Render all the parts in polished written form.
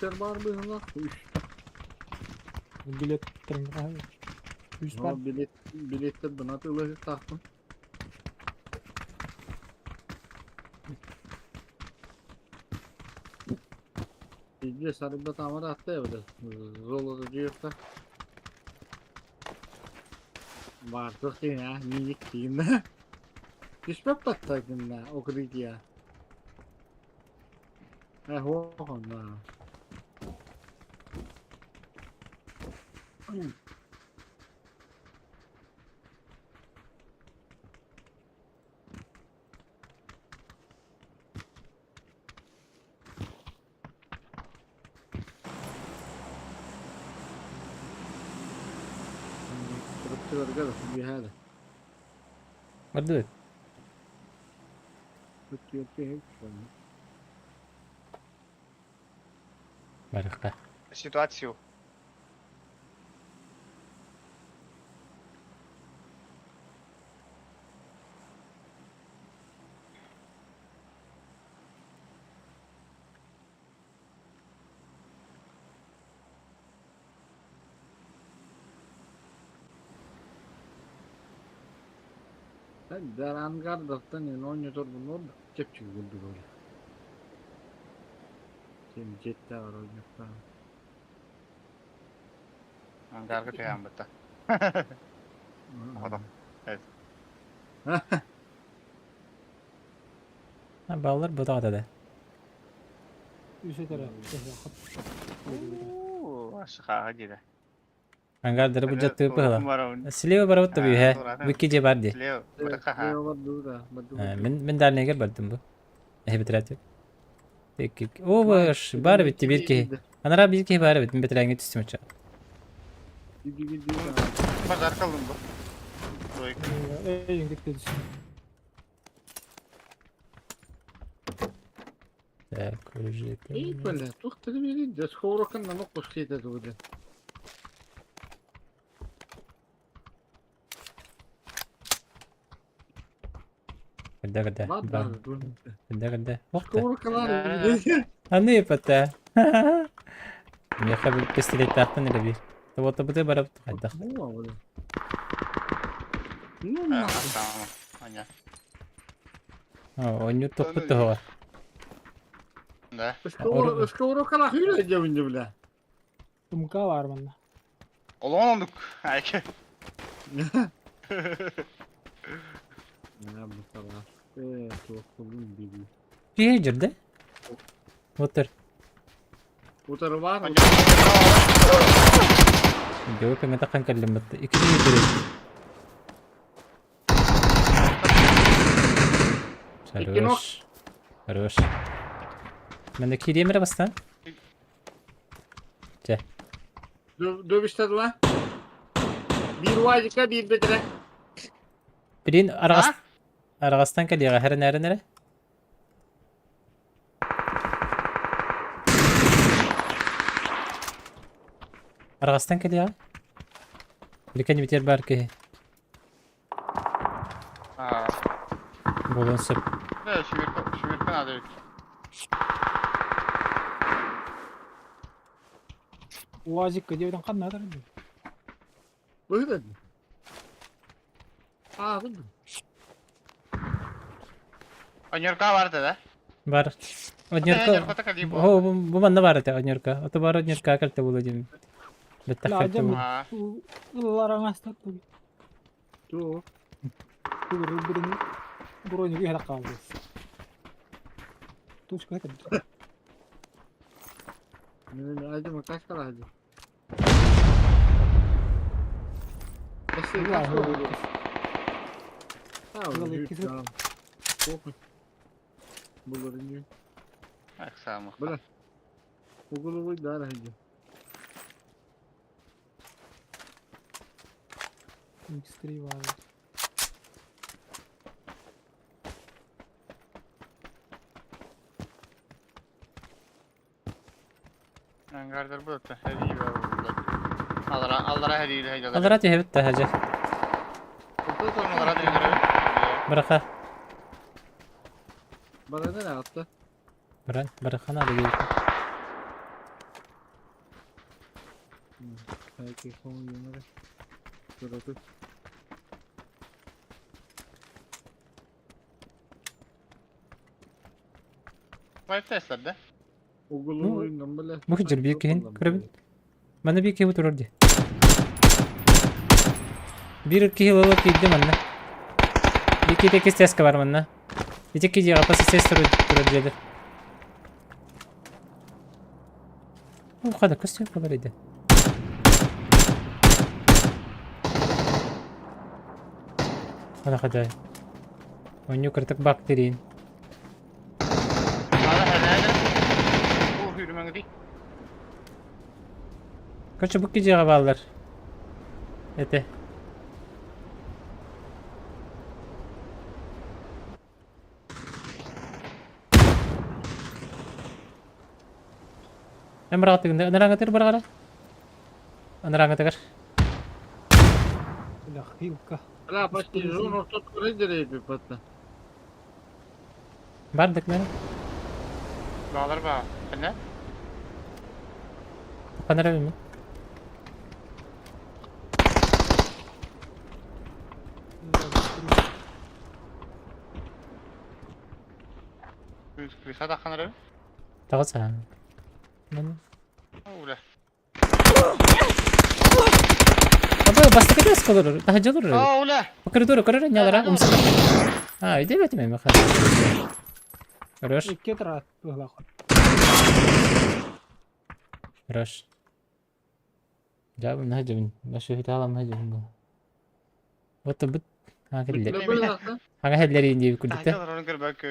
Konser var mı lan? Bilet tutturun. 100 var. Ha biletler buna tığları taktım. İyice sarıda tamir attı ya böyle. Zoladı diyorsa. Vardık ya. Minik diyeyim. Düşmek battaydın da. O kadar ya. Ho onda. Kırıp kırıp bir hale. Hadi. Yok hep şöyle. Baraka. Ситуацию. Ben Daran Gardak'tan yani oynuyor bunun orada. Çepçik güldü böyle. Şimdi ciddi var oynayıp Angarga tayam bata. Adam. Evet. Ha bağlar bu da da. Üse taraf. Aşağı hadi. Hangar bu jattı bıhla. Marun. Sliyo barawut tabii he. Wiki je bardi. Leo. Berkah. من دار نيجر بردم بو. هي بتراتب. تك. او باش بار bitti bir ki. Ana ra bir ki bari bitti. Bitirengi tüstüm çal. Pazar kalın bu. Doyuk. En yüksek dedi. Так, уже. ايه ولا تختار مين ده سكورو كنا نقص كده ده قدا ما بعرف قدا وقت سكورو كمان انا يبتا يا اخي بالبستليت تاعتنا اللي بيه تو طب برا بتحدخ هو ولا Tamam. Hanya. اه ونيو توقت هو Ne? سكورو كان خير جابين جبله Tumka var bende. Olan olduk. Erkek. يا ابو صلاح ايه توصلون بيبي في هيجر ده وتر وترى بعض الجو كان متقن كلمة اكتب يدري روش روش من كيدي مرة بس جه دو بيشتغل bir vajika bir bedre برين أرغستان كلي غير نرى أرغستان كلي اللي كان يبتير باركه Ha. بولون سب Ne şükür hadi. Vazik gidiyor. Kan ne kadar? böyle bu Onyorka vardı da. بار أنيركا هو بمن نبارته أنيركا أتبار أنيركا كلته بولجين بتخلته Lazım. Ha. Larang astak tuh. tu Tuh berin burun juga ada kau. Tuh sekarang kan. ne acı mı kaç kadar acı nasıl Iya, kaç iya. oldu ha Ulan o ikisi- çok bunların gibi Aksama. böyle okulu bu dar acı Misteri var. Angardır bu da. Hediye var burada. Allara hediye hediye. أضراتي هبت هجة Burada da onlara hediye. برخة bana ne yaptı برخة أنا بجيب Belki son günleri. Şurada. Wipe testlerde. Oğlum Bu- oyundan böyle. Bu hıcır bir kehin kırabın. Bana bir kehi durur diye. Bir kehi alıp gittim anne. Bir kehi tek ses var anne. Bir tek kehi kapası ses durur diye. Bu kadar kız yok kadar idi. Hadi hadi. Onu kırtık bakterin. Hala herhalde. Bu yürümen değil. Kaç çabuk gidecek bağlar. Ete. Emre attıkında nereye atır bırak ara. Nereye atır? Ulah yılka. Hala başka zon orta kore direği bir patla. Bardık mı? Bağlar bağ. Ne? Kapanır mi? Kısa da kanarı. Tağız ha. Ben. Ula. Abi bastık ederiz kalır. Daha calır. Ula. Bakır doğru karar nyalara umsa. Ha, ide betme mi kadar. Roş, İki terat. Ulah. roş. Jabın hacım. Başı hitalam hacım bu. Batı bit. Ha Bitle kelleri. böyle lan. Ha kelleri indi bir kudukta. Hadi onu kır bak.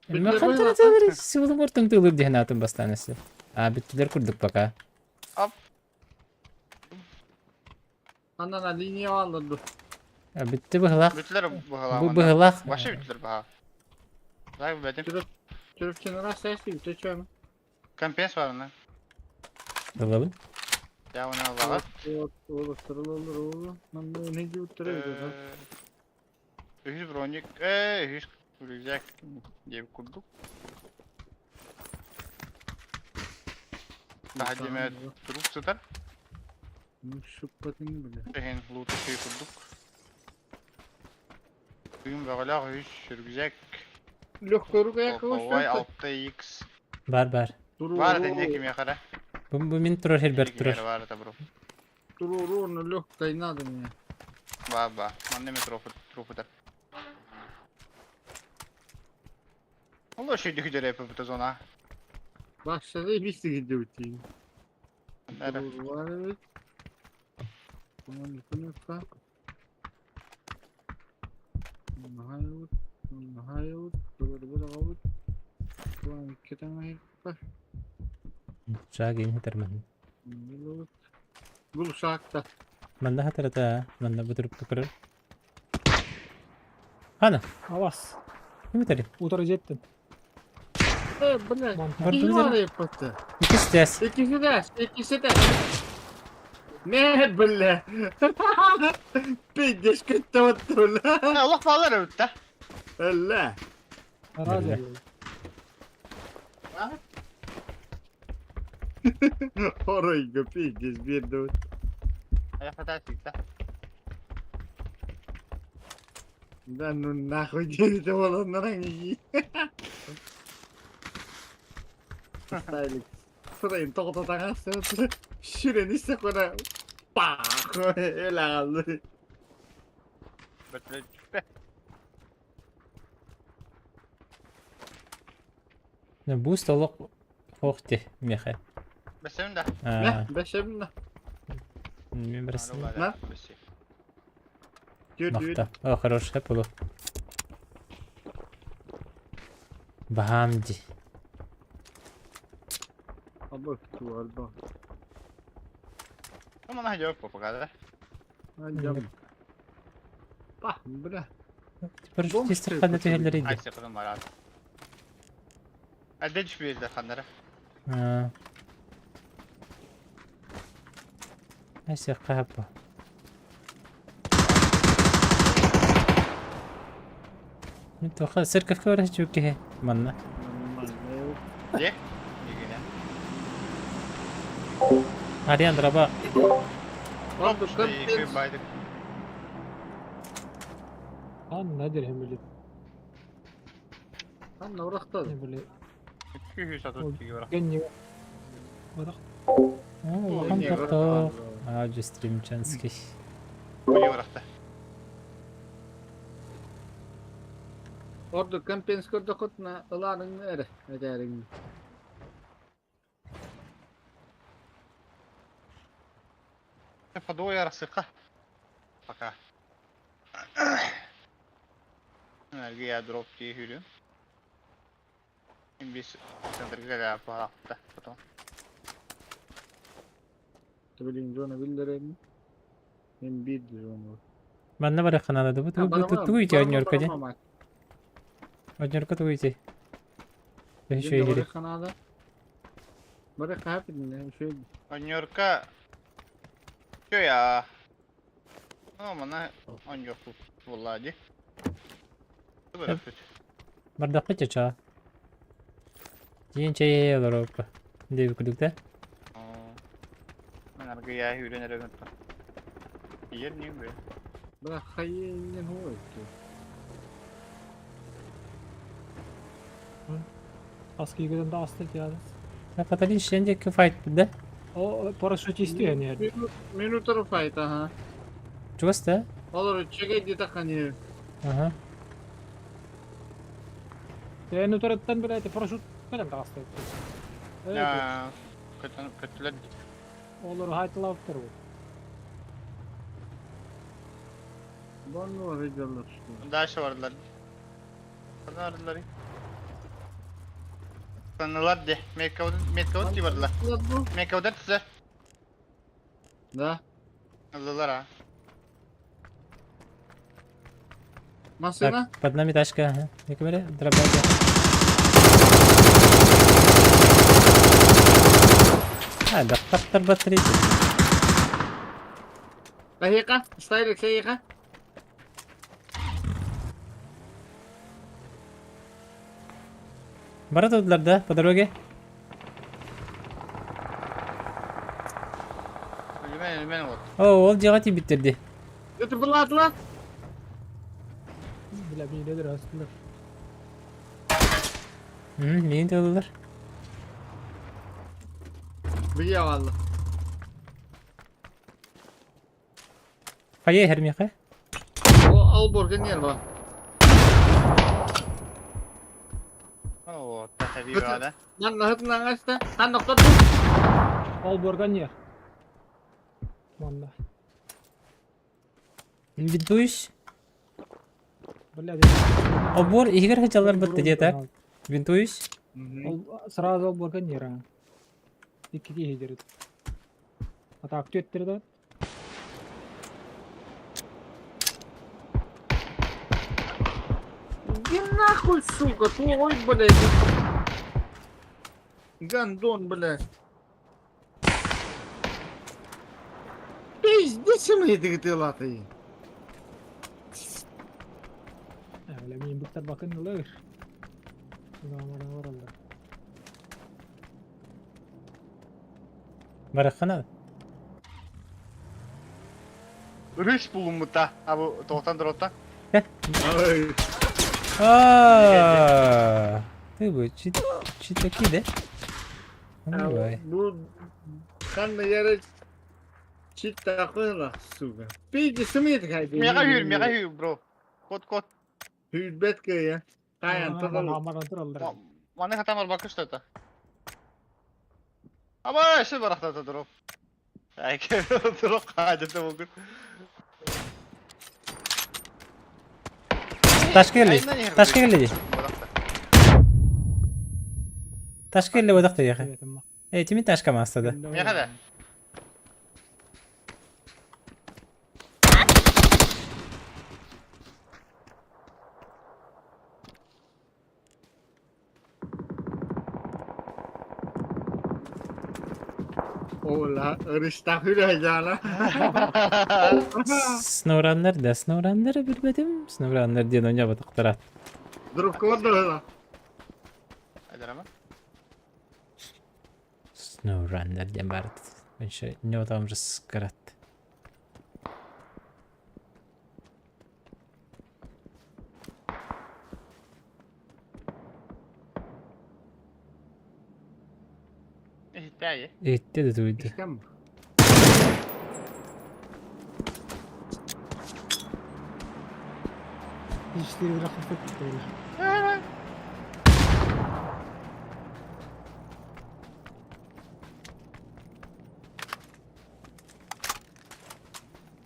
Ma kantar tılır. Sıvılı ortam tılır diye natın bastanesi. Ha bittiler kurduk baka. Hop. Anana linye alındı. Ha bitti bıhlak. Bütler bu hala. Bu bıhlak. Başı bütler bağ. Zay bedim. Çırıp kenara sesli bir teçöy mü? Kampens var lan. Bılalım. Ya ona bağ. Oğlum sırıl olur oğlum. Ben de ne gibi oturuyordu. Hüs bronik. Hüs kuracak diye kurduk. Daha ceme durup tutar. Şu patini bile. Ehen loot şey kurduk. Bugün böyle hüs sürgücek. Loktoru kaya Vay kavuştu. altta X. Bar. Var da ne kim yakara? Bu min turur Hilbert turur. Var da bro. Durur onu lok kaynadım ya. Baba. Anne mi trofu da. Allah şey dükücere yapıp da zona. Başladı hepsi gidiyor bütün. Nere? Durur var evet. Bunun yükünü kal. Hayır. Hayır. Böyle avut. Bu an iki tane var. Şagin hitarman. Gul şakta. Manda hatarata. Manda buturup tukurur. Hana. Avas. Ne biteri? Utara jettin. Bu ne? Var İyi bu var güzel. yapıtı. İkisi de. İkisi de. Ne böyle? Bir geç kötü otur lan. Allah bağlar öğütte. Allah. Arazi. Orayı köpeği geç bir de. Ayak atar sikta. Ben onu nakı geride olanlara iyi. Stylik. Sırayın toğda taksın. Şirin ise kona. Pak. Öyle kaldı. Böyle çıktı. Boost oluk. Hoxti. Mihe. Besim de. Ne? Beşerim ne? Min birisi. Ne? Gör gör. Nokta. O хорош. Hep olur. Bahamdi. Ama tuval bak. Ama nah jawab apa kadar? Acam. Bah bre. Bir Bom tester şey kanatı kutuyu. helleriydi. Ay sıkıldım var abi. Hadi hiçbir yerde kanlara. Ha. Neyse kahpa. انت خلاص سير كيف كورة تشوكي هي منا Aman, ne yok. Ye. İyi günler. Hadi araba. Oldu İşte Campins. iyi baydık. Lan nedir hem böyle Anla uğraştı. ne böyle 200 atıyor gibi bırak. genye bırak. Bakın niye çok. bırak- Ağacı stream chanski. Koyu bıraktı. Orada Campins kırdı kutna. Ilanın nere? Ederin. Подвое рассыпка. Пока. Энергия дроп diye yürüyorum. Şimdi biz sınırga galiba hafta. Потом. Tabilin zona bildirelim. Hem bir zona. Ben de bırak kanalda bu. Bu iyice oynuyor kadi. Oynuyor kadi bu iyice. Ben şöyle gireyim. Kanada. Bırak hapin ne şöyle. Нью-Йорка. Чё я? Ну, mana on yok vallahi. Bıraktık. Bardaklı çaça. Yiyin çayı olur o. Dev kulüpte. Enerjiye yürünerek unutma. Yer niye böyle? Bırak hayyin hoy. Askıyı gören de astık ya. Ne kadar işlenecek ki fight de. O paraşüt istiyor yani. Minutor fight aha. Çok da. Olur çekeydi takanı. Aha. Yani törtten bile paraşüt falan da astık. Evet. Ya kötüler. Olur haytı laftır bu. Bana var edeller işte. Daha şey vardılar. Ne vardılar? Sanırlar de. Mekavut gibi vardılar. Lan bu. Mekavut size. Da. Aldılar ha. Masına. Tak, padna mi taşka. Ha. Ne böyle? Drabaya. Ha, da kaptar batarya. Dakika. Style dakika. Barat oldular da. Po doroge. Ölümen oldu. Oo, ol cihati bitirdi. Götür fırlat lan. Bile biledir aslında. Neyin de oldular? Biliyor valla. Kaya her miyaka? O Alborg'un yer var. Oo, tabii bir hada. Lan lahıtın lan açtı. Lan doktor dur. Al borgan yer. Vallahi. Bir duş. Bile Obor ihgar hacalar battı diye tak. Bir duş. Сразу al borgan yer ha. İki hedirir. Hatta aktü ettirdi. Иди нахуй, сука, твой, блядь. Гандон, блядь. Пиздец, мы эти латы. Öyle miyim buktar bakın olur. Ulan var Allah. Barakana. Rüş bulunmutta. Ha bu 90 drop'tan. Ай. Aa. Bu çitaki de. Vay. Bu kanla yere çit takıyorlar, suka. Pиздец, мы эти Mega hür bro. Kod. Hürbet ki ya. Kayan tadalım. Aman durallar. Mana kata var bakışta da. Ama şey bıraktı da drop. Ay ki drop hacete bugün. Taşka geldi. Taşka geldi. Taşka geldi vadak da ya. Evet ama. Eğitimin taşka mı asladı? Ne kadar? Ola, ırışta hüreyacağına. Snowrunner'ı bilmedim. Snowrunner diye önce batıklara. Durup kodu lan. Hadi ama. Snowrunner diye barat. Ben şey ne odam rızkarat. İhtiyacı. Etti de duydu. İşte mi? Dişleri biraz hafif böyle.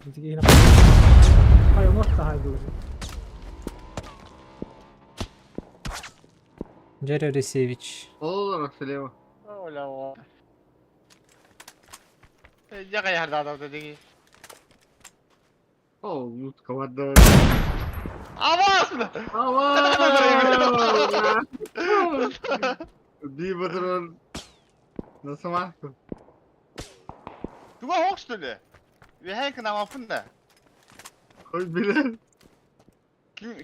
Jadi enak. Kayak mau tahan dulu. Jaro Resevic. Olur Süleyman. Öyle o. Ya kayar da adam dedi. Oh, yut kapadı. Awas! Aman! Di betul. Nasıl masuk? Dua hoax dulu. Ve her kena mapun da. Koy bilir.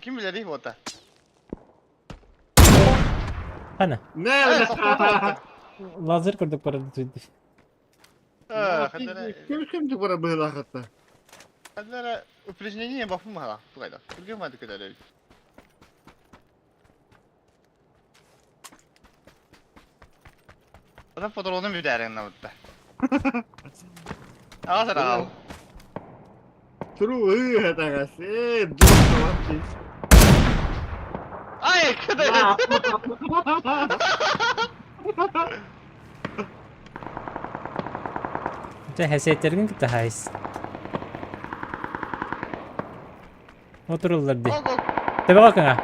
Kim bilir değil bu da. Ana. Ne Evet, öyle? sopa Lazer kurduk bu arada duydu. Kim şimdi bana böyle hakikaten? Kadara упражнение бафу мала. Тугайда. Турге мады кадара. Adam fotoğrafını bir değerinde burada. Al sana al. True hata kasih. Dur kawan sih. Ay kadar. Bir de hesiyetlerin gitti hais. Otururlar diye. Al al. Tabi bakın ha.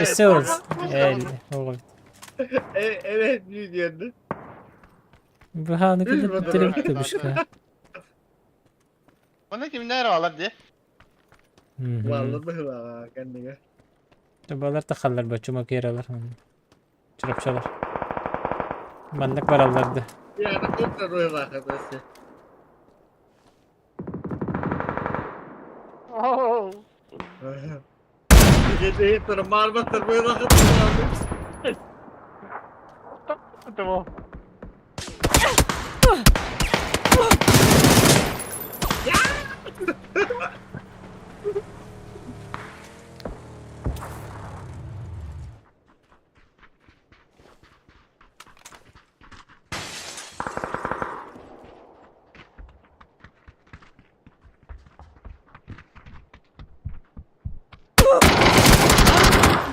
Üstü olsun. Oğlum. Evet videoda. Bu hanı kadar Üzme bittirip dur. gitmiş ha. Bana kimler var diye. Vallahi böyle kan dia. Tabalar takallar başıma keralar. Çırapçalar. Bandık barallardı. Ya anak itu böyle hakikaten sih. Oh. Gece termal böyle hakikaten. Tamam.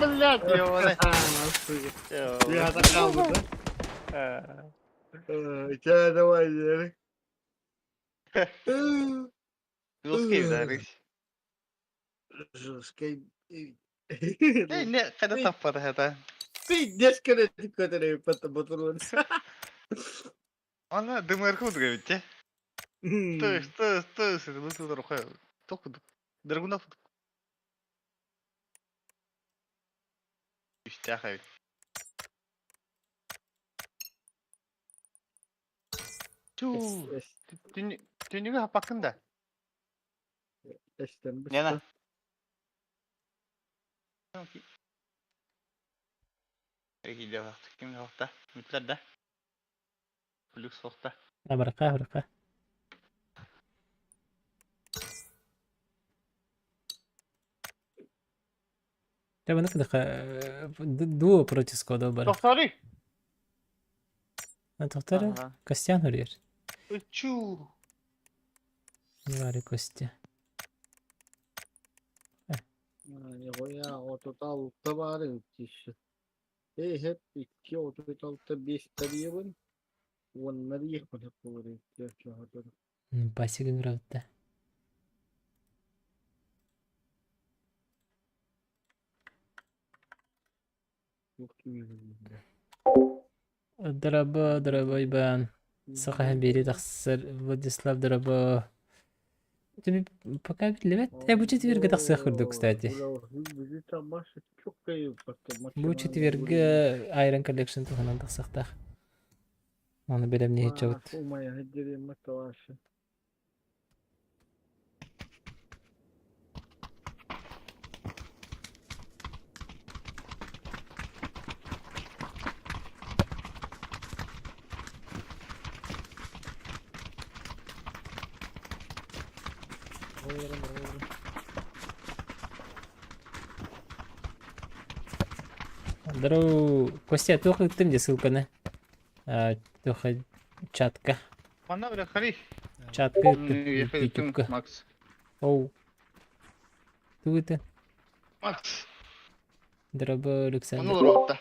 Belat ya mana. Nasıl? Ya. Bir hata kaldı. İçeride var yani. Ruski dari. Жесткой. Ne kadar tapar hata. Пиздец, который потому что Ana demir kudu gibi. Tız bu tutar koy. Tokudu. Draguna tutu. İşte hayır. Çuu. Dünya hakkında. Ne lan? Peki de vakti kim vakti? Mütler de. Lüks vakti. Abaraka abaraka. Tabi ne kadar duo против кода бар. Doktori. На доктора Костян hürüyor. Çuu. Ne var ya Kostya? Ya ototalta var işte. Hep iki ototalta 5 tarihın. Onları yıkmadı bu arada. Басигын правда. ضربة يبان صراحة بيري تخسر Владислав ضربة. Пока билет. Bu четверга тахсахырдык, кстати. Çok kayıp baktı. Bu четверга Iron Collection туханан тахсахтах. Onu bilem niye çabut. Умая, дерьмо ваши. Дару, Костя, только ты мне ссылка на только чатка. Bana bırak hadi. Чатка Yakayım ютубка. Max. Оу. Тут Max. драба Onu Александр. olur orta.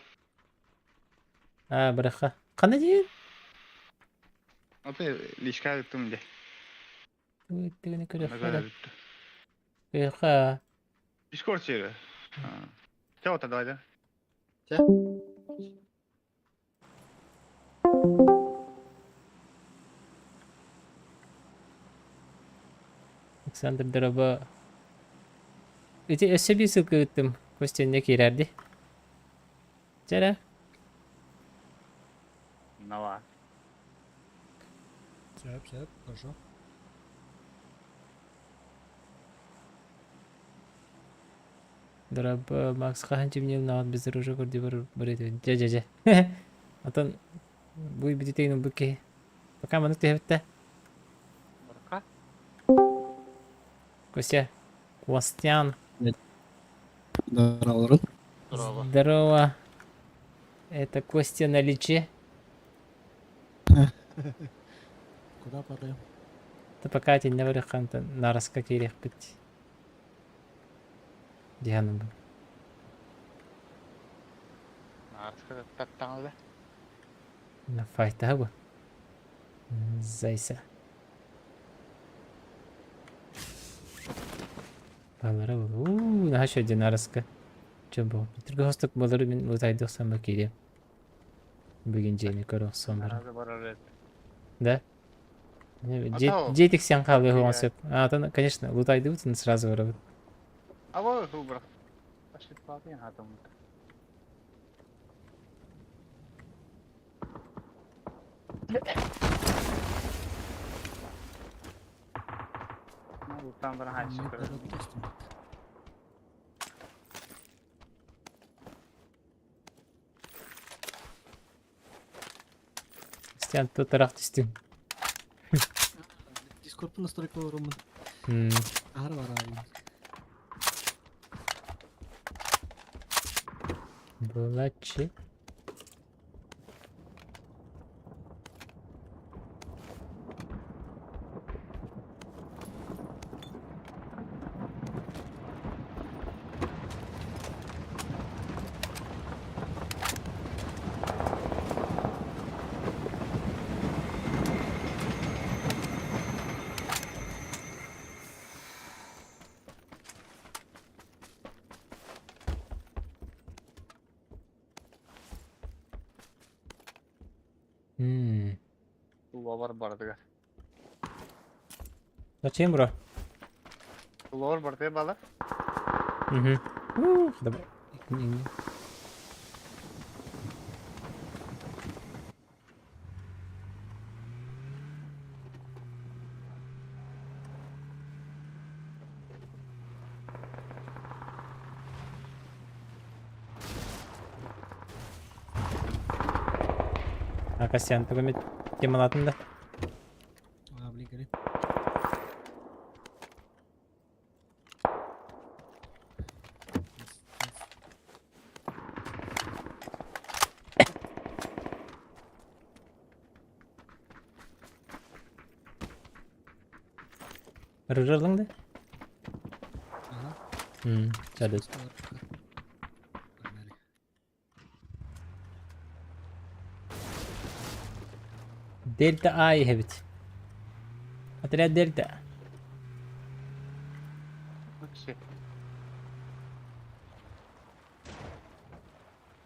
Браха. Кана дейін? Apa ilişkiye gittim de. Тут не Ona көріп göre қада. gitti. Кыха. Discord çeviri. Çao ta dayda. Александр драба. Эти bir ссылка өттім. Костя не керерді. Жара. Ne var? Все, хорошо. Драба Макс қанчы мне нағат біздер уже көрді бір еді. Жа. Атан бұл бітетейін бүкке. Пока мұны тәбітті. Baraka. Костя. Костян. Здорово. Здорово. Здорово. Это Костя на личе. Куда падаем? Да пока тень не выраханта на раскакирих быть. Дианом. Artık tattanlı. На файта бы. Зайса. Балара был. На еще один араска. Че был? Только хосток балары мен утайды сама кире. Бүгін жені көрі сонбар. Herhalde bara red. Да? Атау. Жетик сен қалды хуансып. Атан, конечно, лутайды бутын сразу вырабыт. Ama bu bırak. Başlık bağlı yani adamın. Buradan bana her şey Мы koyuyor. подотестим. Стян тут тарақ түстің. Дискорд настройкаларымын ары бар abi. Булачы. Bu var bardaga. Зачем, бро? Bu var bardaga bala. Угу. Добре. Костян, түгіме демалатын да. Abi gelin. Рыжырдың да? Aha. Çalış. Var. Öyle. Delta A'yı hebit. Hatırla Delta. Bak şey.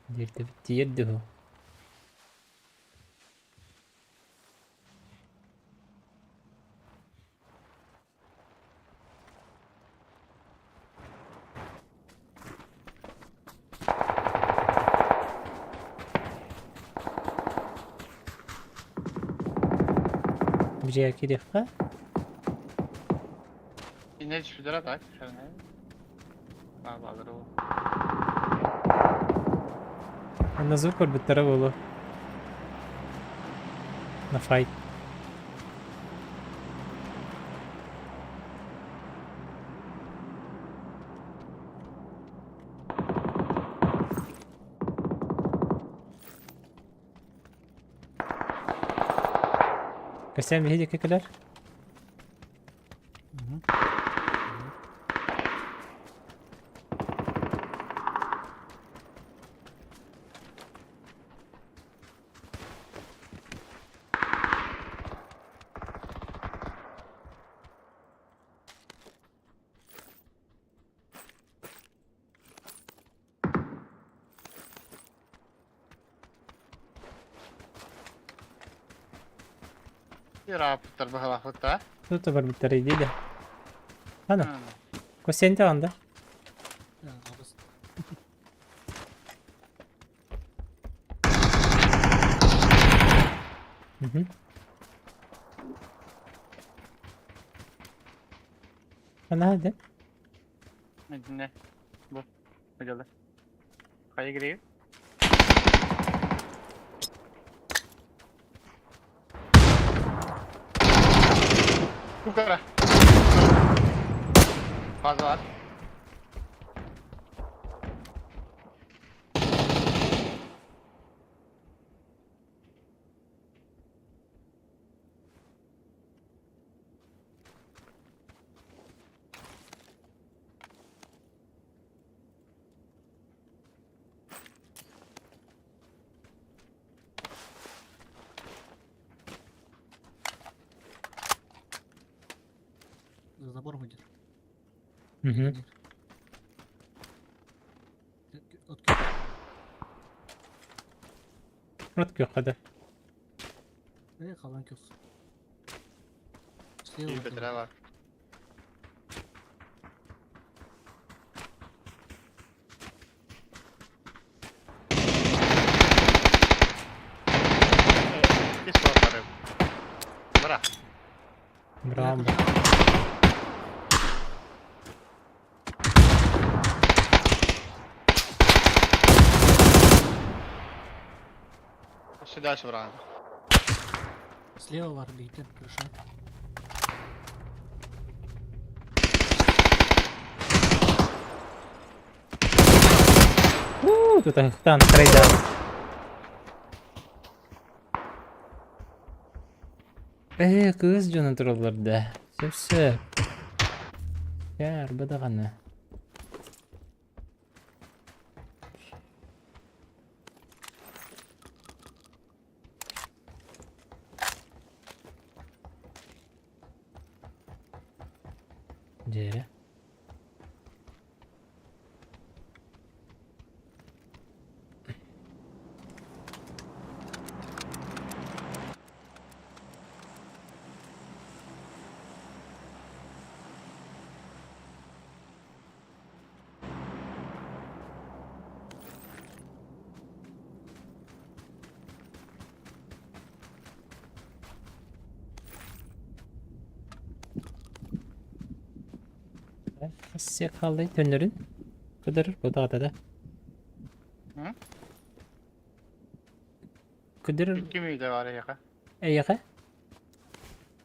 Delta bitti yeddi o. Buraya kirifka. Yine hiçbir lira tak. Şöyle. Abi alır o. На звук орбитера на файт. Kaçan bir hediye kadar. Mhm. Bir rapıttır bu hafta. Tutu var bir tane değil de. Hanım. Hmm. Kaçan da anda. Ja, abis. Hı hı. Ana hadi. Ne dinle. Bu. Hadi. Kaya gireyim. Yukarı. Fazla var. Забор будет. Hı hı. От Murat yok hadi. kalan kök. Слева İyi от betire него. var. Bir soruları. Bırak. Bravo. Сюда şuraya. Слева var бейтен крыша. Tutan trade. Kız canı trollerde. Sep. Ya arbada kana. Jere. Nasıl kaldı dönürün? Kıdırır bu da da. Hı? Kıdırır. İki miydi var yaka? Yaka.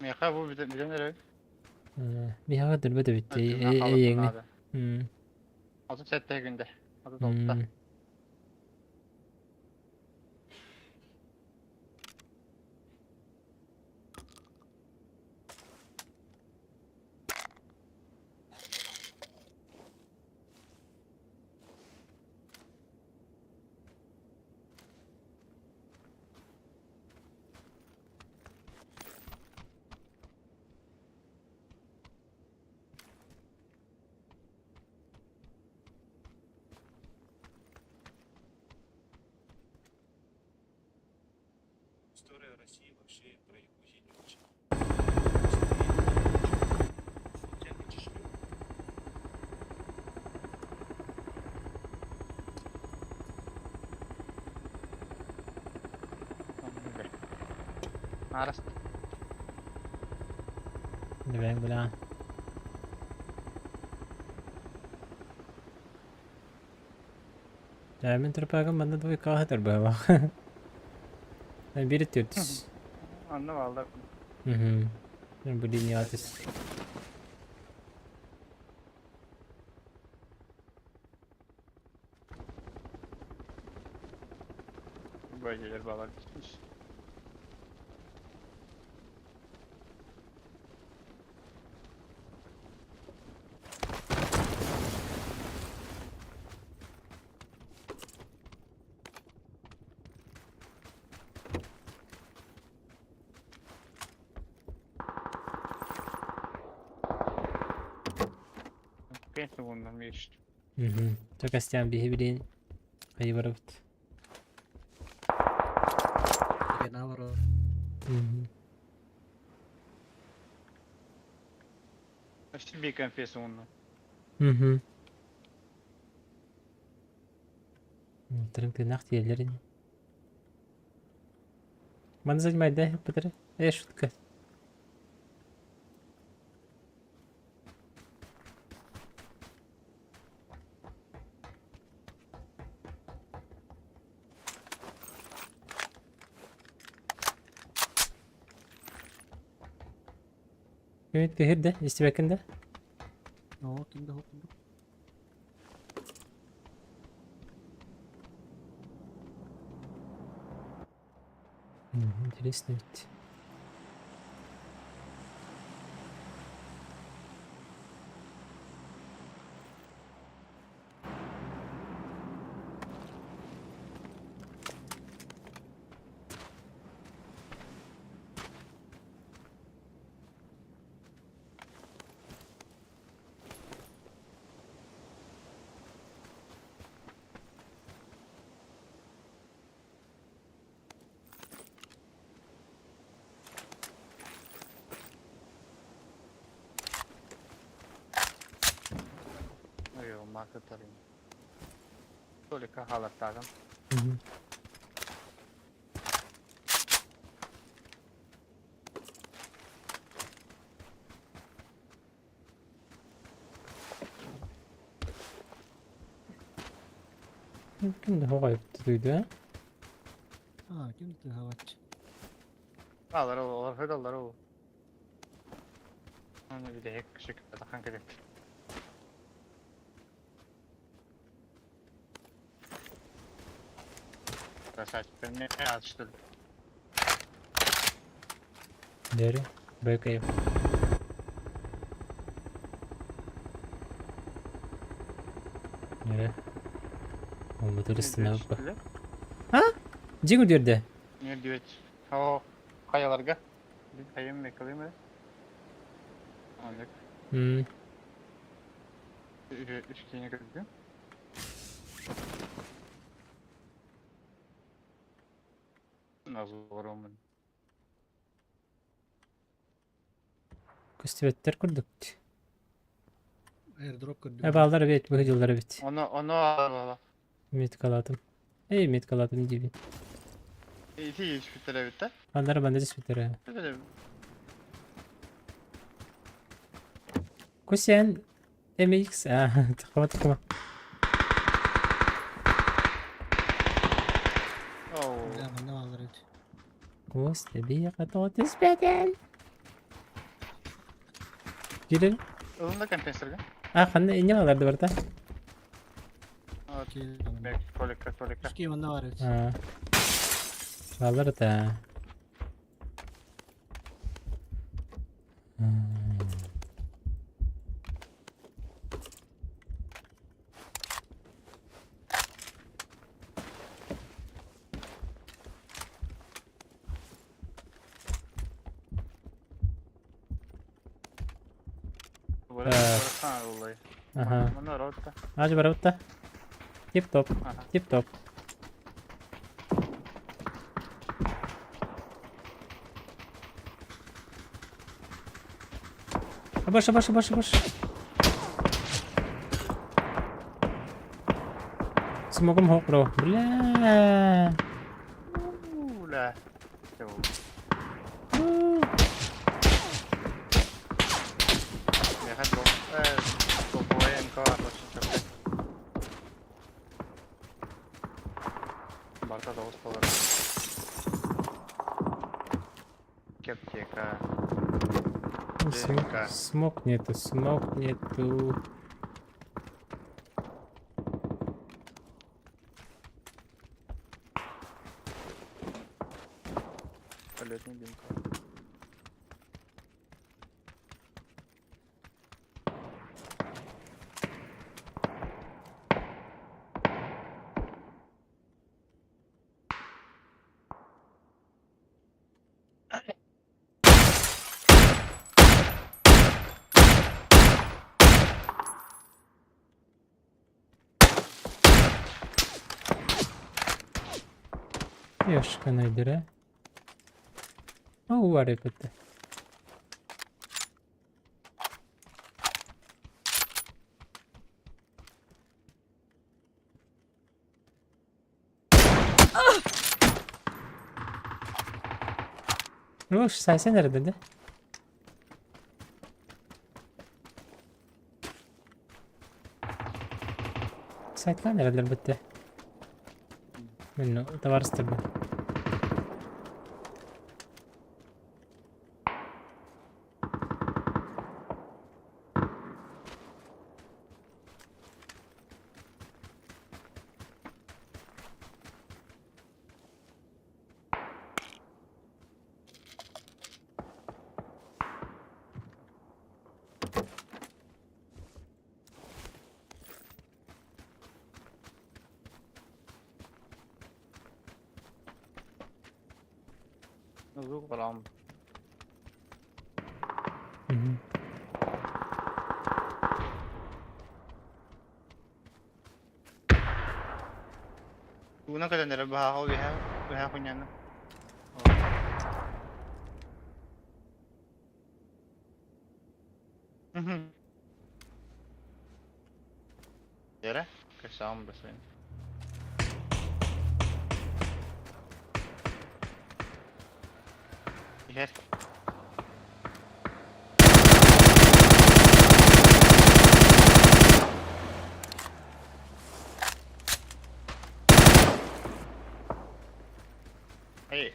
Yaka bu bize nereye? Bir havadır bu da bitti. Ötümden kalırsın Yeni. abi. Hmm. Adı sette günde. Adı Hmm. dolutta. История России вообще про Якутию не очень. Тянет Чечню. Arası. Ne ben bula. Diamond terpakan banda da bir kahadır bu hava. Biri tüyütüs. Anlam aldı. Hı hı. Bu linyatis. Bölgeler bağlar gitmiş. 5 segundan geçti. Çok isteyen bir bileğin ayı var evet. Kena var o. Почти бегаем 5 segundan. Tırın kıynak diyelerin. Bana zaten de hep biter. Şu tıkı. Evet, tehir de istibakında. No, kimde hop kimde. Интересно ведь. Yo, marka tarayayım. Только halatlarım. Mümkün de hava yaptıydı ha. Ha, kimde havaç. Alır o, alır o. Onu bir de hek şekilde kanka dedi. Красавчик, мне раз что ли? Deri. Buraya kayıp. Nere? Motor üstüne bak. Cigul diyor de. Ne diyor? O kayalarga. Bir kayayım yakalayayım mı? Ancak üçgeni gördüm. Nasıl var onun? Köstebetler kurduk. Airdrop kırdım. Bağlar evet, bu hıcılar evet. Onu al. Ümit kaladım. Ümit kaladım gibi. İyi iş bitir bitti. Bağlar bende de süper. Böyle Kusyen MX. Tıkama. Oo. Ya bende varlar evet. Kostebi katotis beden. Girin. Alın da kampenserga. Kanne ince vardı burada. Ki Bek koleka. ki bende var evet. Bağlar da. Böyle ha vallahi. Aha. Onu rotta. Hadi barutta. Tip top. Aha. Tip top. Boş. Smoke'um hok bro. Bla. La. Yo. Ya kan bo poen ko ako sa chapter. Barta dos power. Кептека. Смок нету. Полетный дымка. Yaşkan öldüre. O var elbette. Roş saysa nerede de? Saytlar nerede elbette? Minno, da varstır bu. نزوق بالعمر. Hı hı. Una ka na baha ko biha ko niyan. Mhm. Yere kasam bas ben. Yer. Hey.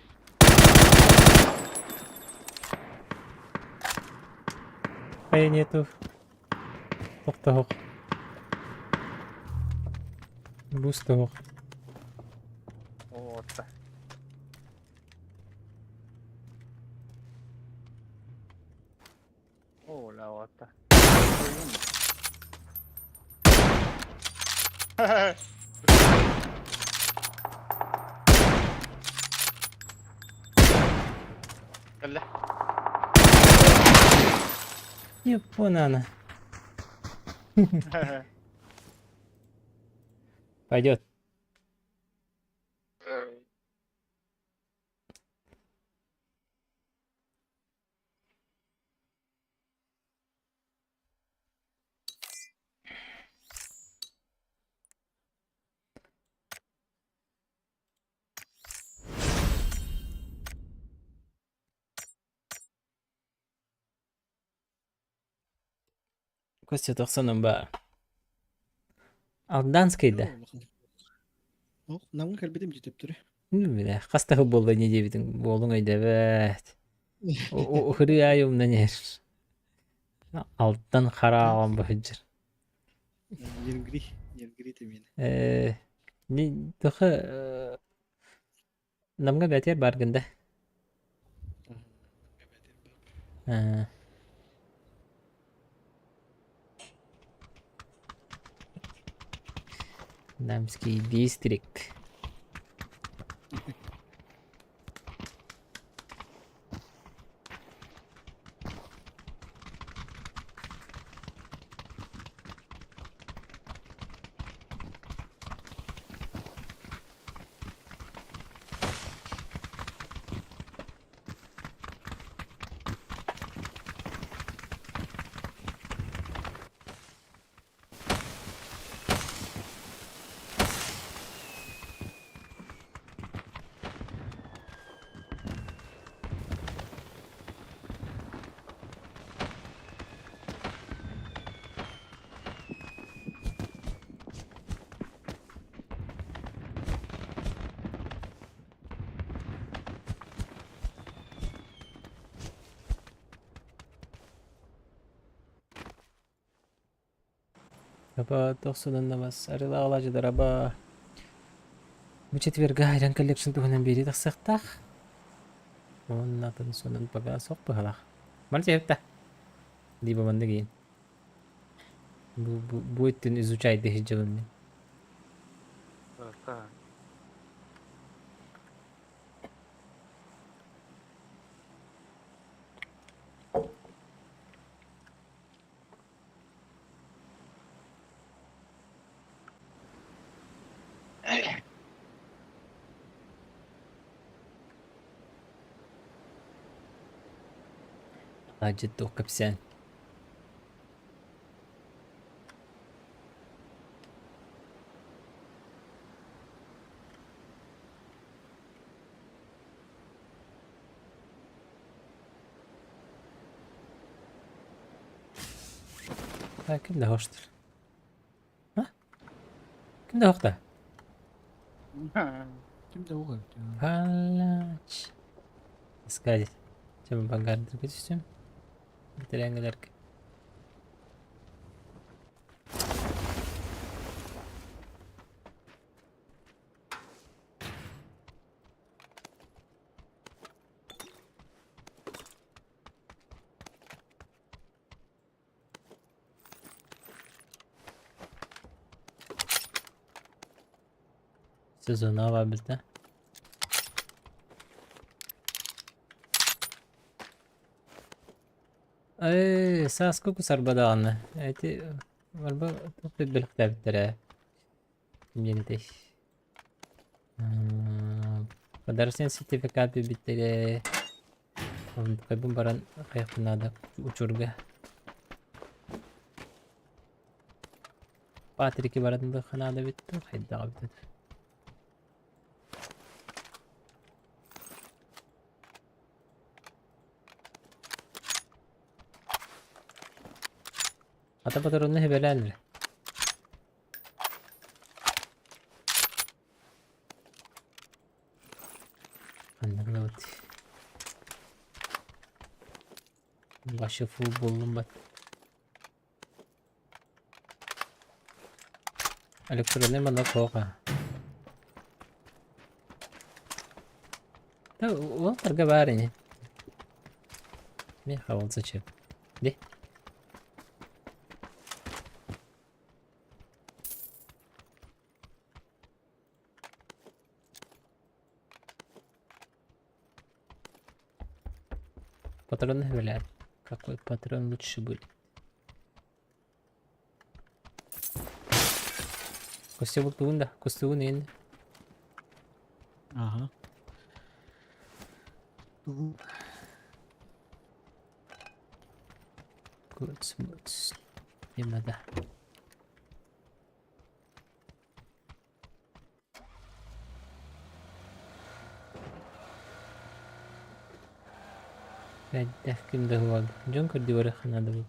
Hey niyetuf. Hok da hok. Boost da hok. Oh, ta. Oh, la wata. Kalla. Yapın ana. Пойдет. Костя тоқсаным ба. Алданскийді. Joo, bakalım. Oh, namın kalbedim ceteptiri. Біле, қастағы болды не дебдің болың өйді бәт. Хыры айымна нер. Алттан қара алам ба хүджір. Yergiri temini. Не тұқы намға бәтер баргында. Дамский дистрикт. Раба тоқсынында бас арыла алажыды раба. Bu четверга айран коллекшн туһунан бери тахсактах. Оннатын сонун бага сок бахалах. Мал жепта. Диба манда кейін. Bu ettin изучайды хиджабын мен. Ta. جد وكبسان. كم ده هوشتر؟ ها؟ كم ده وقته؟ Kimde o kadar ya? Halaç. Sekali. Coba banggar dikit sistem. Kita yang ngelar. Sezon var bizde. Ay, sasku kusar badağını. Eti var bu toplu birlikte bitir. Şimdi de. Padarsın sertifikat bir bitir. Kaybın baran kayıpına da uçurga. Patrick baran da kanada bitti. Hayda bitti. Ata patronunu hebelenir. Anladım. Başı full buldum bak. Elektronik bana koka. Da o targa bari ne? Ne havalı saçı? Ne? Патроны говорят. Какой патрон лучше будет? Костюм тунда, костюм не. Aha. Bu Куц. Yemede. Реддэх kimde huwag. Diyon ko di wala ka na daw.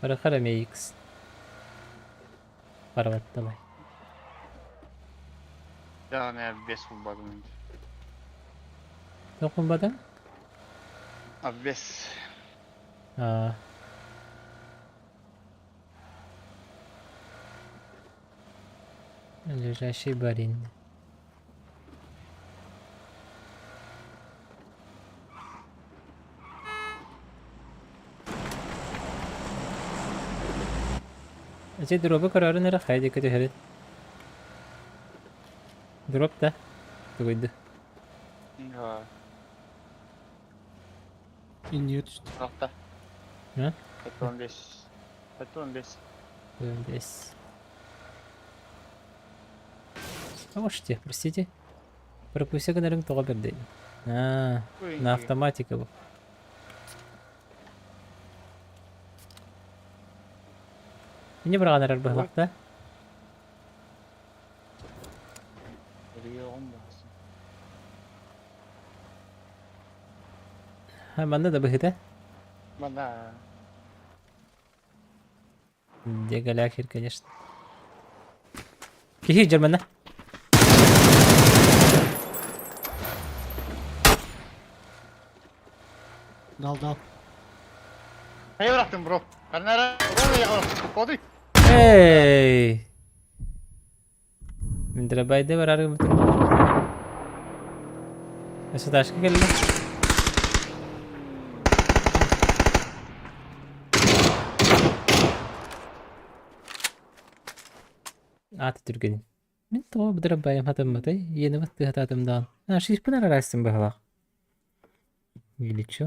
Para kara mix. Para battalay. Yani abi 5 bulmadım önce. Dokun badan? Abi 5. Aa. Лежащий барин. Acı drop'u kararı nere kaydı kötü herif. Drop da. Koydu. Ya iniyor düştü. tarafta. Ha? Patron 5. Patron 5. Здесь. А можете, простите? Пропустил на рынок только день. На автоматике был. Не брал на рынок, да? Buraya 10 lazım. Bende de bıhtı. Bana Диего Ляхер, конечно. Кихи German'da. Dal dal. Kaya bıraktım bro. Ben nereye? Oraya yakaladım. Kodu. Hey! من دربايدة برارك متر. بس تاشك كله. Türkiye'nin. Ben de o دربايم هذا متى yeni vakti hatadımdan. Şey pınar araştım bahava. Giliço.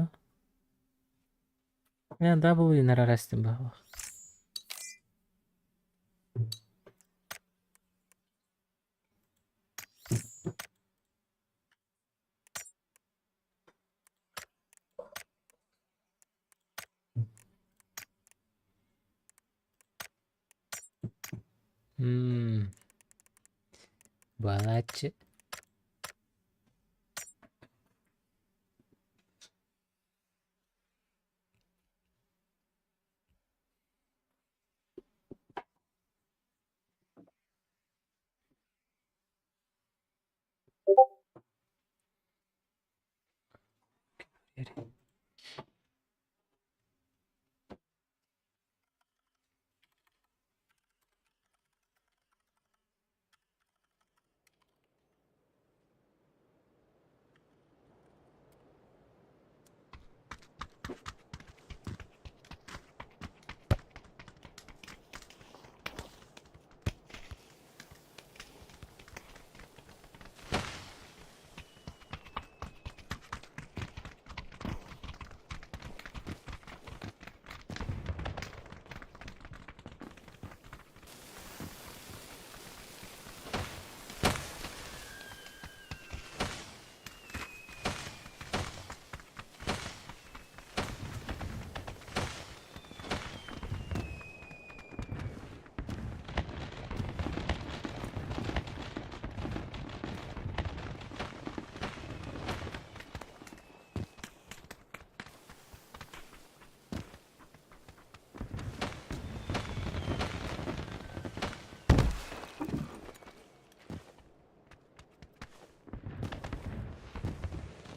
Ben daha bu yeni araştım bahava. Hmm. Balıkçı.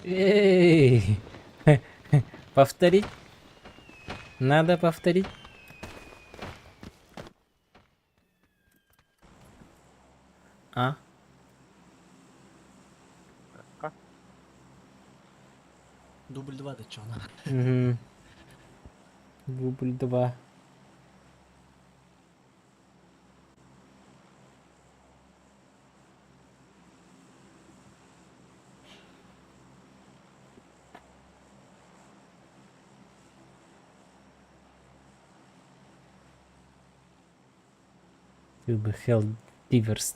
Эй! Повторить? Надо повторить. А? Bak. Дубль 2 да чё на. Угу. Дубль 2. Тюбы Helldivers.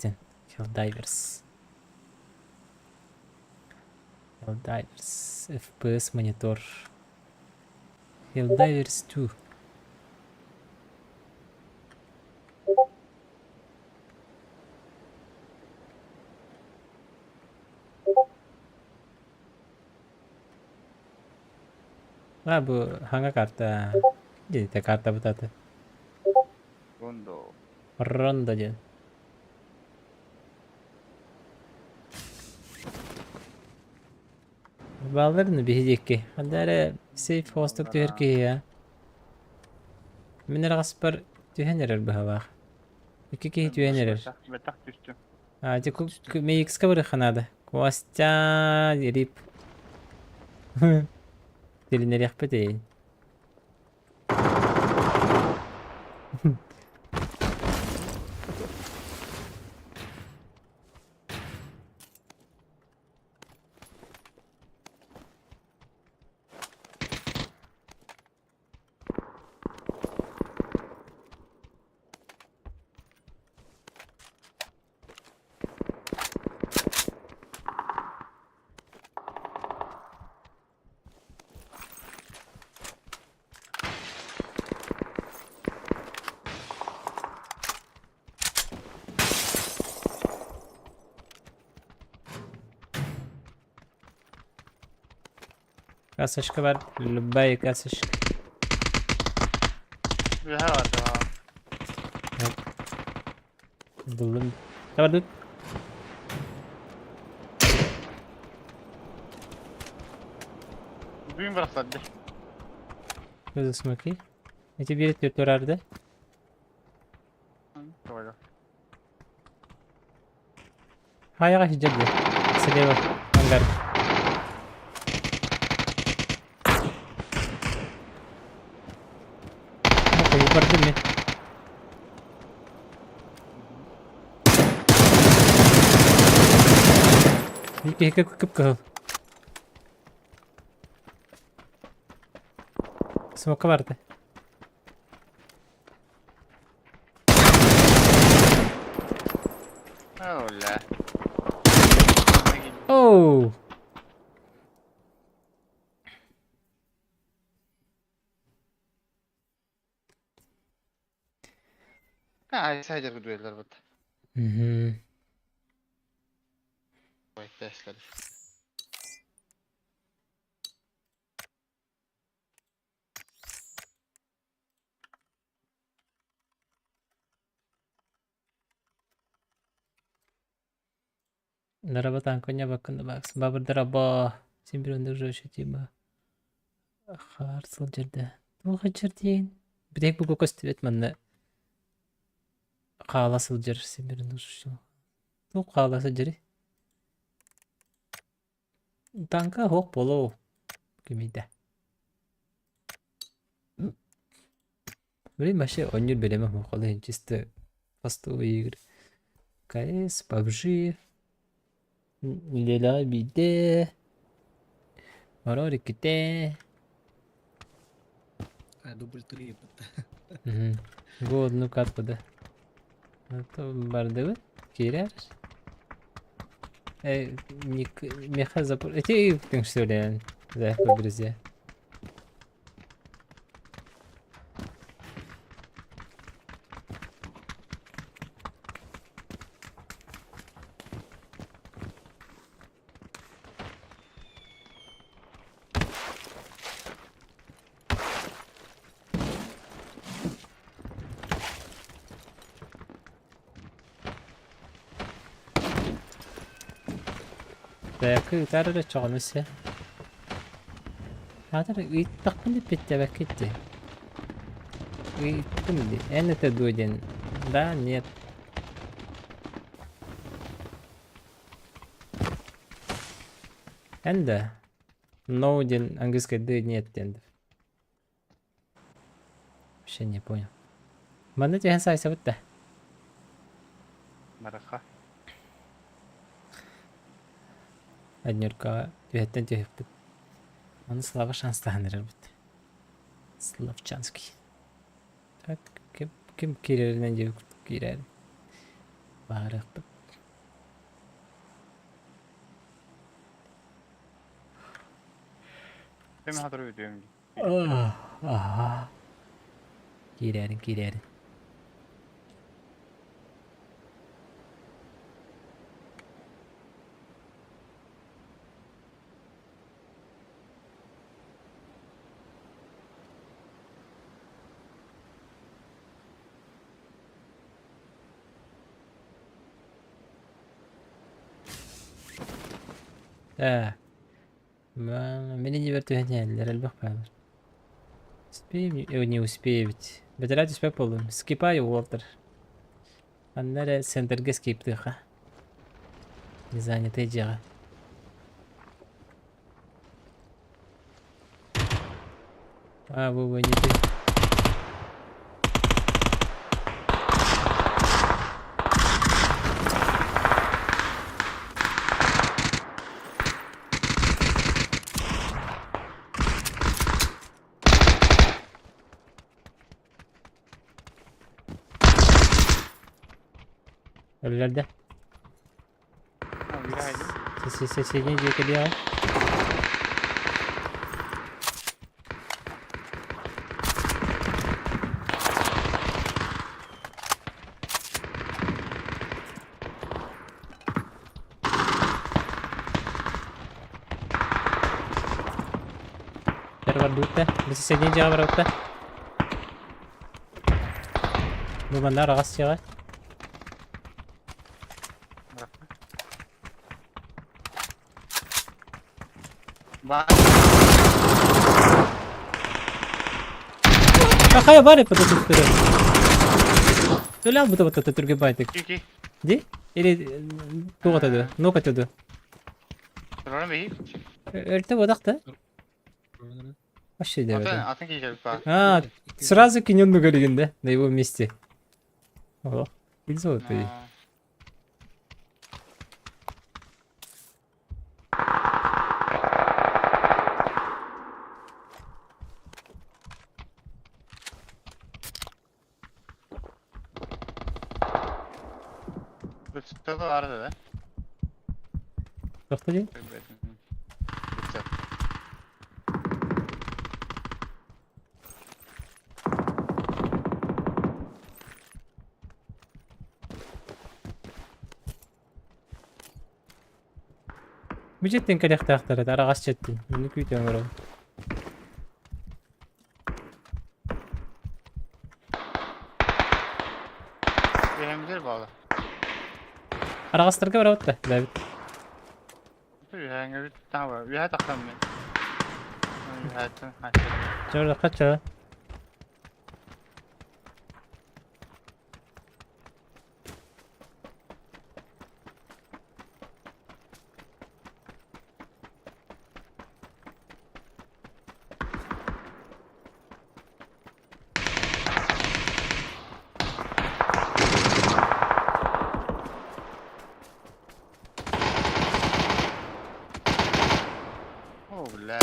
Helldivers. Helldivers. FPS монитор. Helldivers 2. Ha bu hangi kartta? Jadi teh karta bu tata. Rondo. Rondo aja. Bağlarını bir hediye. Hadi ara safe hostuk tüher ki ya. Minera gaspar tühenerer bu hava. İki ki tühenerer. Betak düştüm. Hadi ku mix kabır khanada. Kuasca dirip. Dili nereye pete. Kasışkı var. Lübbay kasışkı. Bir her var ya. Buldum. Kabar tut. Düğün bıraksadı. Gözü smoky. Эти бери тетурарды. Böyle. Хаяга хиджаб. Слева. Ангар. Okey, yukarıda mı? Bir kıp. Smoke vardı. Öyle. Oh! Ha, sadece bu dueller bu. Mhm. Bu ihtiyaçları. Daraba tankonya bakın da baksın. Babur daraba. Sen bir önde röşeti mi? Har soldier'da. Bu kaçır deyin. Bir tek bu kokos tibet manna. Qala soldier sen bir önde röşeti. Bu qala soldier. Tanka hok bolo. Kimide. Böyle maşe oynuyor belemem o qala hinciste. Fast oyur. KS, PUBG. Lela bir de. Var ikide. Double trip. Год, ну как туда? А то бардовы, кирер. Меха запор. Эти тың что ли? Да, друзья. Так, тарары чоғымысы. Хатыр ыйттақпын деп бетте бәкетті. Ыйттым де. Әні тәдуеден. Да, нет. Әнді. Ноуден английской ды нет денді. Вообще не понял. Маны деген сайса бітті. Maraka. Однерка түйеттен түйіп біт. Оны слава шанстағанырыр біт. Славчанский. Так, кім керерінен жеу керер. Барық біт. Benim hatırı ödüyorum. Girerim. Меня не вертугоняли, рельбах памер. Успеем? Не успею ведь. Бедрать успею полым. Скипаю, Уолтер. Аннары центрге скиптыха. Не занятый жаға. Не ты. Ölülerde. Ha, bir hayli. Sesini diye. Var dutta. Biz istediğin cevabı var dutta. Bu bana rahatsız ya. Bak. Какая баря по тут вперед? Öyle al bu da Türkiye baytık. Çünkü. Di? Или туğa tadı. Noka tadı. Sonra bir. Ölte badak da. Вообще да. Atın kiyecek bak. А, сразу кинем на горигенде, на его месте. О, золотый. Burada vardı da. Кто ли? بجتين كده اخترت على غشتين من كويت عمره Yemdir bağlı. على غشتر كبر وقته دابت Yani bir tane var. Bir hayat aklamıyor. Bir hayatın haşeri. شو قتشة Oh billah.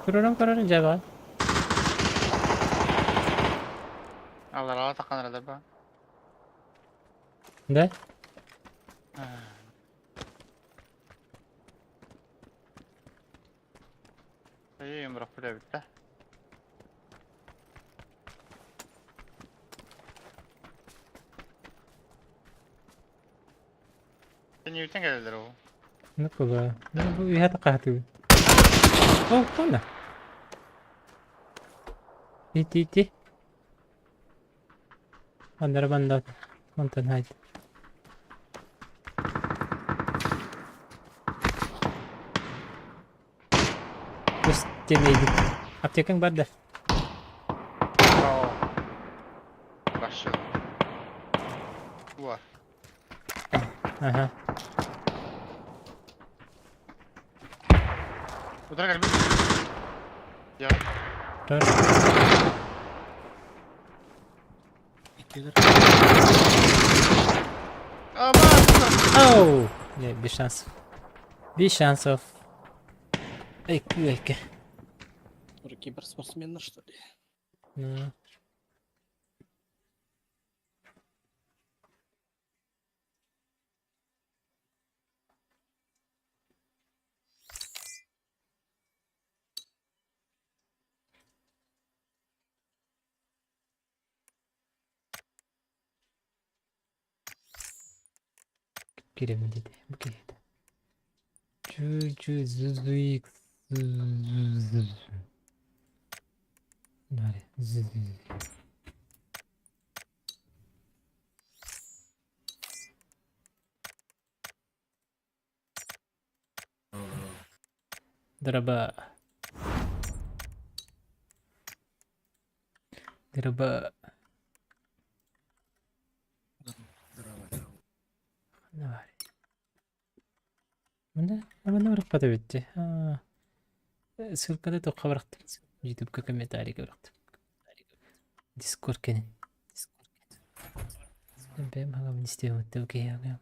كررم جابها Allah Allah takan arada bak. ده İyi مرفلة bitti. Sen yürüten geldiler o. نكبة نبوي هذا قهتو اوه قلنا تي تي تي اندر بندات كنت نهاية بس تيميدي ابتكن برده Oo. Başladı. Bu var. اها Bu tarafa gel bir. Ya. رر. Bekleler. Aman. اوه بشانس بشانس اوف ايك Киберспортсмены, что ли? Ну. Пирамиды, букет. Чуть-чуть зузуик. Надо. ضربة ضربة ناري من ورقة بيتي سلكة توقع ورقت يوتيوب كم تاريخ ورقت ديسكورد كان بهم هذا من يستوي التوكيه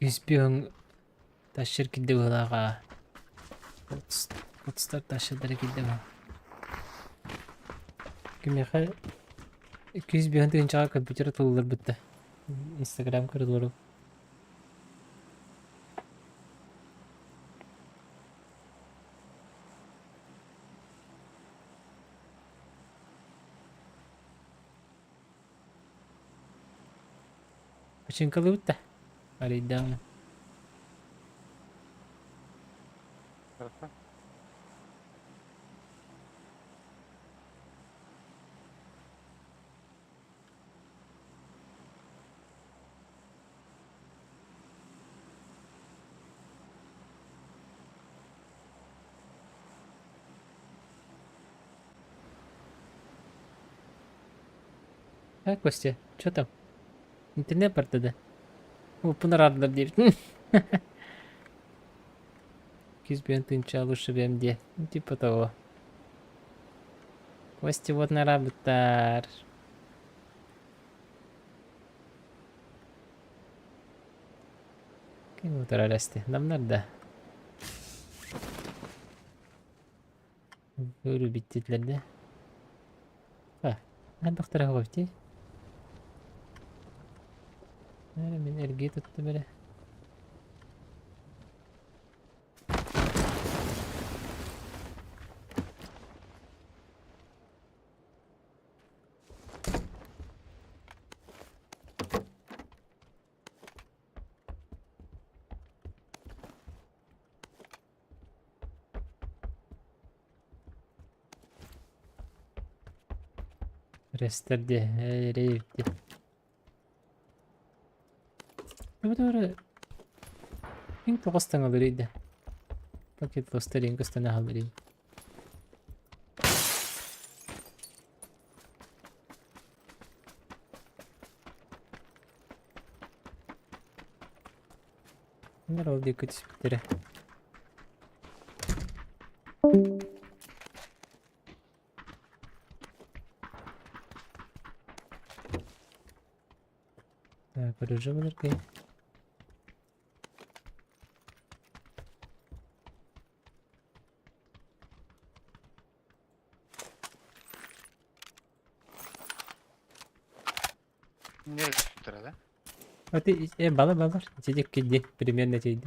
يسبيهم تاع الشركة الدولة غا وتستار تاع الشركة الدولة كم يخي يسبيهم تنشاق كمبيوتر تولر بته انستغرام كرد ورو عشان كذا بته على الدعم tarafa. А, Костя, что там? Интернет портада. Опен радылар deyip. Кизбен тынча лучше бем де. Ну, типа того. Костя вот на работар. Kim oturarastı? Adamlar da. Böyle bittiler de. Ha. Ben doktora koydu. Ben ergeyi tuttu böyle. Restlerdi. Nereye gitti? Bu doğru. İlk dokuzdan alırıydı. Paket dostları ilk dokuzdan alırıydı. Bunlar oldu kötü spitlere. Так, переживали кай. Nereye tuttu herhalde? Hadi balar. İçecek gitti. Premier neceydi?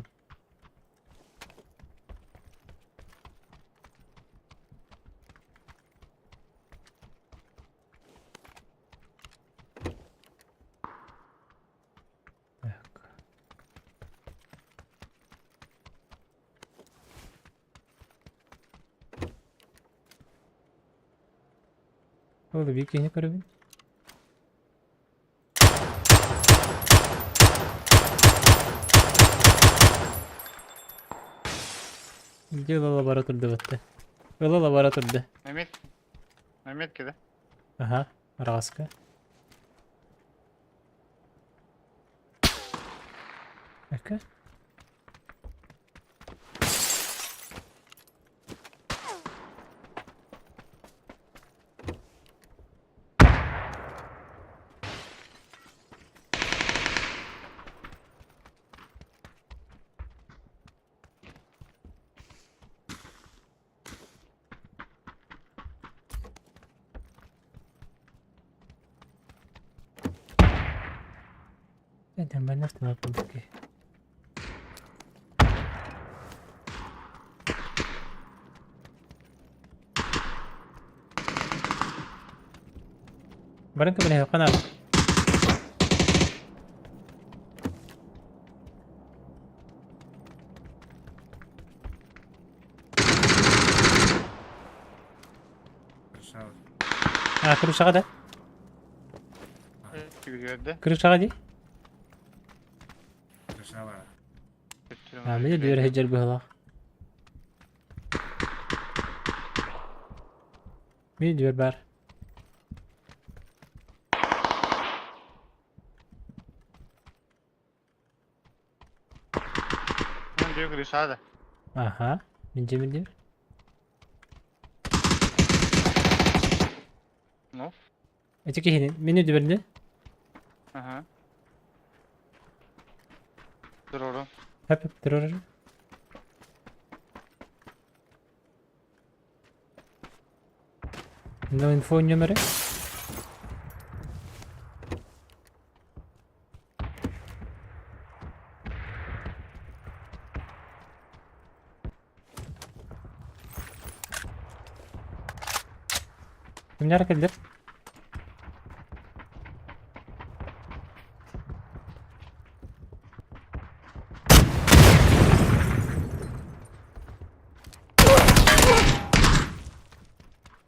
Oğlum bir kere karabin. Дело лабораторда бітті. Было лабораторда. Mehmet kedi. Ага, раска. Aka. Ben nasıl yapalım ki? Barang ke mana kanal? Ah, kırık şaka da. Gibi gördü. Kırık şaka değil. Красава. Ah, beni diyor hecel bir hala. Beni diyor bar. Ben diyor ki sağda. Aha. Mince mi diyor? No. Öteki hinin. Menü diyor ne? Aha. Dur oğlum. Hep terör. No info numarı. Kimler hareketler?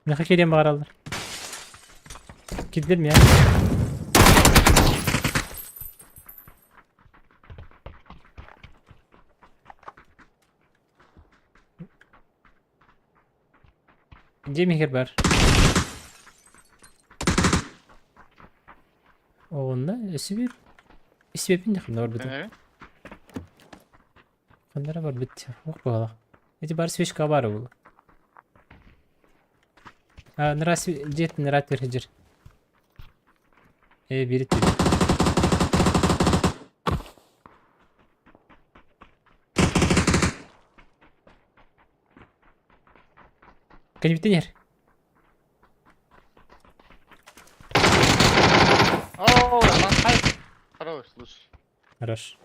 Ne hakikaten bağırırlar. Gidelim ya. Cemihir var. Onda isbepin yakında var bütün. Evet. Kanlara var bitti. Yok bağla. Eti bari sveş kabarı bu. Ha neresi jet nerat terhicir. Biri tüy. Kan bitti yer. Oh, lan hayır. Хорош, лучше. Хорош.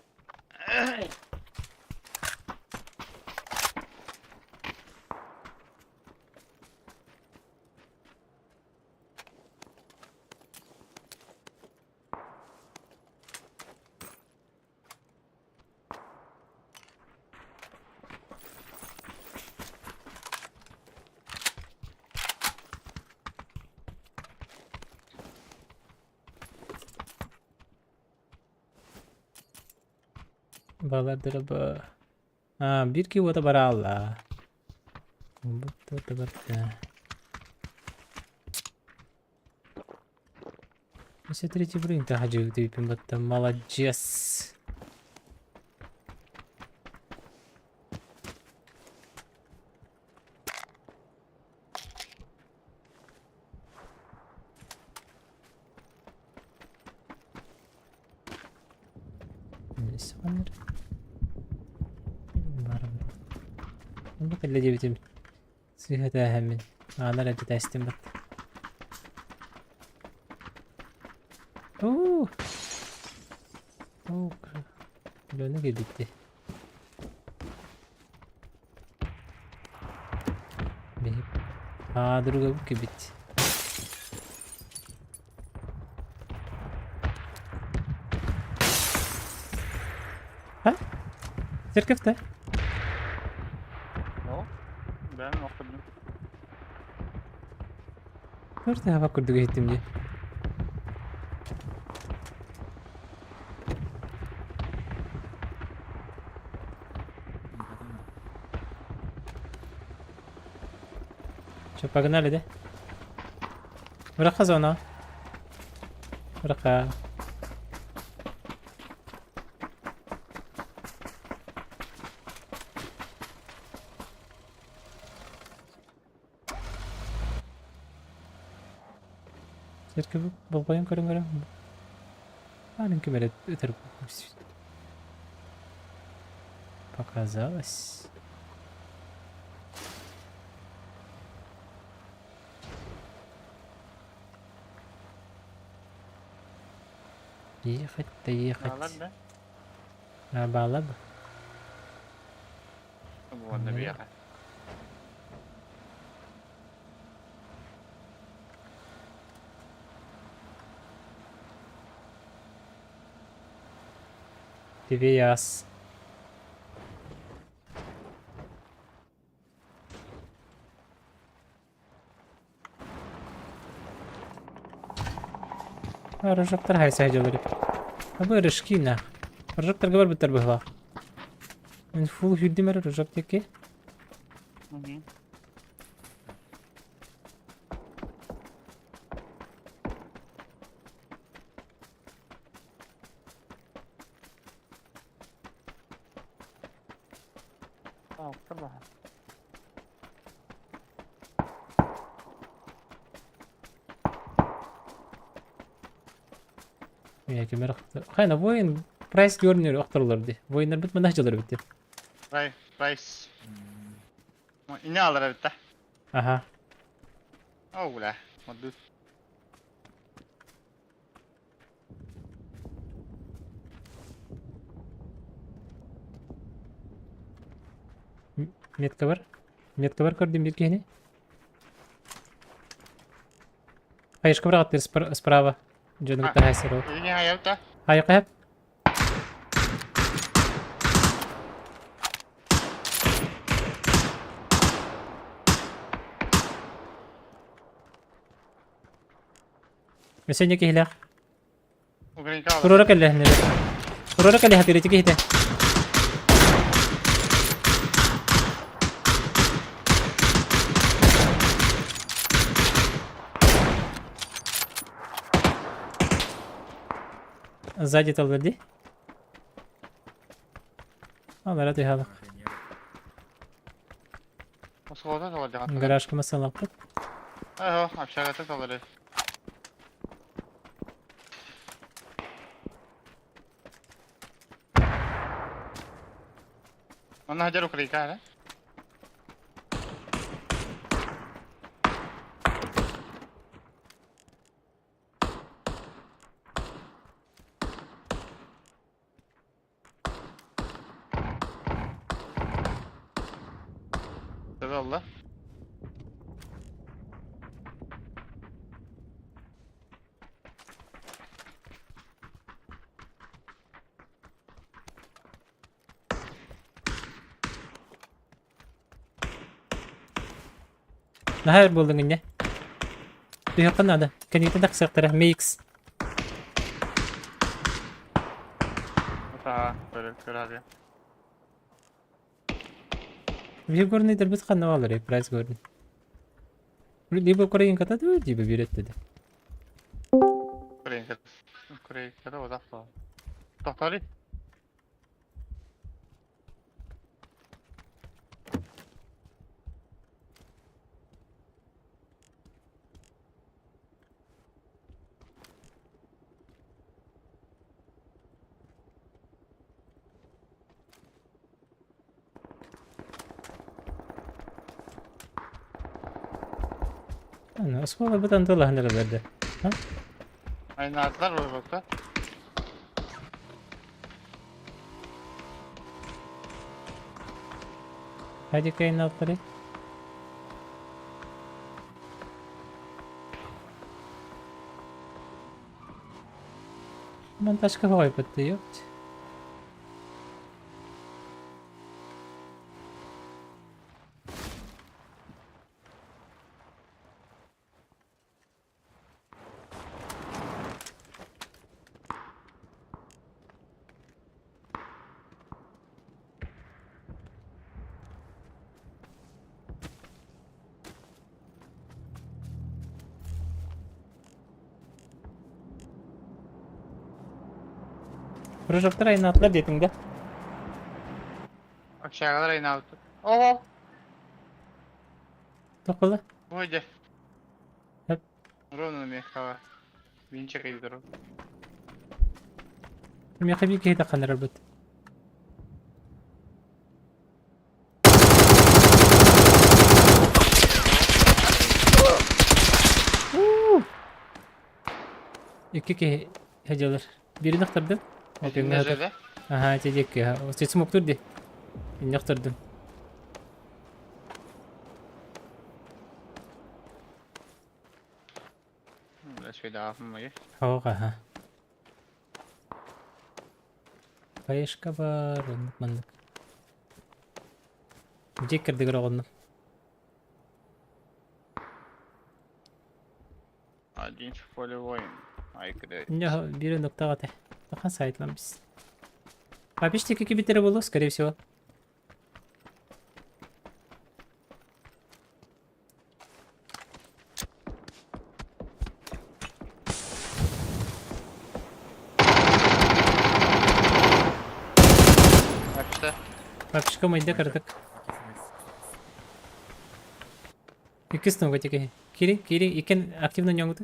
Bağlardır bu. Ha bir ki o da bara Allah. Bu da barda. Смотрите, блин, ты хожу, ты пимбата, молодец. Neyse onları. Bunu da bileceğim. Sıhhat hemen. Ana racı teslim bak. Oo. Oo. Böyle ne bitti. Benim. Aa dur bu ki bitti. Ha? Zerkefte. No. Ben okudum. Nerede hava kurdu gittim diye. Что, погнали, да? Браха зона. Браха. Cerca babayım karım karım. Маленький мерет это показалось. Ехать-то ехать. Ладно. А балаб. Вот, наверное. TV yaz. Рожоктор هاي سهل جبري. أبغى رشكينا. رجوكتر قبل بتربه من فوق يدي مرة رجوكتر كي. طبعا. Ya kamera خاينة وين برايس görünüyor aktarılırdı. Oyunlar bitmeden hacıları bitti. Price. İni alır bitti. Aha. Oh la. Modus. Метка бар көрдім берке не? Хаешка бір аттыр справа. Жөні бітті хайсыр ол. İni hayatta. Хайыққа хәп. Mesela ki hilah. Ukrayinka alır. Kurora kalle ne? Kurora kalle hatırı ki hite. Сзади толкали. Allah hadi hadi. Oskolda da olacak. Garajka mesela yaptık. Ayo, aşağıda da alırız. Ona hacer Ukrayinka hala. Tabii Allah. Nahar buldun yine. Duyuyor kan ada. Kan itu tak sektor mix. Daha böyle abi. Bir görünü der biz kan ne alır ya price görün. Libo Kore'nin kata da gibi bir et dedi. Ukrayinka. Ukrayinka'da uzak var. Tohtali. Ana asma bu tanto lah nerelerde. Ha? Aynı atlar var yoksa. Hadi kayın altları. Ben taşka havayı pıttı yok. Projektör aynı atlar dedim de. Aşağıda aynı altı. Oo. Dokula. Bu hoca. Hep. Ровно мехава. Винчик идет. Я خبيك هيدا خلنا ربط. İki ki hecalar. Birini kırdım. Okey ne Нажали. Aha çecek ya. O sesim oktur di. İnne kırdım. Şöyle afımı Hoga ha. Kayışka var. Unutmadık. Cek kırdık onu. Один в поле воин. Айкада. Ya biri nokta atı. Daha saytlan biz. Папиштик iki bitire buldu, скорее всего. Açtı. Папишка мы иде кырдык. İki sınıf öteki. Kiri iken aktif oynuyordu.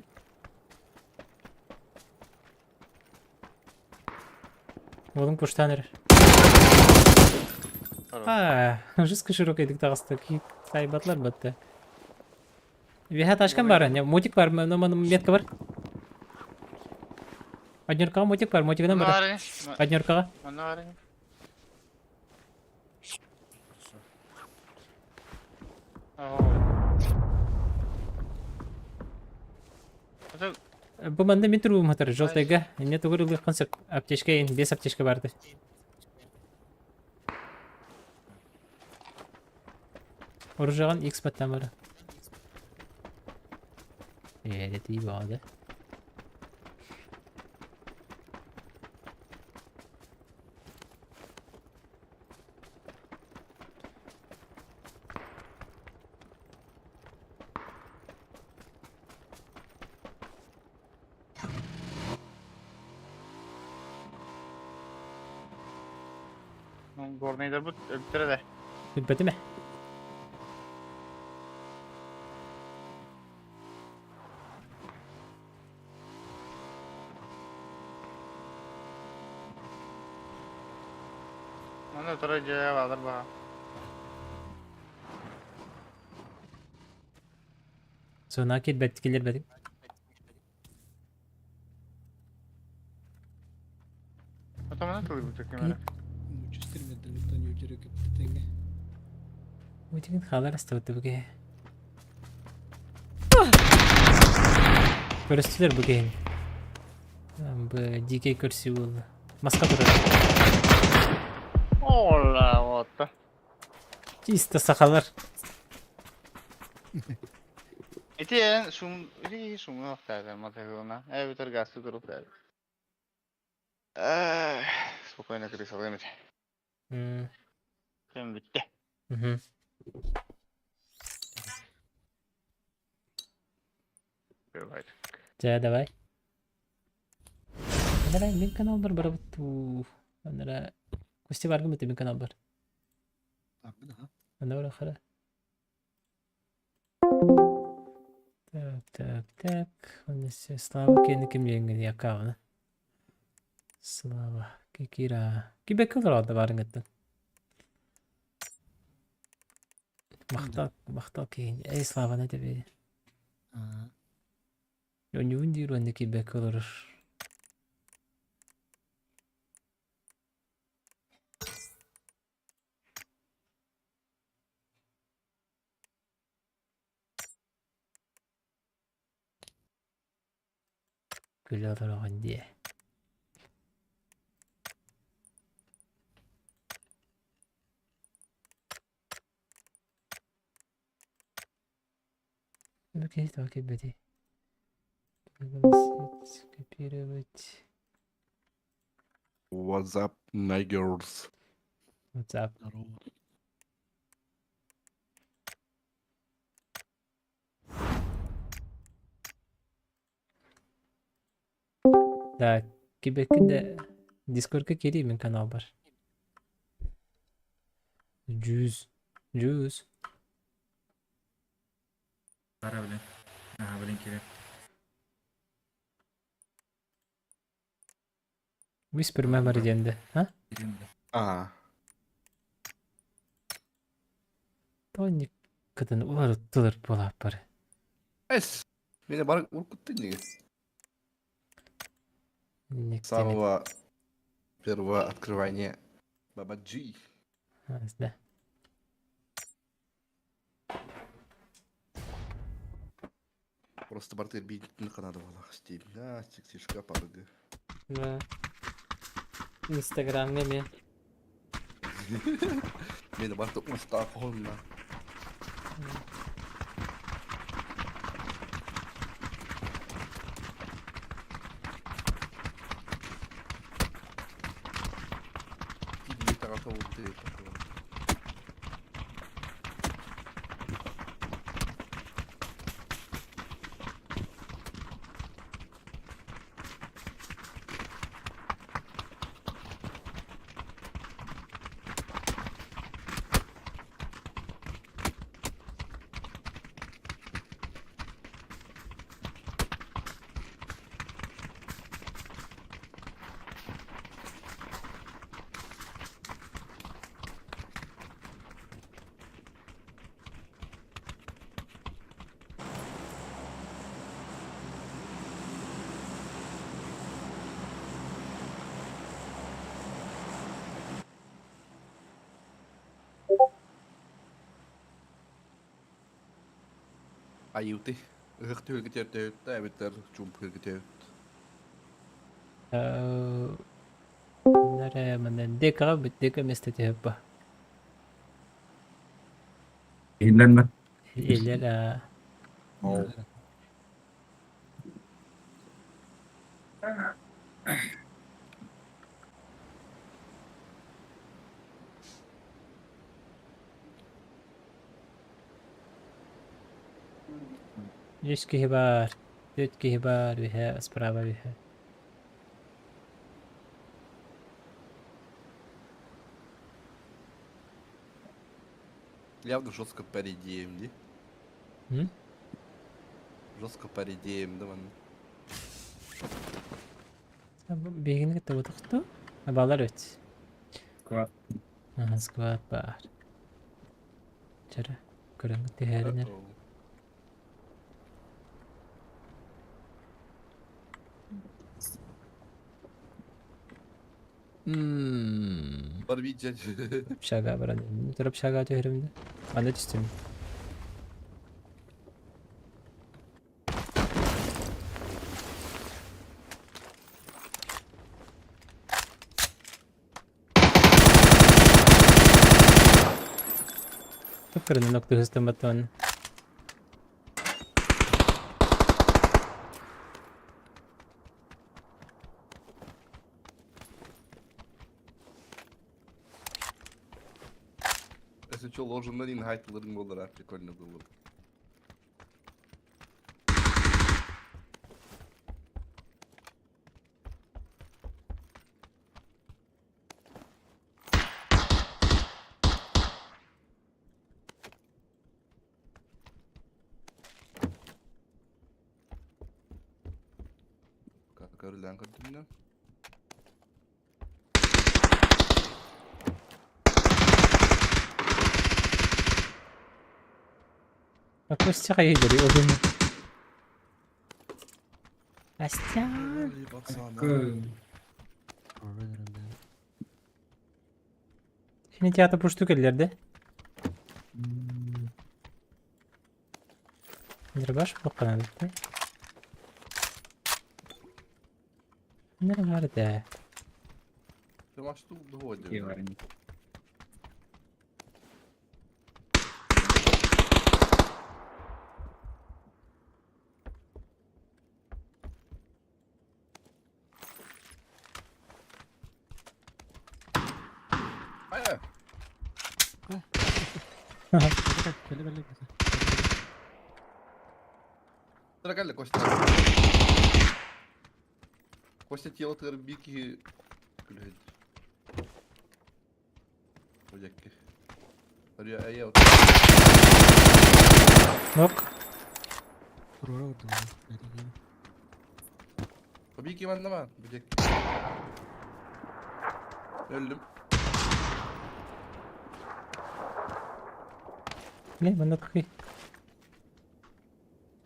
Oğlum kuştan erer. Жестко широкий дик тағысты. Сайбатлар бітті. Вихат ашқан бар, не мотик бар, метка бар. Однеркаға мотик бар, мотигідан бар. Однеркаға. Onu var. Bu manda мен тұрбым хатыр, жолтайға. Не тұғырылы қансық аптешка ен, 5 аптешка барды. Оружаған X баттан бары. Деті iyi bağlı. Gornayda bu öptüre de. Hübbeti mi? Onu ötüre cevap alır bana. Sonraki hübbeti gelir bedim. Otomatik kılıyor bu çekeyim öyle. Muchos kilómetros de Toño, yo creo que te tenga. Mungkin kalar استوت بقى. Körüstüler bugün. Bu DK kürsü oldu. Maska durar. Ola otta. Çiste sakalar. Iti sum yok derler materyalına. Evet ötüre gazete durup derler. Spokojno kırık alayım iti. Hmm. Şimdi bitti. Hı. Böyle haydi. Jaya давай. Андара мен канал бар барабытту. Андара кусти баргы мыты мен канал бар. Abi daha. Андара хара. Так. Он все Слава кені кім жеңген якавына. Слава. Кикира. Кибек кылыр алды барың еттен. Мақтал кейін. Эй Слава не тебе. Aa, Önüğün diyor önde kibek kılır. Gül alır o diye. Окей, takip edeyim. Копировать. What's up, niggers? WhatsApp. здорово. Да, Quebec'in Discord'a geleyim min kanal var. Cüz. Para bilen. Aha bilen kirep. Whisper memory dendi. Ha? Kirim de. Aa, Tonik kadın ular tutulur pola para. es. Beni bana korkuttun ya. С Никто самого первого открывания Баба Джи. да. Просто бартер бейдитini kanadı valla isteyim. Ya çıksın şkapa bıgı. Да. Instagram meme. Beni barta usta koluna. Bir tarafa vurdu. Ajuti. Rıhtı hırgıtı ötü. Evet, cump hırgıtı ötü. Nereye من ديكا بالديكا مستتهبة. Eğlenme. إلا لا. Oh. يشكي هبار. Düt kihbar biha, sprava biha. Явно жестко поредеем, не? Hı? Жестко поредеем, да, man. Bilgini gitti bu tuttu. Bağlar öt. Squad. Aha, squad var. Çara. Kurang tiharin Uh-oh. Var bir Şaga var. Durup şaga diyorum da. Anlat istiyorum. Tukarın nokta hızlı baton. Если что, ложен на ринг, хайтл ринг было, прикольно было. Как орлянка дымна. Bak bu sıcak iyi geliyor o gün. Aslan. Эй, пацаны. Orada herhalde. Şimdi tiyatro puştuk ellerde. Nere baş bu kanalı. Nere var da? Ты маш тут доводишь. Киварни. Ая! Belli. Sıra geldi Kostya. Kostya тело бики. Блядь. Ocakki. Arıyor aya otur. Yok. Oraya vurdu bana. Belli değil. Biki bende var. Böcek. Öldüm. Ne bana tıkı.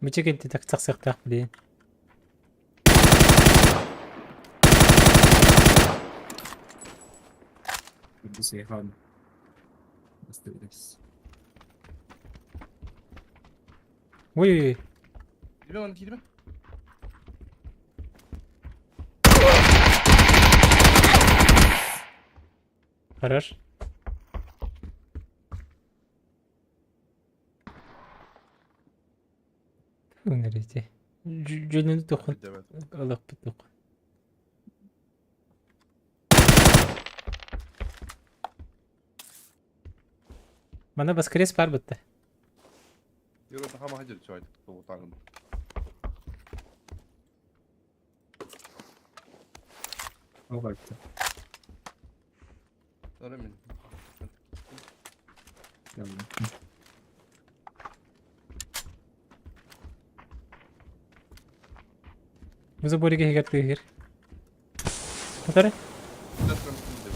Bıçak etti tak tak tak tak bileyim. Bir şey falan. Let's do this. Uy. Girme lan girme. Karar. Bu neresi? Cününü dokun. Evet. Allah bir dokun. Bana bas kres var bitti. Yürü daha hacır çay. Soğuk tanrım. O baktı. Öyle mi? Tamam. Bu zabori ke higat tehir. Hatare? Biraz konuştum dedim.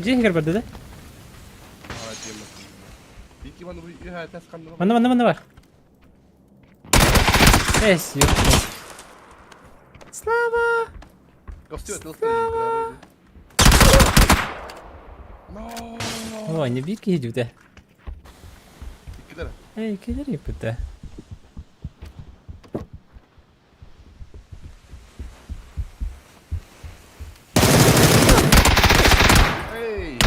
Je higar berde de. Aa diyemezsin. Biki bana bu ters kandı. Banda var. Es yok. Slava. Kostya atılsın. No. O ne bir ki hidude. İki lira. Ey keler yapıda. Эй!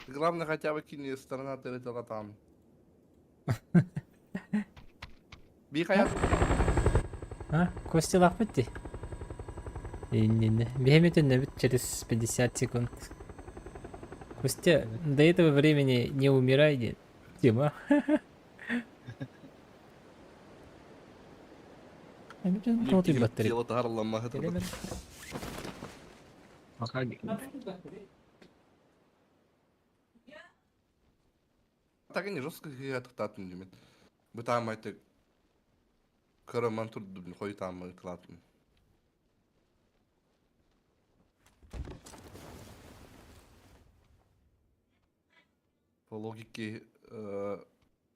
Главное хотя бы кинь сторона территории там. Bir hayat. А, Костя лапотти. Бегемет набит через 50 секунд. Костя, до этого времени не умирай, Дима. Толтый батарея. Дело тарла махат. Ахаги. Так не жестко я тактатын демен. Bu tam aytı karaman turdu bin koyu tam klatın. По логике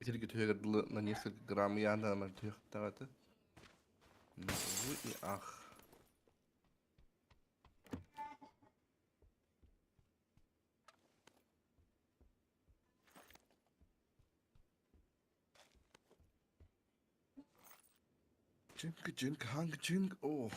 эти тюрьмы на несколько грамм я на тюрьмы. Ну и ах. Cink, hang, cink, oh.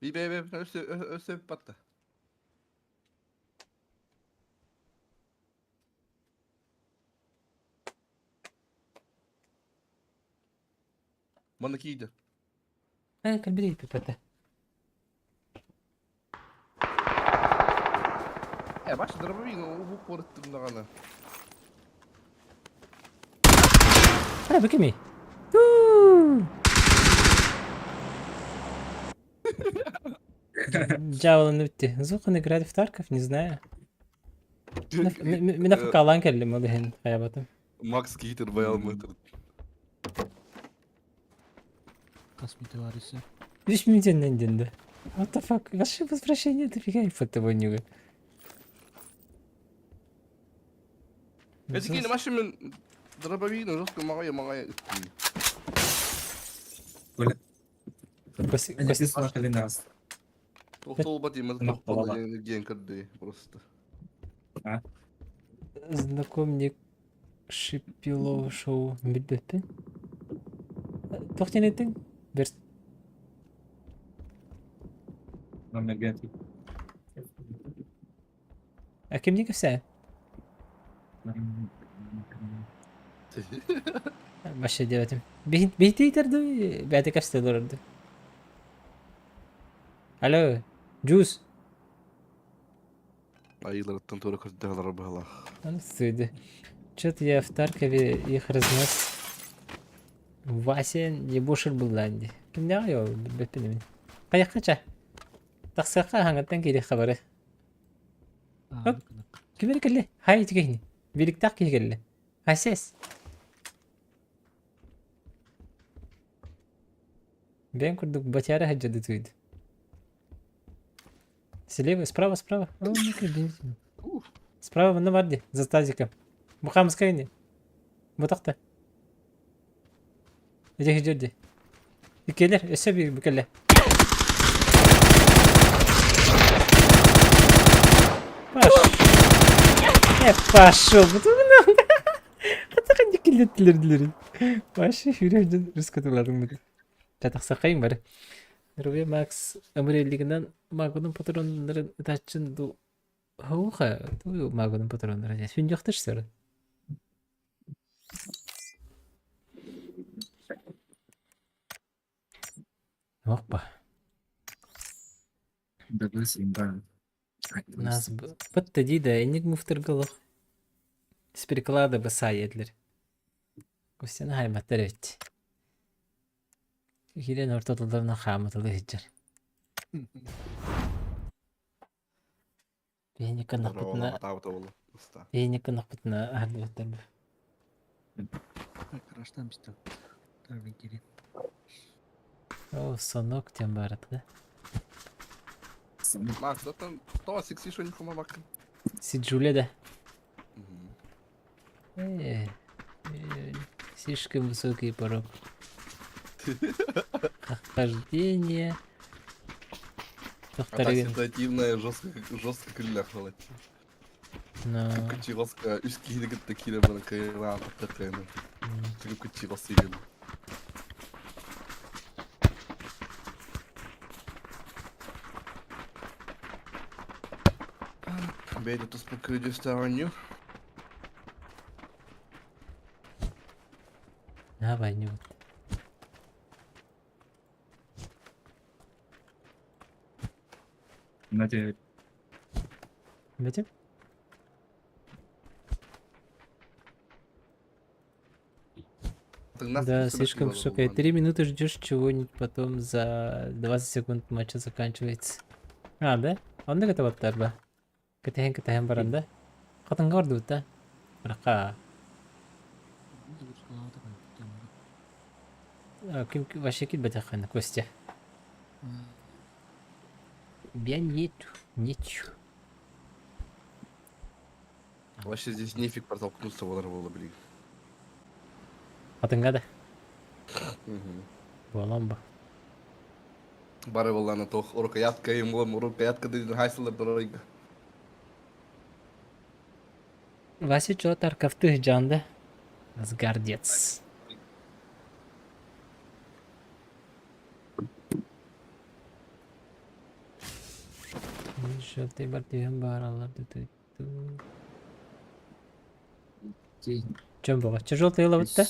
Bir öse patta. Bana kiydi. كالبداية بيبتا. Ya baş dramı bu portun ana. بكمي. Джавел нутти. Звук играть в Тарков, не знаю. Меня фокалан келли модehen hayatım. Max Gator bayağı mıdır? Космиты варisi. 5 минут денде. What the fuck? Ваше возвращение дофига и фотовонюга. Eski yine maşımın dramı жестко мага. Они слушали нас. Тоқтол батимыз тоқтол ген кірді просто. Знакомник Шипилов шоу билбеппин. Тоқтенеттің? Бір Номер гети. Акимник все. Başa devetim. Bihtiyterdi. Bäte kastelordu. Alo. Juice. Ayılarıttan sonra kırdılar bağla. Анстыды. Чё-то я в Таркове их разнес. Вася не бошер был ланди. Кимде аю беппенемен. Каяққача? Тақсаққа хаңаттан керек хабары. Оп. Кимер келли? Хай тигехни. Биликтақ келли. Асес. Бен курдук батяра хаджады туйду. Слева, справа. О, не бензин. Справа на варде, за тазиком. Мухамская не. Вот так-то. Иди ждёте. Икелер, эсеби бикеле. Пошел. Хата не келеттилер. Вообще жүрөждөн рыскатыларың бит. Жатаксакайың бар. Рубе Макс өмүрелигинен магнум патрондорун тачын ду. Хауха, ту магнум патрондорун. Сен жактырсың. Опа. Добыл симба. Нас бытты дейді, энигму втыргылық. С переклада баса едлер. Костяны хайматтар өтті. Хилен ортатылдарына қамытылы хеджер. Бейнекі нақпытына арды өттір бұл. Краштам стал. Так, интересно. О, сонок тем барат, да? Макс, zaten daha seksi şu nükuma bakın. Сиджуле, да? Слишком высокий порог. Охлаждение. Ситуативная жестко крылья хвалать. Но... Кучилоска üst giyini gitti kire bana kayıran takayını. Çünkü kuchilosu yiyelim. Бейді тұспы көйдесті ағаню. Давай, не вот. Надя, Видим? Да, слишком высокая. 3 минуты ждешь чего-нибудь, потом за 20 секунд матча заканчивается. А, да? Он да готов оттарба. Кетехен баранда. Хатын горду да. Рака. Ким вообще кит бетахан Костя. Я нету. Вообще здесь нефиг протолкнуться, было, блин. Хатынга да. Боламба. Бары болланы тоқ ұрқаятқа емолам, ұрқаятқа дейін хайсылар дұрайға. Вася чё таркавты жанды. Асгардец. Желтый бар деген бар аларды түттү. Чөм бага? Чө желтый ылы бітті?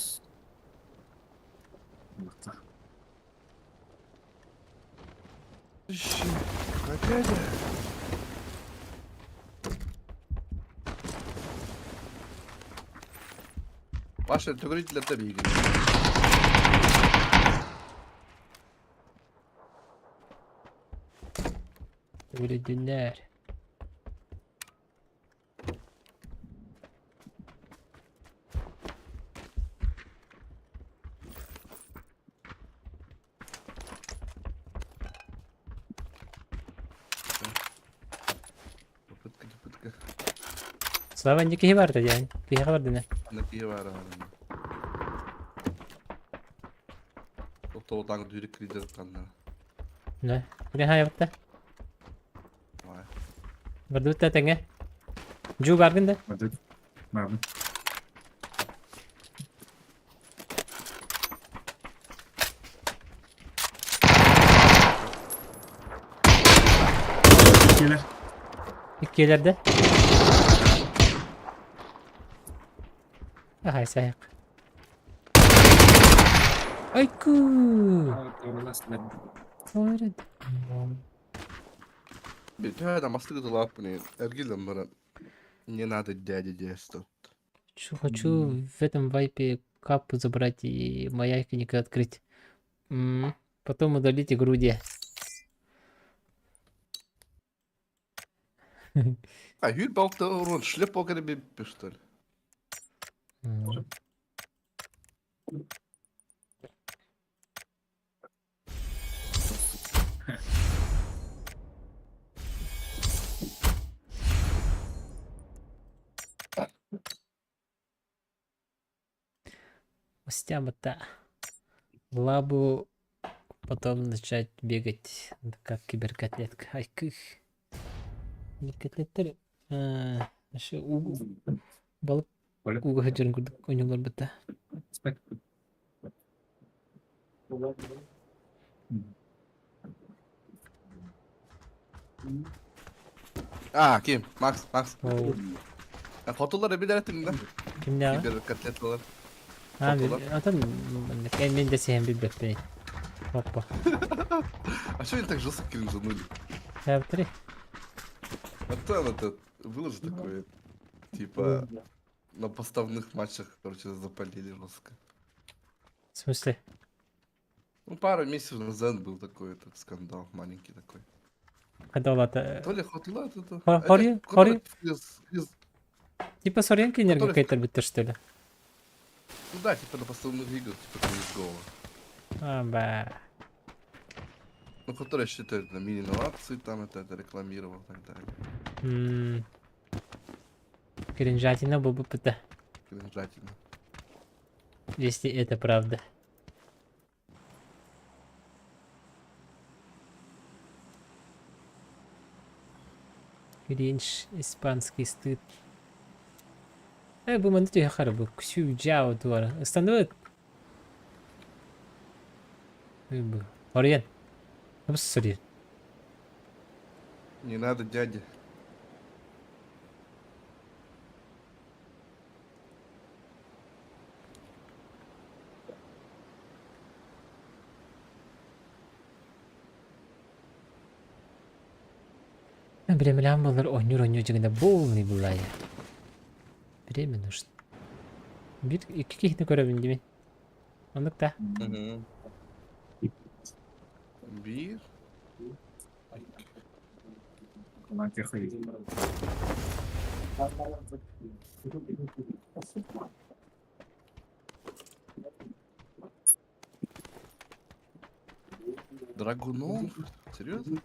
Опять? Ваши түгірителер де бейгін. Өледілер. Пытка. Слава не киһи бар да ян. Киһи бар дина. Накие var ağrını. Otoğdan düğürü krider kanlar. Да. Киһи хая бітті. Vay. Бір дүтті тәңе. Жу баргын да. Надя, мама. Gelir. İkkilerde. Hay sayık. Ayku. Öyle. Bir tane mastı kızı laf bunu. Ergilden bana. Не надо дядя действовать. Хочу в этом вайпе капу забрать и маятника открыть. Потом удалить игру где. А Hühlbaukta урон шлепок bir что ли? Стяма-то. Лабу потом начать бегать как киберкотлетка. Ай, кых. Киберкотлеттер. Şu balık Öyle. hıcırın kurduk oynuyorlar bitti. Spek. Kim? Max. Oo, Fotoları bir denetim de. kim ne var? Kiber katletler. Abi fotolar. atan ben de sevim bir bekleyin. Hoppa. А что они так жестко кринжанули? Yaptırı. А то это было же такое, типа, на поставных матчах, короче, запалили жестко. В смысле? Ну, пару месяцев назад был такой этот скандал, маленький такой. Когда олата. То ли хотела это... Хори? Из... Типа соренки энергия Который- какая-то битта что ли? Ну да, типа на поставных играх, типа CSGO. Аба. Ну, который считает на мини-инновации, там это рекламировал и так далее. Кринжатина был бы пыта. Кринжательно. Если это правда. Кринж, испанский стыд. Bu mantığı yakar bu. Kuşu cevap duvara. İstanbul. Bu. Oraya. Nasıl soruyor? Не надо, дядя. Bilemelen bunlar oynuyor jiginde bolni bulay. Bilemen işte. Bir iki kişi görebildim ben. Onluk da. Hı hı. Bir. Kolay gelsin. Dragunov. Серьезно?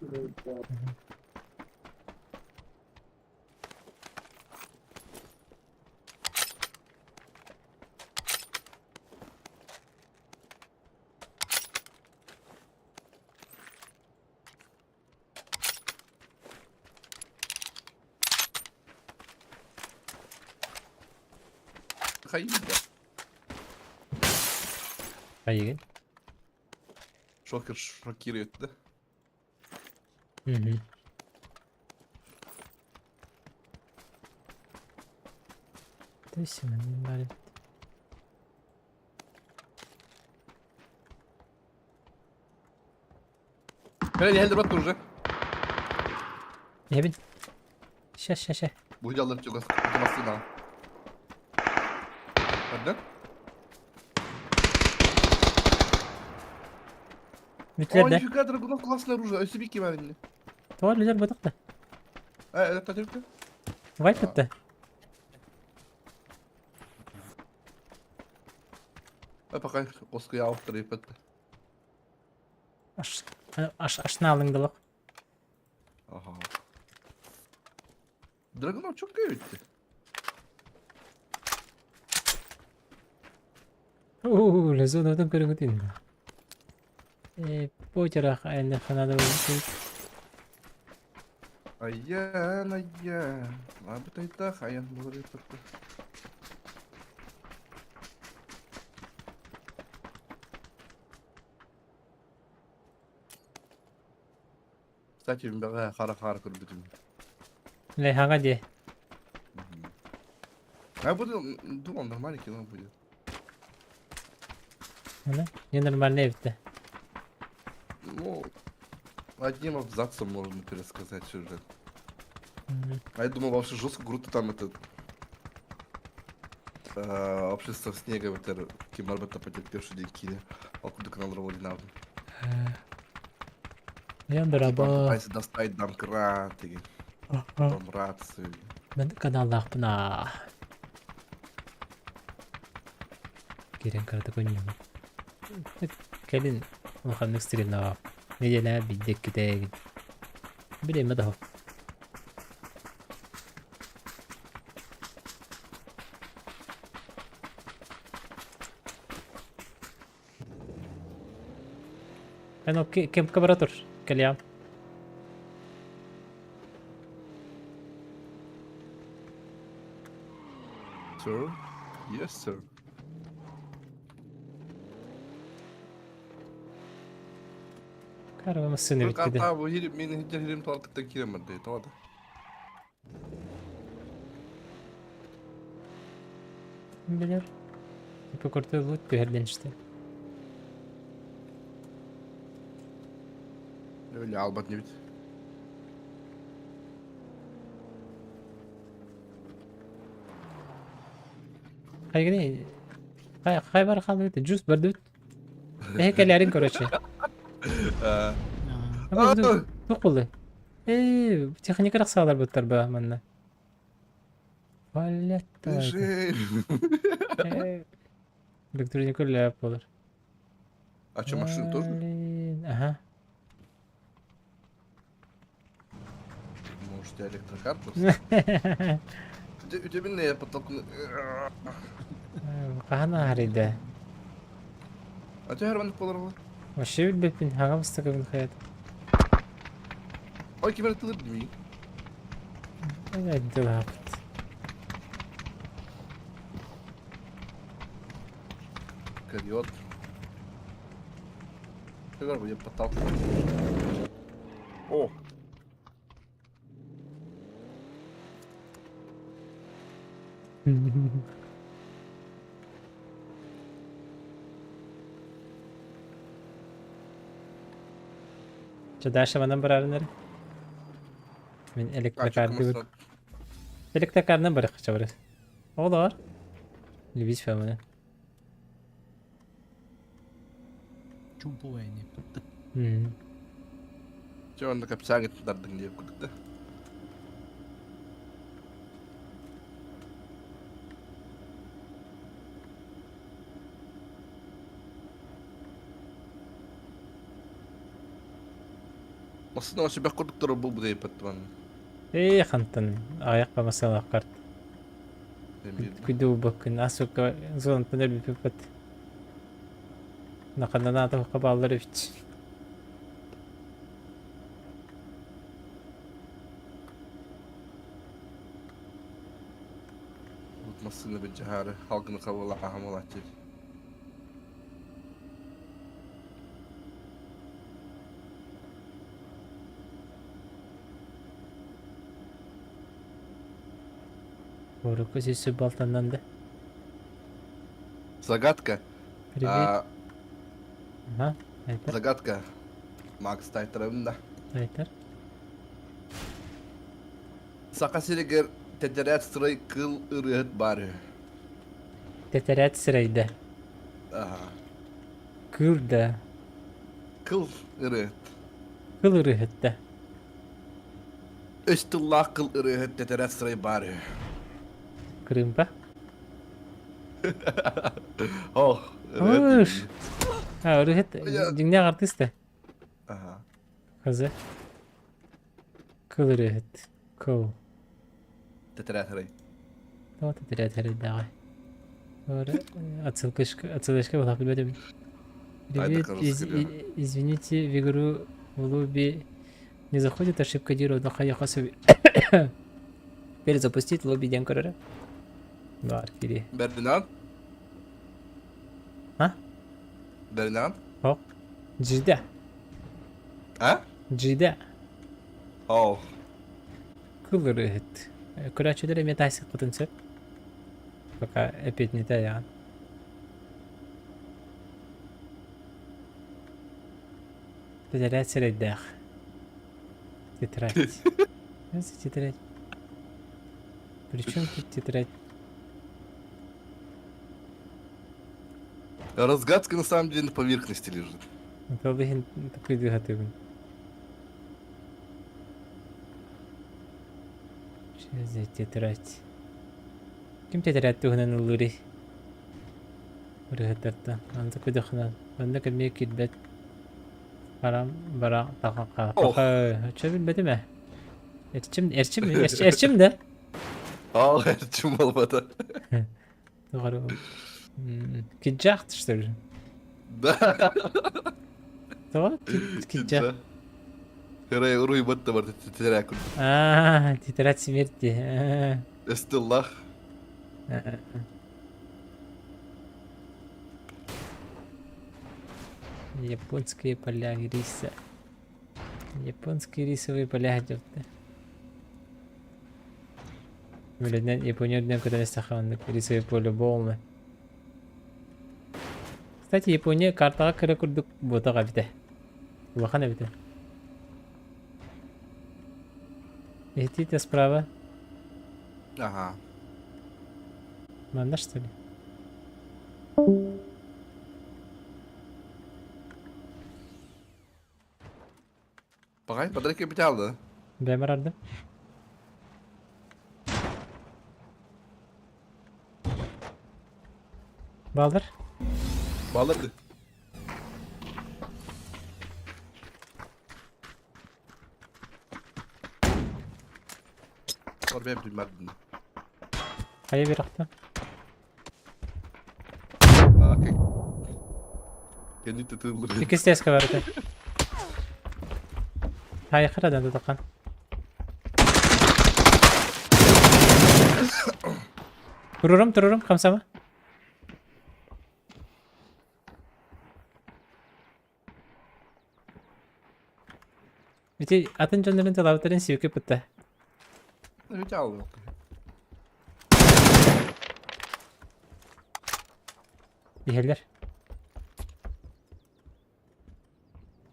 Хаида. Hayır. Шокер шокирует, да? Hı hı. Değişim bari. Hele geldi bak duracak. Ne bin? Şa. Bu hıcaları çok az tutmasın ha. Hadi. Ой, Mütlerde. нифига, Драгунов классное оружие. СБ кемер мне. Doğru güzel badık da. Это только. White da. Пока Оскар автор и это. Aşına alındılık. Ага. Драгунов çok кайф. Lezo da görüngü değil. Bu cerrah aynı kanada olmuş. Аян, аян. Abi tayta hayan olur yapıp. Кстати, бага хара көрбүдүм. Leyhaga diye. А буду, думал, нормальный кино будет. Ana. Ne normal evde. Ну, одним абзацем можно пересказать сюжет. А я думал, вообще жестко круто там это общество снега, это Кимарбета потерпевший день Кири. Откуда канал Раволинавна. Yandır Типа, aba. пытайся достать домкрат и потом рацию. Ben kanalda buna. Giren karada koyuyorum. Gelin. Bakalım next stream ne var. Ne diyelim bir dakika. Bileyim daha. أنا كم كبراتور كليام Sir? Yes, sir. كهرباء مسني Yok كده hatta bu hirim, beni hiç hirim tuvalette giremedi. Tamam da. bilir. Ipi kurtuldu bir işte. Öyle albat ne bit. Kaygını kaybar kaldı cüz berdut. Heykellerin körçü. Ama bu çok oldu. Texnik olarak sağlar bu tarba manna. Vallahi Бежи. Doktorun kulle yapılır. А что, машина тоже? Aha. Может, у тебя электрокар просто? У тебя не подтолкнул. Kahana haride. А у тебя Герман Поларова? Вообще bilbin haga mıstıkı hayat. Ой, кемер ты лыбни. Evet dolap. Кариот. Как бы я подталкивал. О! Czy dasz się nam brać? من elektrik Açık kartı mısın? yok. Elektrik kartından bırak çabuk. O da var. Lübis falan. Jumbo ini. Hmm. Şu anda kapıya gittiler diye kurduk da. Aslında o şebek kurdukları bu diye patman. ايه خنتن ayak مثلا kart. Kudu bakın asuka zon tanır bir pipet. Nakanda da kabalları hiç. Tutmasını bir cihare. Halkını kavala ahamalatçı. Boruku sisi baltandan da. Загадка. Привет. А, Aha. Aytar. загадка. Макс Тайтер'ın Aytar. Sakasiliger teteret sıray kıl ırıht bari. Teteret sırayda. Aha. Kırda. Kıl ırıht. Kılırı hatta. Üstullah kıl ırıht teteret sıray bari. Kırımba. Oh. Hoş. Ha ırıht. Ya. Dünya artist de. Aha. Kızı. Kılırı hatta. Kıl. Teteret sıray. Tamam teteret sırayda. Sonra atılışka bak bilmedim. Айда, Привет, Карл, извините, в игру в лобби не заходит ошибка Дира, но я хочу перезапустить лобби Денкорера. Var kiri. Berdinan. Ha? Berdinan. Hop. Cide. Ha? Cide. Oh. Kılırıht. Kuraçları metal sıkıntı. Пока опять не таян. Тетрадь средах. Тетрадь. Что за тетрадь? Причем тут тетрадь? Разгадка на самом деле на поверхности лежит. Талдыхин такой двигатель. Что за тетрадь? Kim tedret tuhnan uluri? Urihatarta. Anta kudakhnan. Banda kami kidbet. Param bara takaka. Oh. Çabuk bedi mi? Erçim mi? Erçim de. Ah, erçim olmadı. Doğru. Kidjak işte. Doğru. Kidjak. Heraya uruy battı var teteret. Aaa, titret simirti. Estullah. Японские поля риса. Японские рисовые поля ждёт. Блин, Япония когда стаханlık рисовые поле болма. Кстати, Япония картага кыра курдук ботага бите. Улахана бите. Эти справа. Ага. Манда что ли? Bakayım Patrick Capital'dı. Ben aradım. Baldır. Bağladı. Var benim duymadım. Kaya bir attı. Okey. Kendi tutulur. İkisi de eski vardı. Hayır, kıradan da takan. Dururum, kamsama. Bitti, atın canların talavutların sivki pıttı. Capital. Yiyeller.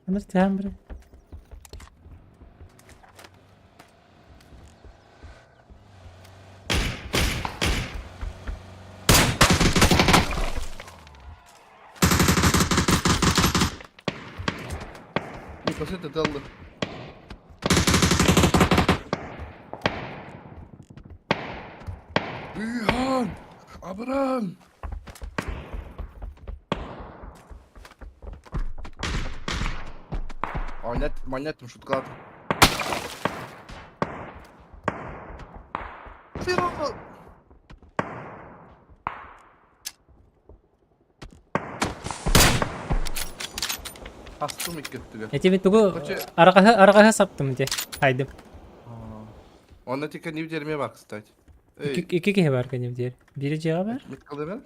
Anır tamam bre. Kaset aldı. Büyühan! Abraham! Манять шутка. Astım ilk gitti. Эти тугу Короче- аракаха саптым де. Хайдым. Onda tek ne bir var kıstaç. İki kişi var benim diğer. Biri cevap ver. Ne kaldı ben?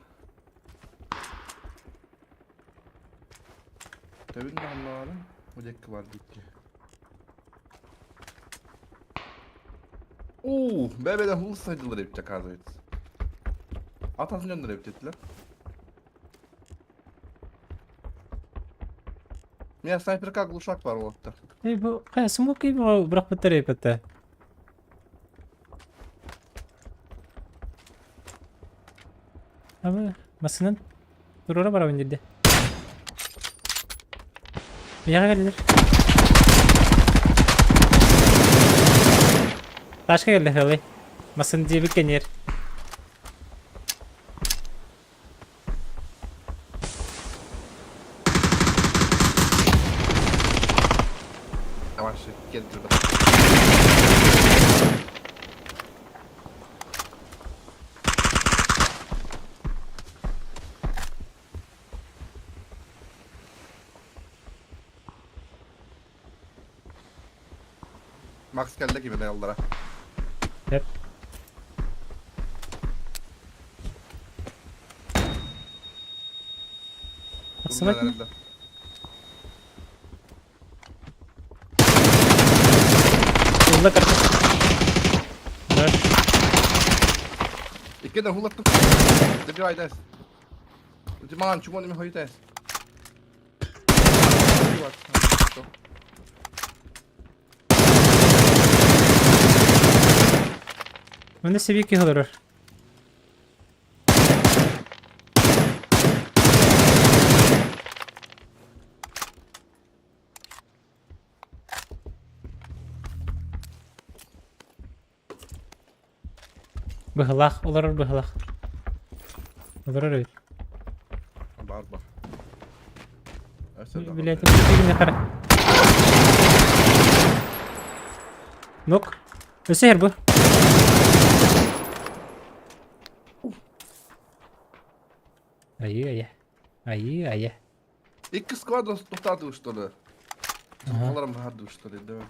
Tabii ne anlamadım. O dakika var bitti. Bebeden hulu saydılar yapacak ağzıydı. Atasını gönder yapacaklar. Меня снайпер как глушак var o vakta. Bu kaya smoke gibi bırak bıtır yapıttı. Abi masının durura bara indirdi. Bir yere gelir. Taşka geldi herhalde. Masının diye bir yer. Yavaş getir bak. Max geldi gibi ne yollara. Hep. Baksana bakayım. Yolda kaçın. Dur. İki de hulattım. Dedi aydas. Dedi man çubuğunu mi hoytas. Bende seviye 2 olur. Bıhlak olur bıhlak. Olur öyle. Barba. Biletim bir ne kara. Nok. Öseher bu. Ayı. İki skvadron tutardı что ли? Onlarım vardı что ли, değil mi?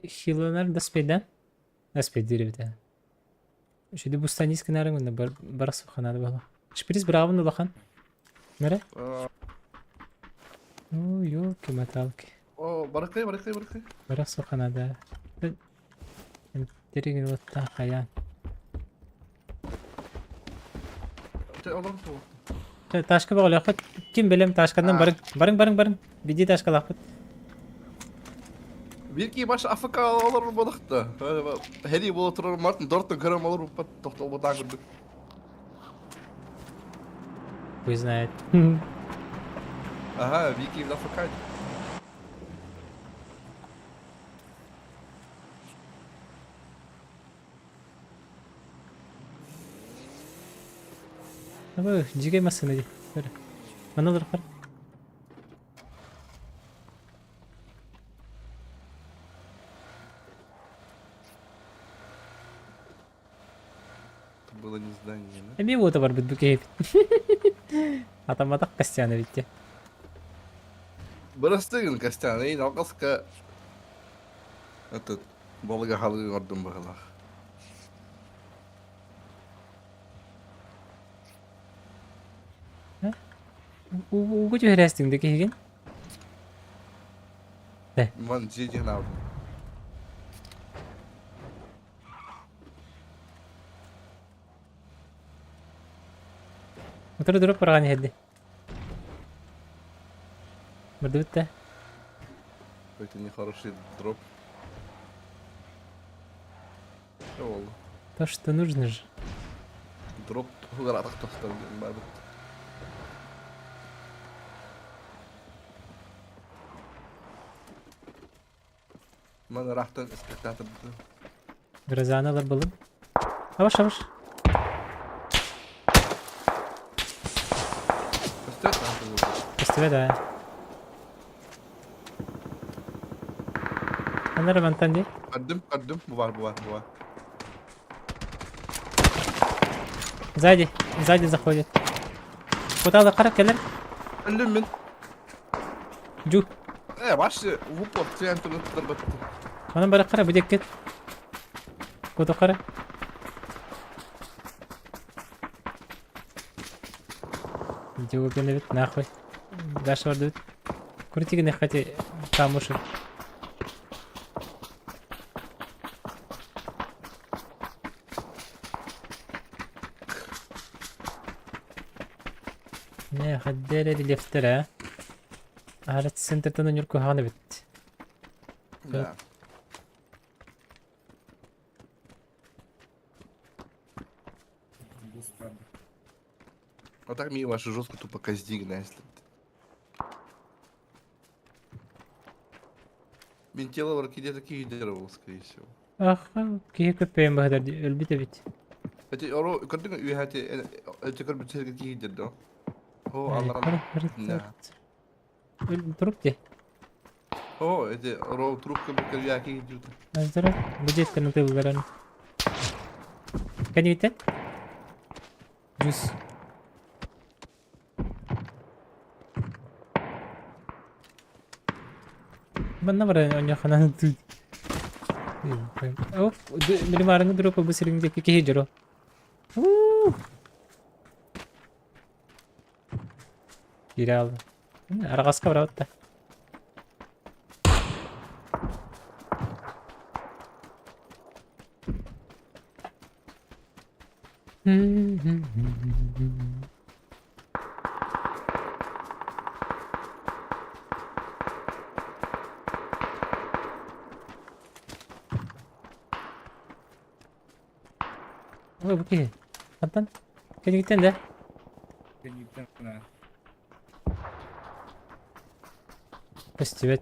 Хилонар да спейдан. Да спейдири бите. Şimdi bu stanisk nerede var? Barası kanada bala. Şüphesiz bravo da bakan. Nere? Oo yok ki metalk. O barakay. Barası kanada. Deri gün vatta kayan. Oğlum tu. Taşka bağlı yapıt. Kim bilim taşkandan barın. Bidi taşka lapıt. Bir ki baş Afrika olur balıktı. Hedi bu oturur Martin Dort'un kırım olur bu tohtal bu dağırdı. Хуй знает. Aha, bir ki Afrika'ydı. Ama jige masın hadi. Böyle. Bana olur kar. Было не здание, да? Bir bu da var bu keyif. Atamadık kastyanı bitti. Бырастыгын Костян, ey алгаска этот балыга халыгы көрдүм багалах. Ugu çöhrestin de kehigin. Ман жеген алдым. Motoru durup barağını hedi. Burada bitti. Это нехороший дроп. Что oldu? То, что нужно же. Дроп тугара тактастан барбыт. ما انا راح اسبكتاتور. Biraz alalım. Yavaş yavaş. استنى انت. استفاد انا رمانتان دي قدم بوار. زايدي заходит. Вот هذا قرا كلام اللي من جو ايه معرفش وبورت فيها انت اللي ضربت. انا برا قرا بدك كده كنت قرا جو بنبت ناخوي داش وردت كنت نخاتي خاموش ne خديلي اللي افترى على السنتر تنو هانا بت لا а так мне вашу жестко тупо каздигна, если من тело ورا كده такие дереву, скорее всего. اخ كيف بين بهدر دي البيت بيت هتي أورو كردنا إيه هتي هتي كرب تسير كده جدا. هو الله نعم. ضربتي هو هتي أورو تروح كرب كريا كده جدا. ازرق بديت كنا تبغى كان يتن جوس mana barangnya kanan tuh oh dari marang dulu aku sering jadi kiki hijau viral arakas ka berapa ta Oh, oke. Kapan? Kan kita dah. Festival.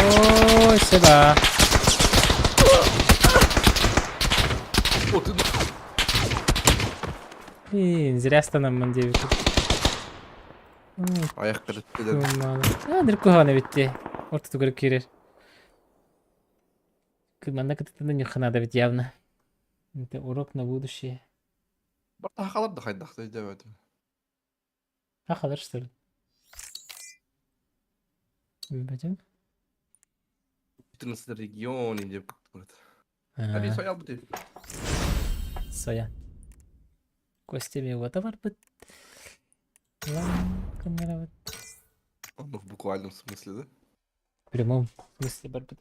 Oh, seba. Зря станам девять. Ayak kırık dedim. Дыркуганы битти. Орто көрүп кирер. Кыманда кытыны нюханада бит явно. Это урок на будущее. Barda hakalar da kaydak da demedim. Хахалар что ли? Пойдем. Битiniz регион иди burada. Hadi soyal bu değil. Соя. Костями вот бар бит. Камера вот. Ну, в буквальном смысле, да? В прямом смысле бар бит.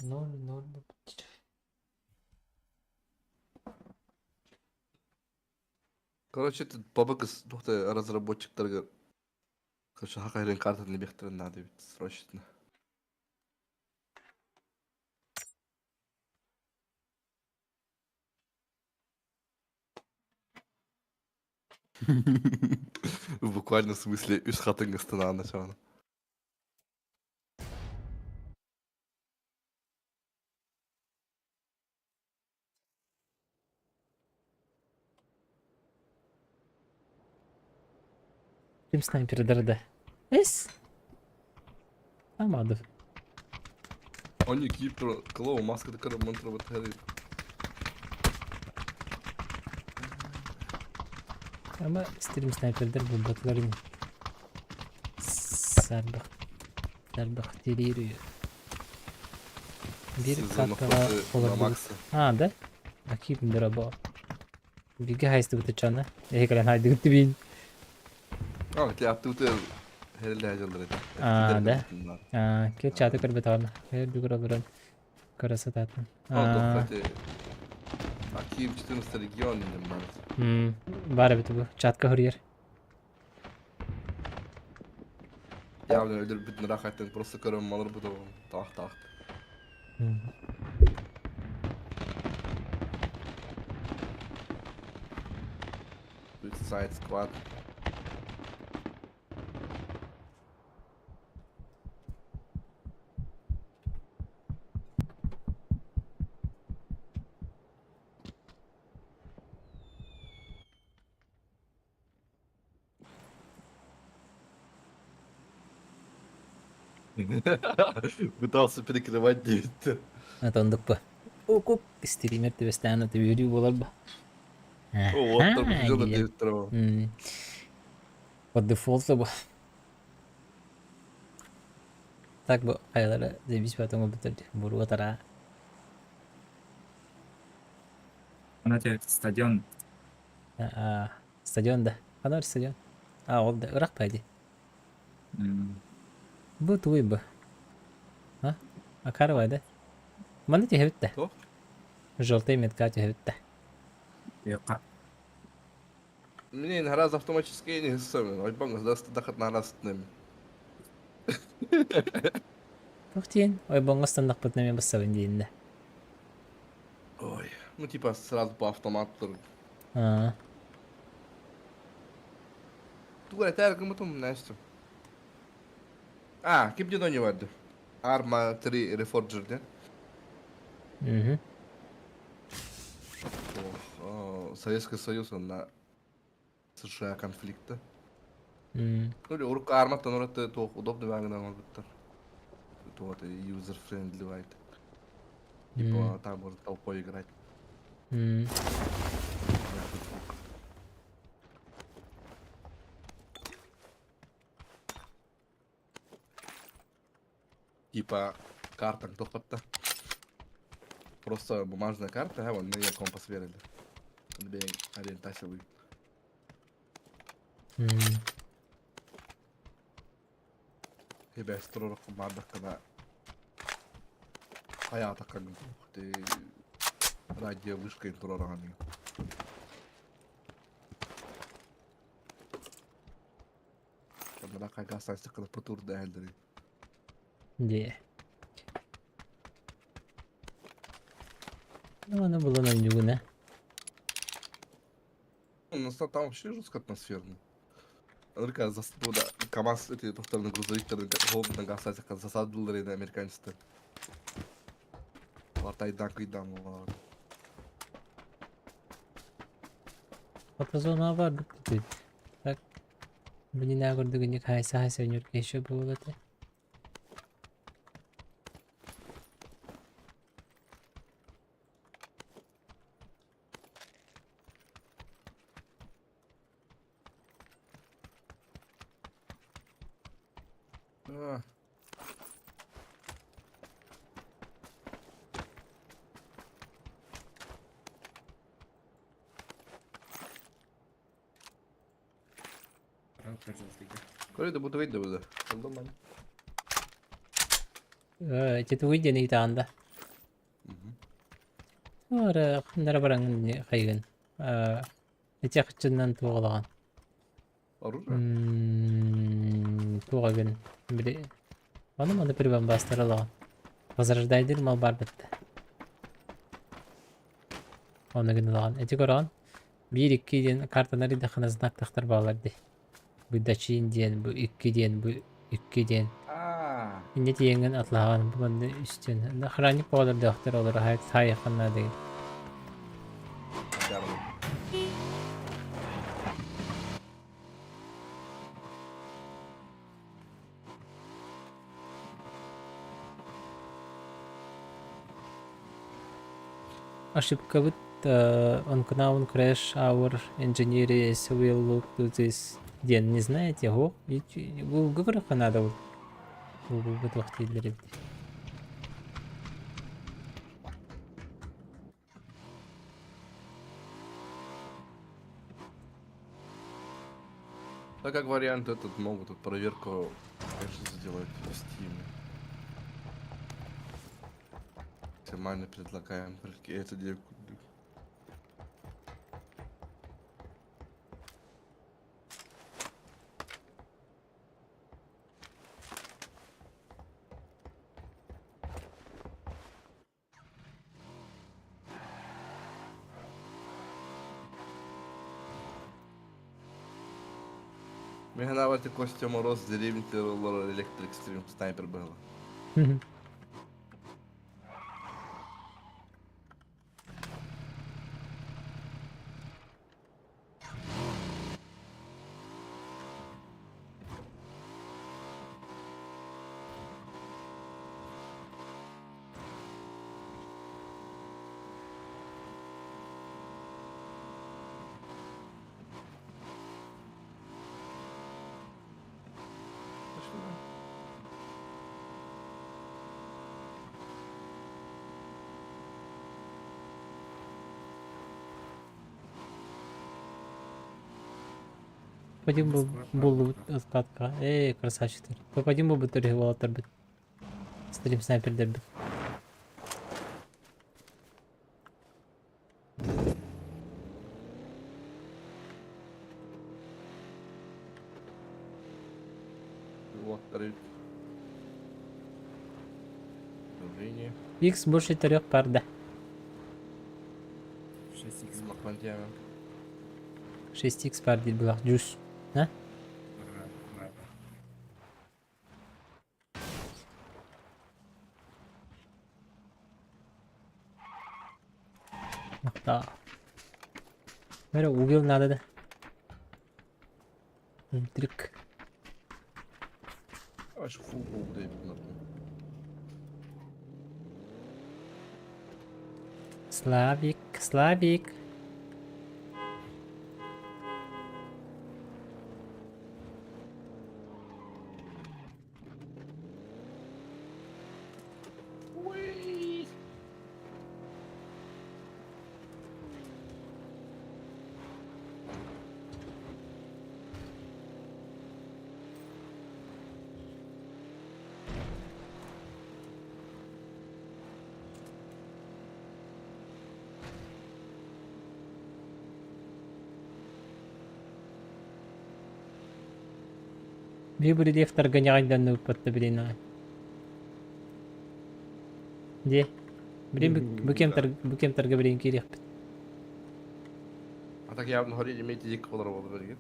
Ноль. Короче, этот баба кыз разработчиктарга короче хакайрын картаны бектерин надо ведь срочно. В буквальном смысле үз хатын астана начала. Kim снайпер дырды. Эс. Амадов. Они кипер клоу маска такая монтра вот это. Ama istedim sniperler bu batıların Serbak diriyor. Bir katkala olabilir. Ha da. Bakayım draba. Bir haysti bu tçana. Kalan haydi gitti bin. Evet yaptı bu herhalde heyecanları. Da. Ke çatı kar betarna. Her bir bırak. Karasa tatlı. Oldu hadi. Bakayım çıtınız region indim ben. Var bir bu. Çatka hırıyor. Ya ben öldür bütün rahatlıkla просто körüm alır bu da taht. Suicide Squad. Пытался перекрывать дверь. Атондук бу. Ук стример тибестан өтө видео болар бу. Вот там Аха, где на дигер. 9 трава. По дефолту бу. Так бу кайдара дебис батыңы бітірді. Буруға тара. Она тебе стадион. Стадионда. Канар стадион. Ол да Ырак пайди. М, Бу туй бу. Акар вайды. Маны тихебитте. Кто? Желтый метка тихебитте. Юқа. Мне раз автоматически не сами. Ой, бонг, да, дахат на раз нами. Тухтин. Ой, бонгостан дақпыт неме бассабын дейінде. Ой, ну типа сразу по автомату. Тугай тәргі мұтым нәрсі. Кеп дедо не vardı? Arma 3 Reforged. Советский Союз на США конфликта. Ну или урка армата, но это то удобно вагна может быть. То это user friendly вайт. Типа там можно толпой играть. Типа карта кто-то. Просто бумажная карта, а вон мы ее компас верили. Бей ориентация вы. Тебя строго команда, когда hayata kan de radio wishka intorani. Когда кага састы когда протур да элдри. Де. Ну, она была на нюне. Ну, там вообще жестко атмосферно. Только за туда КамАЗ эти повторный грузовик, который голубь на гасать, как засадили на американцы. Латайдан кыйдан var. Фотозона var тут. Так. Блин, я говорю, не хайса сегодня еще было это. Коли буде вийде буде. Нормально. Эти выйдя не танда. Ора нара баран не хайган. Эти хчыннан тугалаган. Оружие? Тугаган. Бири. Аны прибам бастыралаган. Возрождайдыр мал бар битте. Оны гыналаган. Эти көрган. 1-2 ден карталары да хана знак тахтар балар ди. Bu daçin diyen, bu 2 diyen, bu 2 diyen. İnne diyengen atlagan, bu bende üstün. Hranik bağlar doktor olur, hay yakınlar değil. Ошибка будет, on known crash, our engineers will look to this. Ден, не знаете, го? Вы говорите, надо вот. Вы твахти для ребят. Да, как вариант этот могут тут проверку, конечно, сделать в Steam. Максимально предлагаем это делать. Мен авати костюм роз деревнитер олар электрик стрим снайпер было. Попадим был откатка. Красавчик. Попадим был бутер регулятор бит. Стрим снайпер дербит. Вот, тариф. Давление. X больше 3 пар, да. 6х. Смакмантиями. 6x пар değil bu düz. Ha? Ага, ладно. Bak daha. Böyle uğul nada da. Trik. Аж фул дейт. Slavik, Slavik. Вибори дефтер гоняй данную подтабрина. Де? Блин, букем торговлин кирих. А так я на горе имеете дик колор воду берген.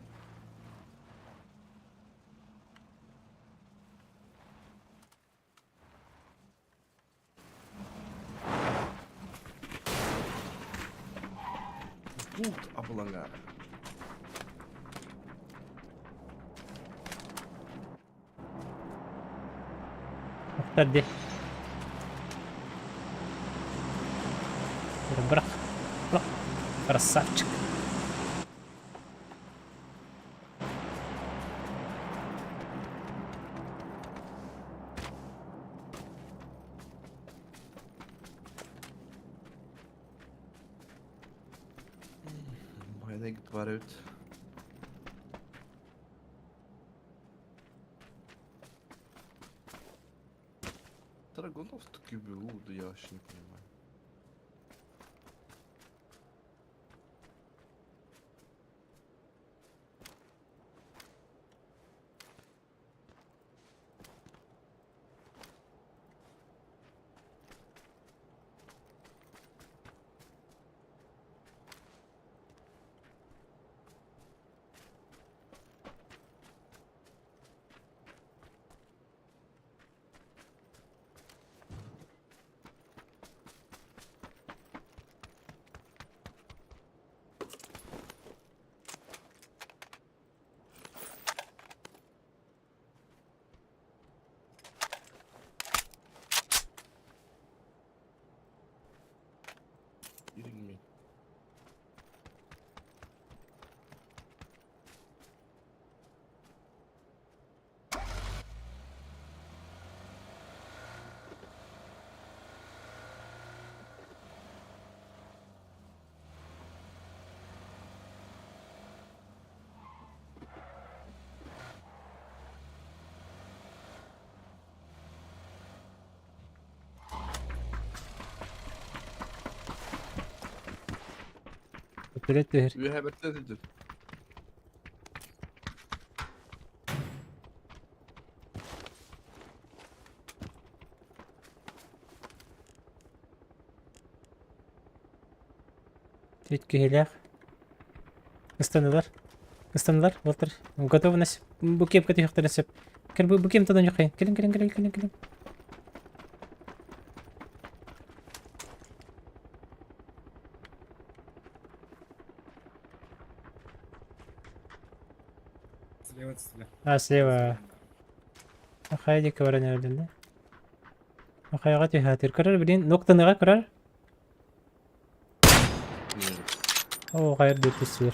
Тут абуланга. Hadi. Bırak. Bırak. Красавчик. Bayına git var evet. Драгунов таки был, да я вообще не понимаю. Kidding me. Ötüret de her. You have it. Tüt köheler. Istanılar. Islandılar. Walter. Готовы насып. Bu kep kötü yoktu nasip. Kır bu kep tadan yok. Gelin. Слева, слева. Слева. Ахай дик вара nerede? Ахайга тихатир. Кырар билин ноктаныга кырар. О, гайр дөтүсүр.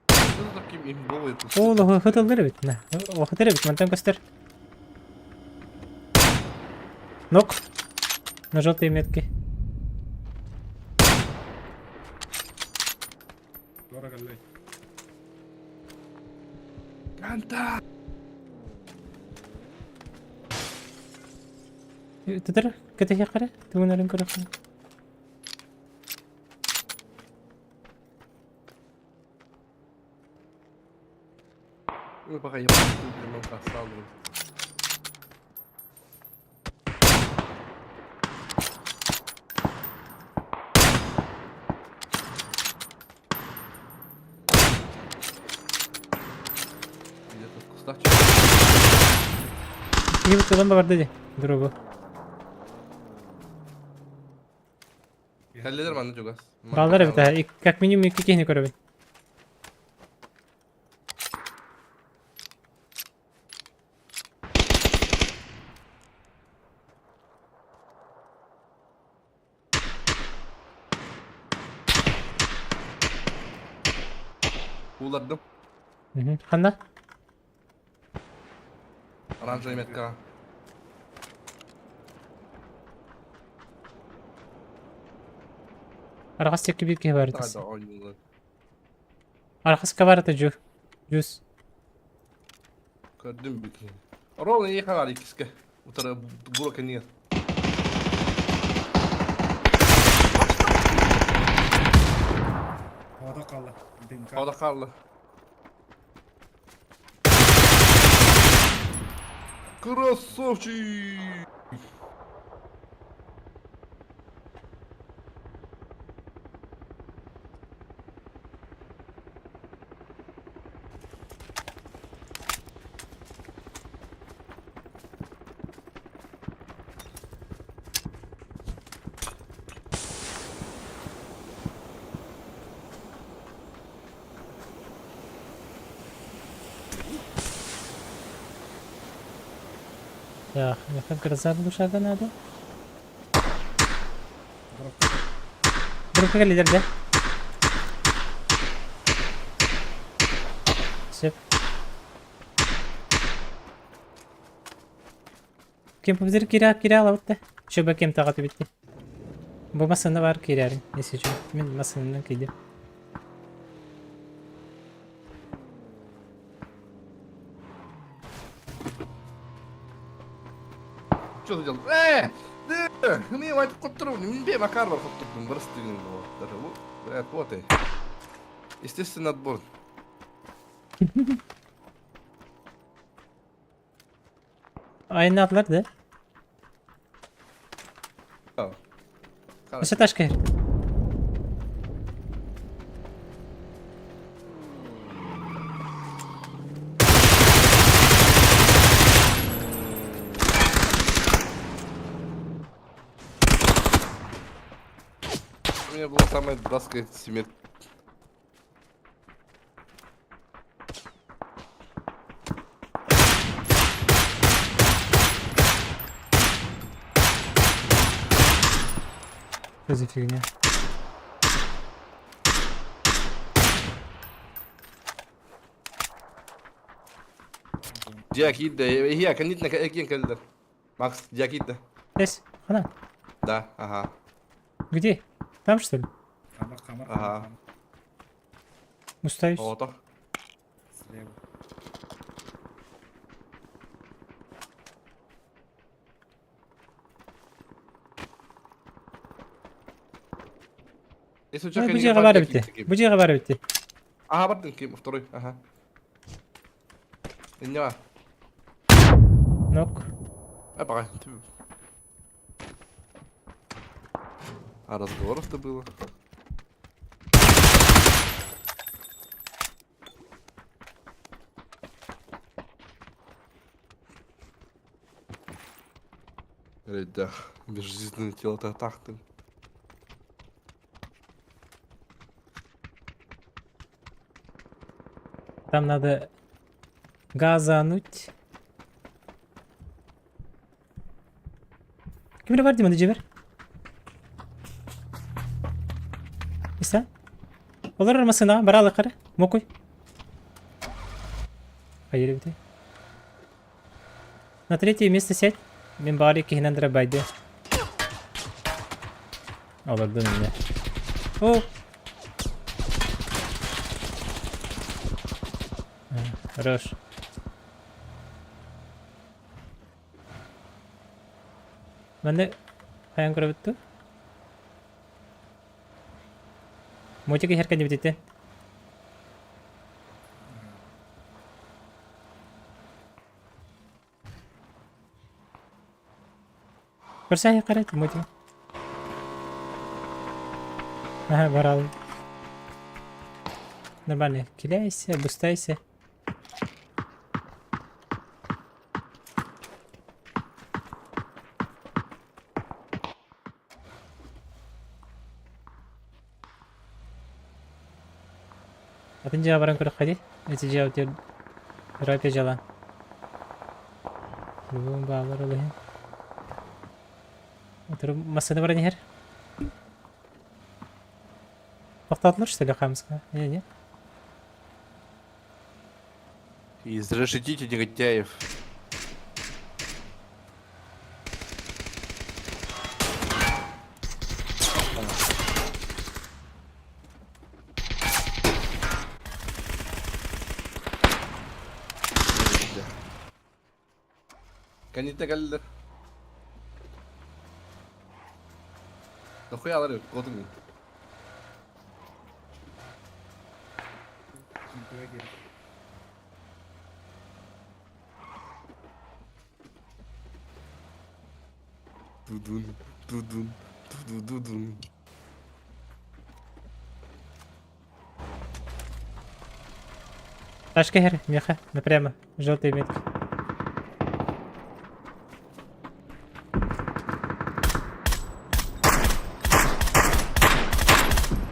Что за таким имбовый тут? О, ло хаталдыр бит. На. О, хаталдыр бит. Мантан көстер. Нок. На желтой метке. Дорого лей. Канта! Тутар, кете якара. Тумунарын көрөк. Ну, пока я блин, поставлю. Где-то в кустах Gibi tulan var dedi. Drogo. Hallederim anne çok az. Bağlar bir daha. Как минимум iki kihni köröbün. Uğladım. Ханда? Оранжевая метка. Арқасы текке бетке бар Daha етесі. da oynuyorlar. Арқасы кабар ете жу. Жүз. Gördüm bir kere. Roll'un iyi kadar ikisi. Bu tarafı Burak niye? Havada kaldı. Dink Havada kaldı. Красавчик! Ya, yakın kırızlar bu şarkı nerede? Grupta gel ileride. Sep. Kim bu bizi kira alıp Şöyle kim takatı bitti. Bu masanda var kirarın. Neyse şu. Ben masandan kıydım. Что ты делал? Да! Мне это контроль, мне Макар var контроль, бросил его. Вот и. Естественный отбор. Aynı atlar da. Tamam. Nasıl taş kayır? У меня была самая дурацкая семерка. Что за фигня? Диакид, да, я конитно, какие калидер. Макс, Диакид, да. Здесь, хана. Да, ага. Где? Там что ли? Камер. Ага. Устаюсь. Вот. Слева. Если у тебя Быжи хабар битти. Быжи хабар битти. Ага, бардын кем, второй, ага. Не. Нок. Пока. А разговоров-то было. Да, безжизненное тело-то тахты. Там надо газануть. Kimde var Dimon Cemir? İsa? Olur mısın ha? Beralı karı. Mokoy. Hayır bir de. На третье место сядь. Мен бari ki hinandra baydı. Alırdın yine. Oh. Хорош. Ben de ayağım kura bitti. Mocha ki herkes bitti. Percaya karet mocha. Aha baral. Нормально. Киляйся, бустайся. Atınca barang kudu hadi. Netice atıyor. Raype jalan. Belum bağlar olayım. Oturup masada var her. Toxtatılır işte легамска. Не. Изрешетите негодяев. Каните галлер. Нахуя алар кодуң? Дудун, дудун, дудун. Ташка хер, меха, напрямо. Желтая метка.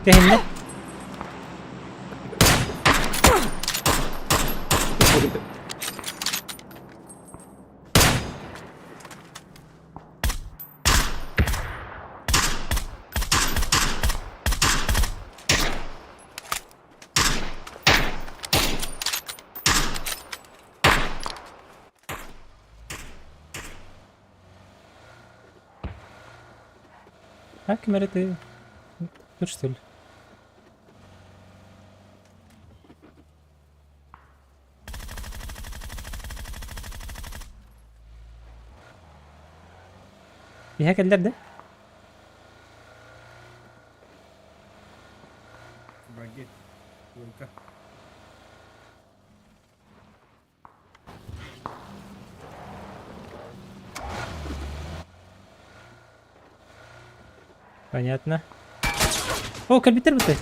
Tehimli. А, камера ты... Тут что ли? Bir hackerler de. Багет. Только. Понятно. О, компьютер вот ты.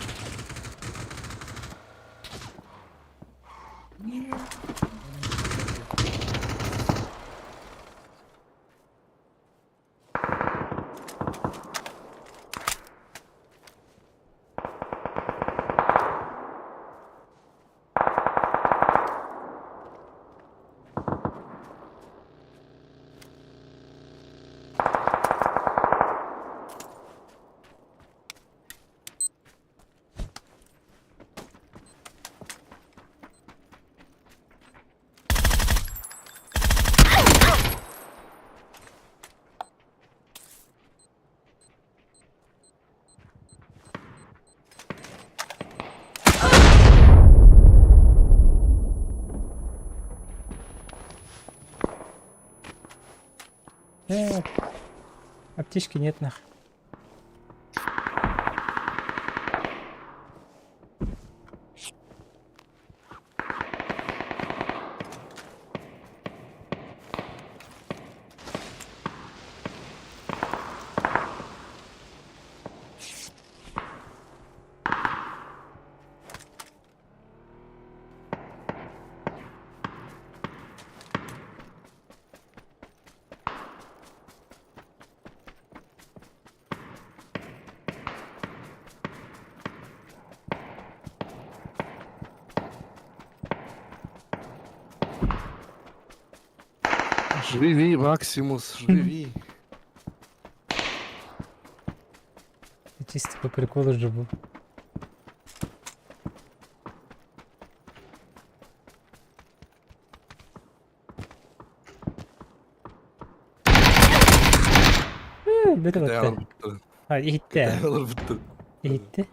Аптечки нет нах. Живи, Максимус, живи. Чисто по приколу живу. Бөтіп Dayanır отты. bitti. Hadi gitti. Dayanır bitti. Gitti.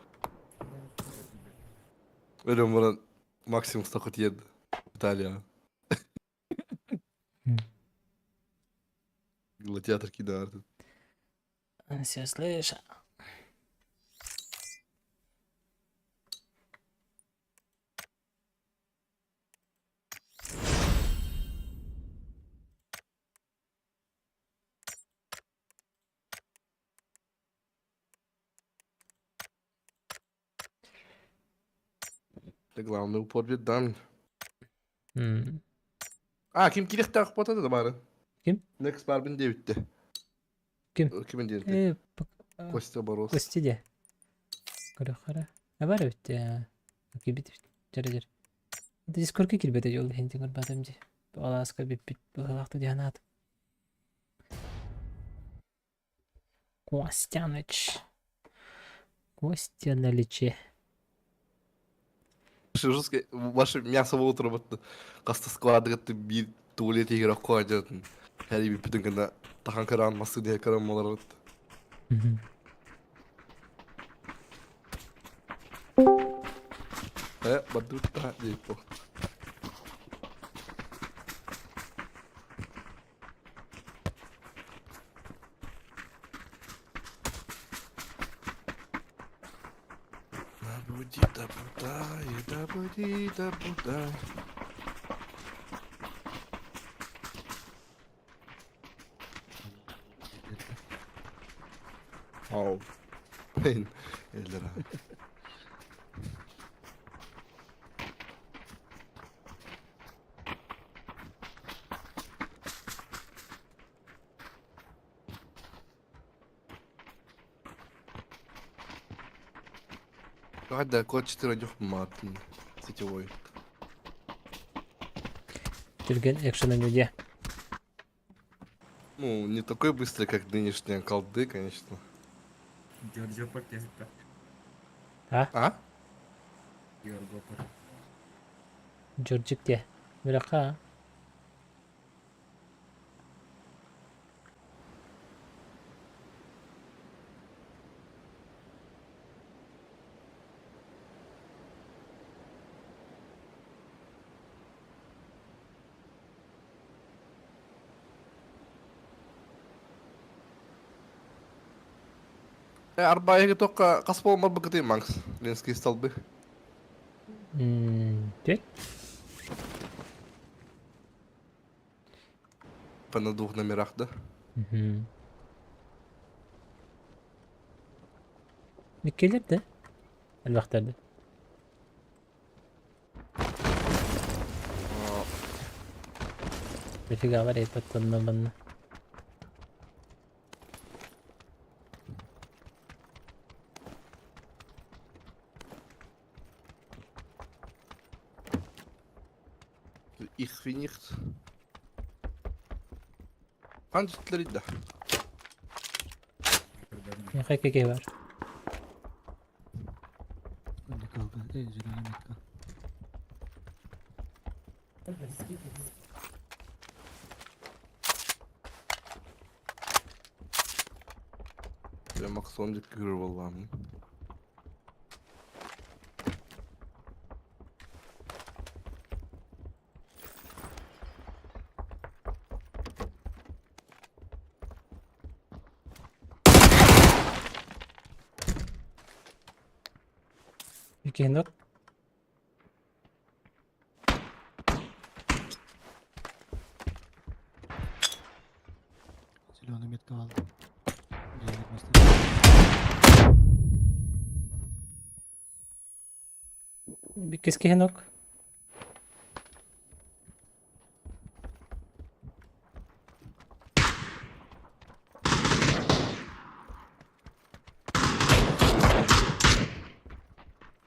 Ölüm bana Maximus takut yedi. İtalya. Гладиатор кидает. Все слышу. Это главный упор Вьетнам. Hmm. Kim kirek takip atadı da bari. Kim? Next Barbin de bitti. Kim? Kimin diyelim? Kostya Baros. Костиде. Кара. А бар бит. Окей, бит. Жара. Дискордке кирбете жолду хенти көрбатым же. Аласка бит бахлакты дианат. Костяныч. Костяналиче. Жестко. Ваше мясо в утро вот каста складывает bir tuvalet егер коядатын. Her bir bütün günde tahan karanması diye karanmalar var. Badut ta değil bu. Да буди да будай. Ау. Ben eller abi. Да, код 4 идёт Мартин. Сетевой. Жүрген экшен өнюде. Ну, не такой быстрый, как нынешние колды, конечно. Giorgio Portesta. А? Giorgio Portesta. Жоржикте. Бирака. Арбаға тоққа қас болмар бұқытый маңыз. Ленский столбы. Тет. На 2 номерах, да? Меккелерде. Албақтарды. Дофига бар епаттанна банна. Ich bin nicht. Қаншытлар иді? Кеке бар. Ne kavga? Ejra Amerika. Я Максон деп көріп алғанмын. Кенок. Zilonum et kaldı. Diğer bastı. Bir kez Kenok.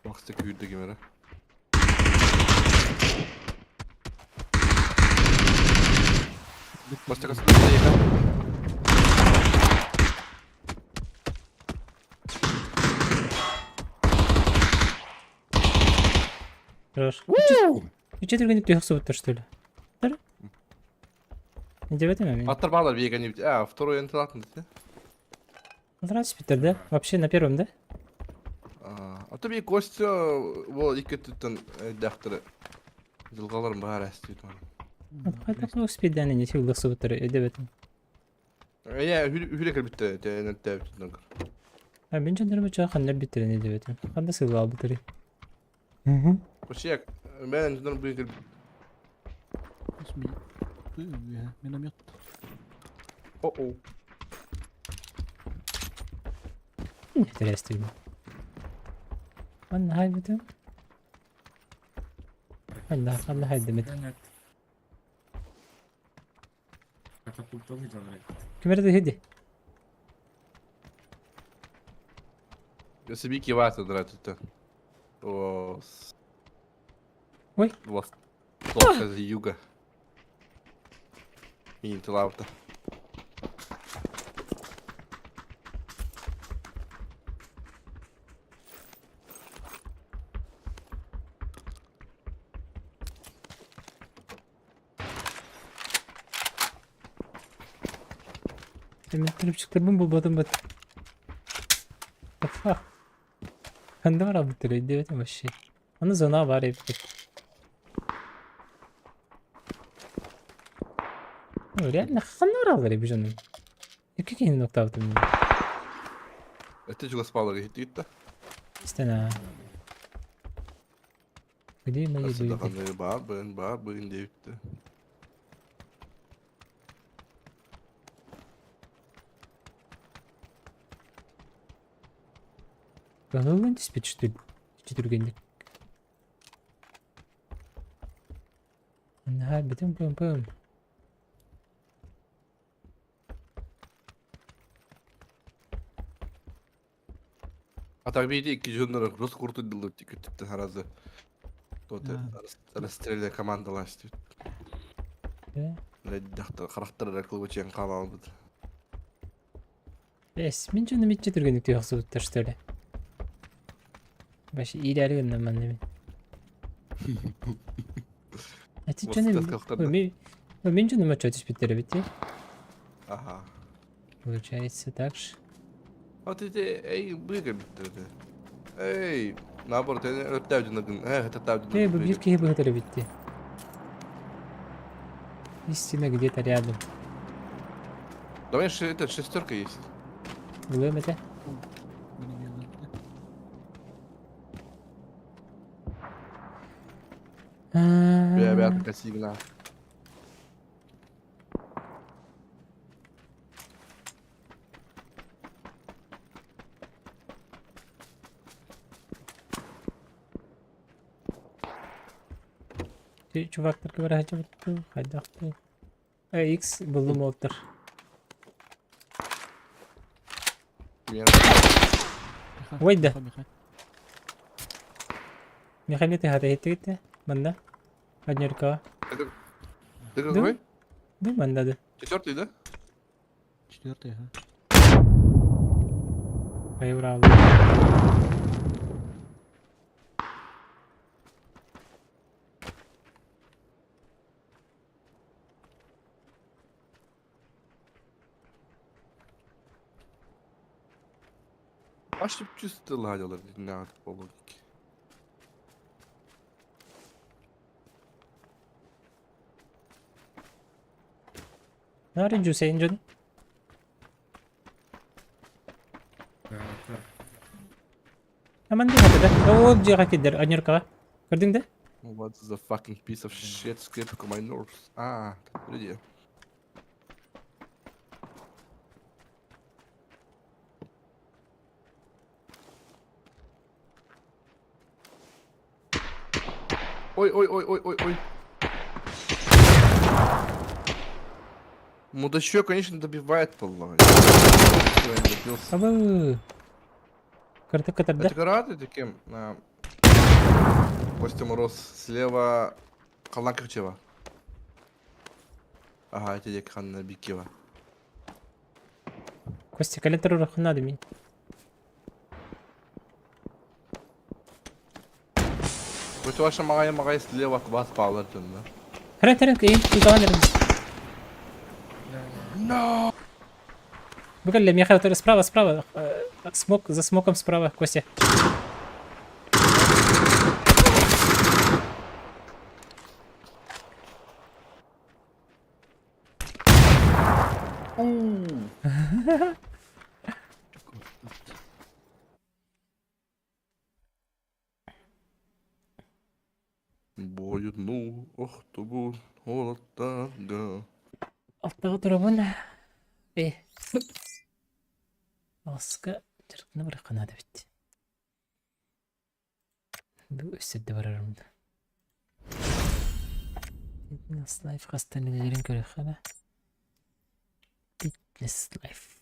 Baksta kүйді кемері. Bitti Может, так остановиться? Хорош. Ты че только не тюхсу что ли? Да? Не девятый момент. Аттар bağlar bir yegeni bit. Второй enter attın dedi. Нравится Питер, да? Вообще на первом, да? Ата bir Костя ол iki түттен дәхтірі. Жылғаларым бар әстейді. Хайтак не успеет, да, не сил лысу бутыры, девятый. Hürek bitti. Teynet bitti. А мен жандарма чаға қандар битері не девятый. Қанда сыйлы ал бутыры. Koşuyak. Ben önceden bu yegeni اسمي بيها من يط Oh. Интересно. أنا هاي بتو. الله هاي دمت. Evet. Katapulta mıydı oraya? كاميرا دي هدي. Если Вики Вата драть это. Ой. Востока с юга. И Интелаута. Demin tırıpçıklarımın bulmadım ben. Kafa. Bende var abi tırı, evet ama şey. Onun zona var hep. Öyle yani kanlar alır bir canım. İki kendi nokta attım. Это чего спало гитта? İstene. Gideyim ben Aslında gideyim. kanları bağır, bugün de bitti. Bağlan dispatch işte. Çitürgenlik. Anne bütün pım. А так видите, iki жондар Рус kurtuldu тикетті харазы. Тот расстреляли командалашты. Ләддәхтә характерлар кылып өчен кала алды. Мен canım hiç çitürgenlik diyor aslında işte. Başı ilerliyorum ben de. Ati canım. Мен canım açıyor dispatch'leri bitti. Ага. Получается так же. А ты быга битти. Эй, наоборот, я öttäydin gün. Bu bir kere bu kadar bitti. Истина где-то рядом. Давай это шестерка есть. Было это? Ребята, косигна. Чувактар говорят, хайдақты. X buldum oldur. Вайда. Механиты хатаиты манда. Однерка. Ты какой? Да, манда да. Четвертый, да? четвертый, ага. Поеврал. Açıp cüstü ладилар, не надо по логике. Нарин Hüseyin canım. Hemen de hadi. O cihaz gider. Однерка. Gördün de? What is a fucking piece of shit script for my nerves? Люди. Ой. Мудачок, конечно, добивает полно. Абы. Карту катарда. Это рады таким. Костя Мороз слева. Калан Кривчева. Aha içecek kanına bir ki var. Костя, коли террор надо мені. Kötü başla magaya stile bas bağlar canına. Хрен, ايه في كمان No. Буквально меня хрен, справа. Смок, за смоком справа, Костя. Boyunu bu olatlarga. Alttağı durabın. Aska çırpını bırakın hadi bitti. Bu üstte var aramda. Fitness life hastanelerin göre hala. Fitness life.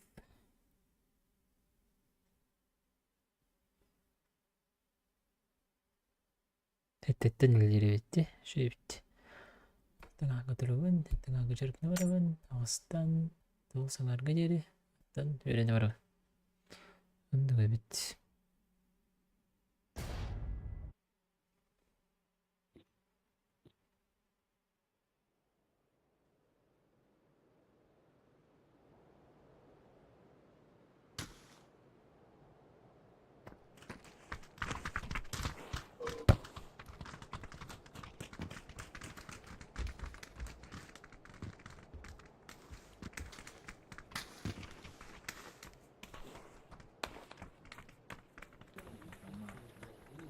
Tettetten ileri bitti. Şey bitti. Tengah durabın. Tengah çırpını varabın. Ağustan. Doğusan arga yeri. Öğreni varabın. Bunda da bitti.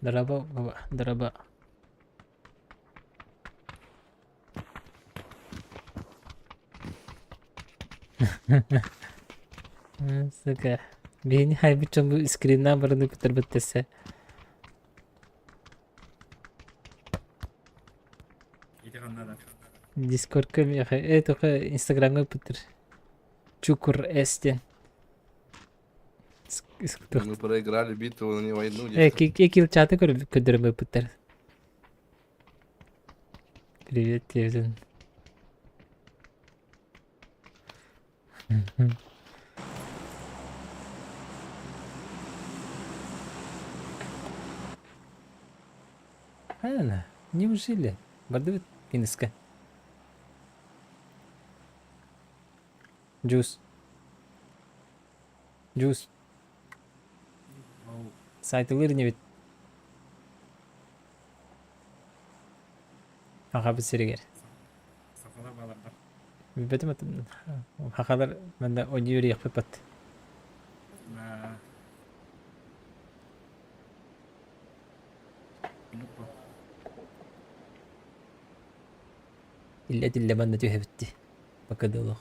Daraba baba, daraba. Suka. Beni hay bütün bu screen'den barını bitir bittese. İyi kanlar. Discord'ga mı yakay? Evet oka Instagram'ga bitir. Çukur Esten. Мы проиграли битву на не войну. Какие чаты которые мы пытались. Привет, Тевзин. Ладно, неужели? Бардовит Кинеска. Джус. Saytılır ne bit. Aha bir seri gel. Safalar bağlarlar. Betim atın. Hakalar bende oynuyor ya pıpat. İlle dille bende tühe bitti. Bakadalı.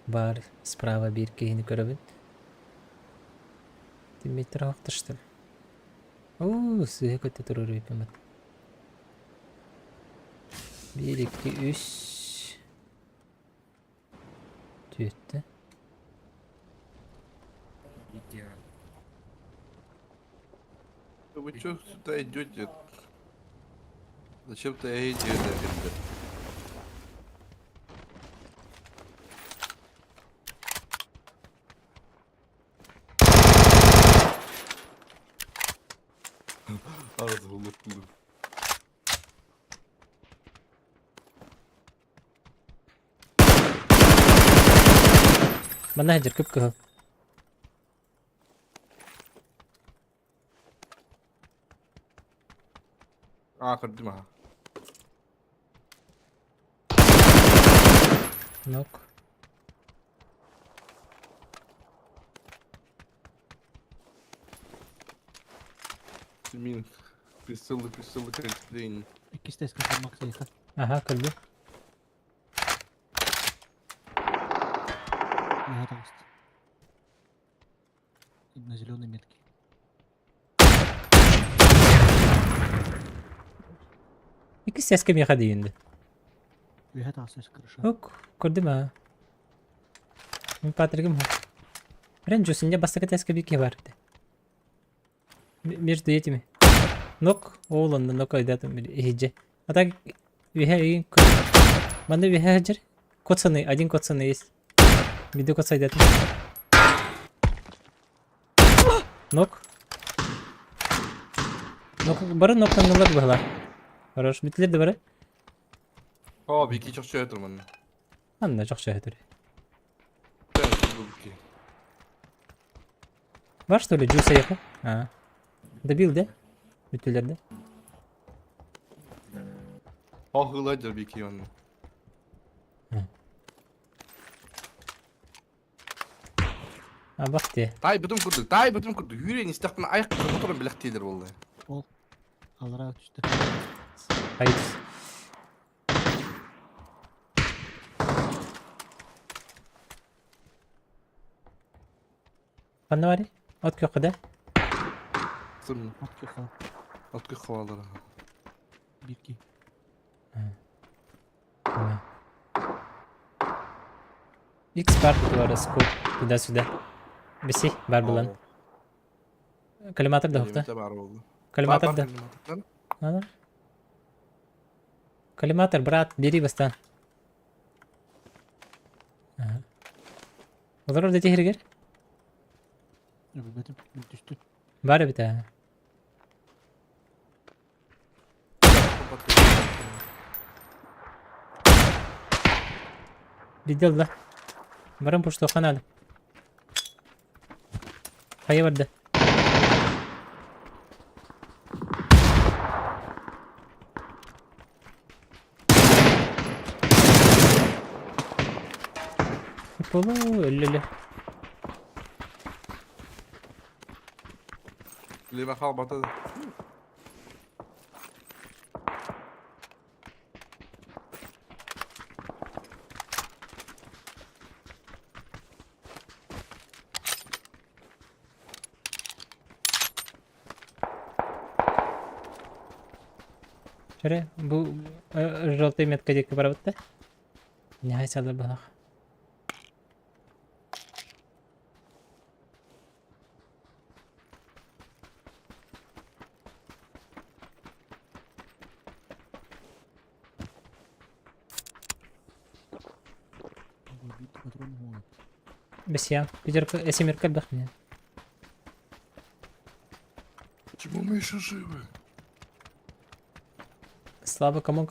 Бар справа bir kehini görevin. Dimitri haktıştır. Ooo suya kötü durur yapamadım. 1, 2, 3. Tüyüttü. Идея. Вы чё сюда идете? Зачем-то я идею навели. Ağzı unuttum. Bana hacer küp kıhıl. Kırdım ha. Nok. Семин. Присылы, креслень. İkisi de eski kalmak zayıfı. Aha kırdı. Я толст. На зеленой метке. İki ses kim yaka değindi. Я толст, хорошо. Yok. Kırdı mı? Ben Patrick'im ha. Rencosunca basaka teske bir ki vardı. Bir duyeti mi? Nok. Oğlan da nok aydatım bir iyice. Hatta vihe iyi. Bana vihe hacer. Коцаны, один коцаны есть. Биде коца идет. Нок. Нок, бары ноктан нолар была. Хорош, битлер де бары. О, бики çok şey ettirmen. Анна жоқ шахтер. Ben bu biki. Var что ли, Джуса ехал? А. Добил, да? Битлерде. O hılaydır biki onun. А, бахте. Tay bütün kurdu. Yüreğin istaktan ayak motorun bilek değildir vallahi. Алыраак түштү. Hayır. Kanne var ya? Ot köküde. Sırmı. Атка кал. Atkı havaları. Бирки. X бар var скоп туда-сюда. Беси бар bulan. Коллиматор да хокта. Коллиматор да. Ана. Коллиматор, брат, бери бастан. Ага. Олар да техиргер? Билбедим. Түштү. Бар бите. Видел да. Барам пушто канал. Хая варда. Полу, ля-ля. Lima kalmadı. Шере, bu желтый метка дека бар бит да? Не хайсалар балах. Бит патрон вот. Бес я, Питер эсимеркал бах мне. Почему мы еще живы? Слабо, камон.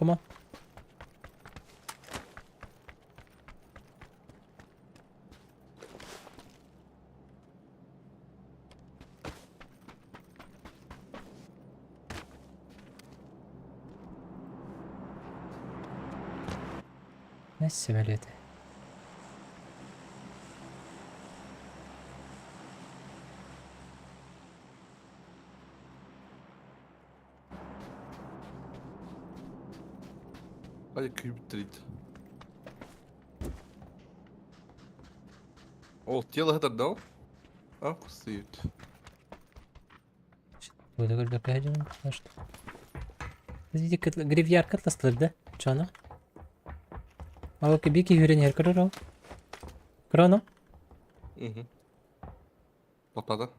Ne söyledi? Hadi kübitrit. O, тело это дал? А, стоит. Böyle böyle kayacağım. Başta. Bizi graveyard katlastılar da. Çana. Ama ki bir ki hüren yer kırır o. Krono. Угу. Patladı.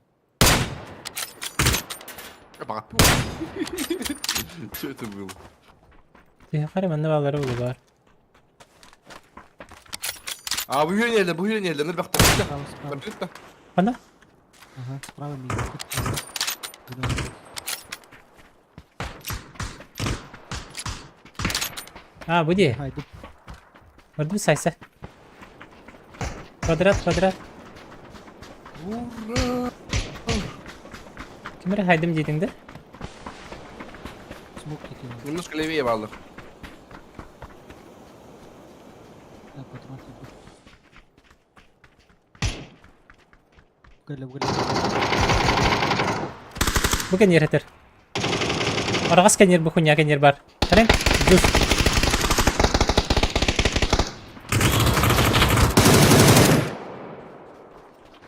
Bak. Что это было? Tüyakari bende bağları bulu var. А, bu hüren yerlerine bir baktım. Справа, справа. Bakın da. Bana? Ага, справа меня. Ha bu diye. Хайду. Gördün saysa. Kvadrat. Ура! Kimere haydım dedin de? Смог такие. Немножко левее Валдер. Да, патрон. Гали. Bugün yer yeter. Arağız kenyer bu kunya kenyer bar. Karen. Düz.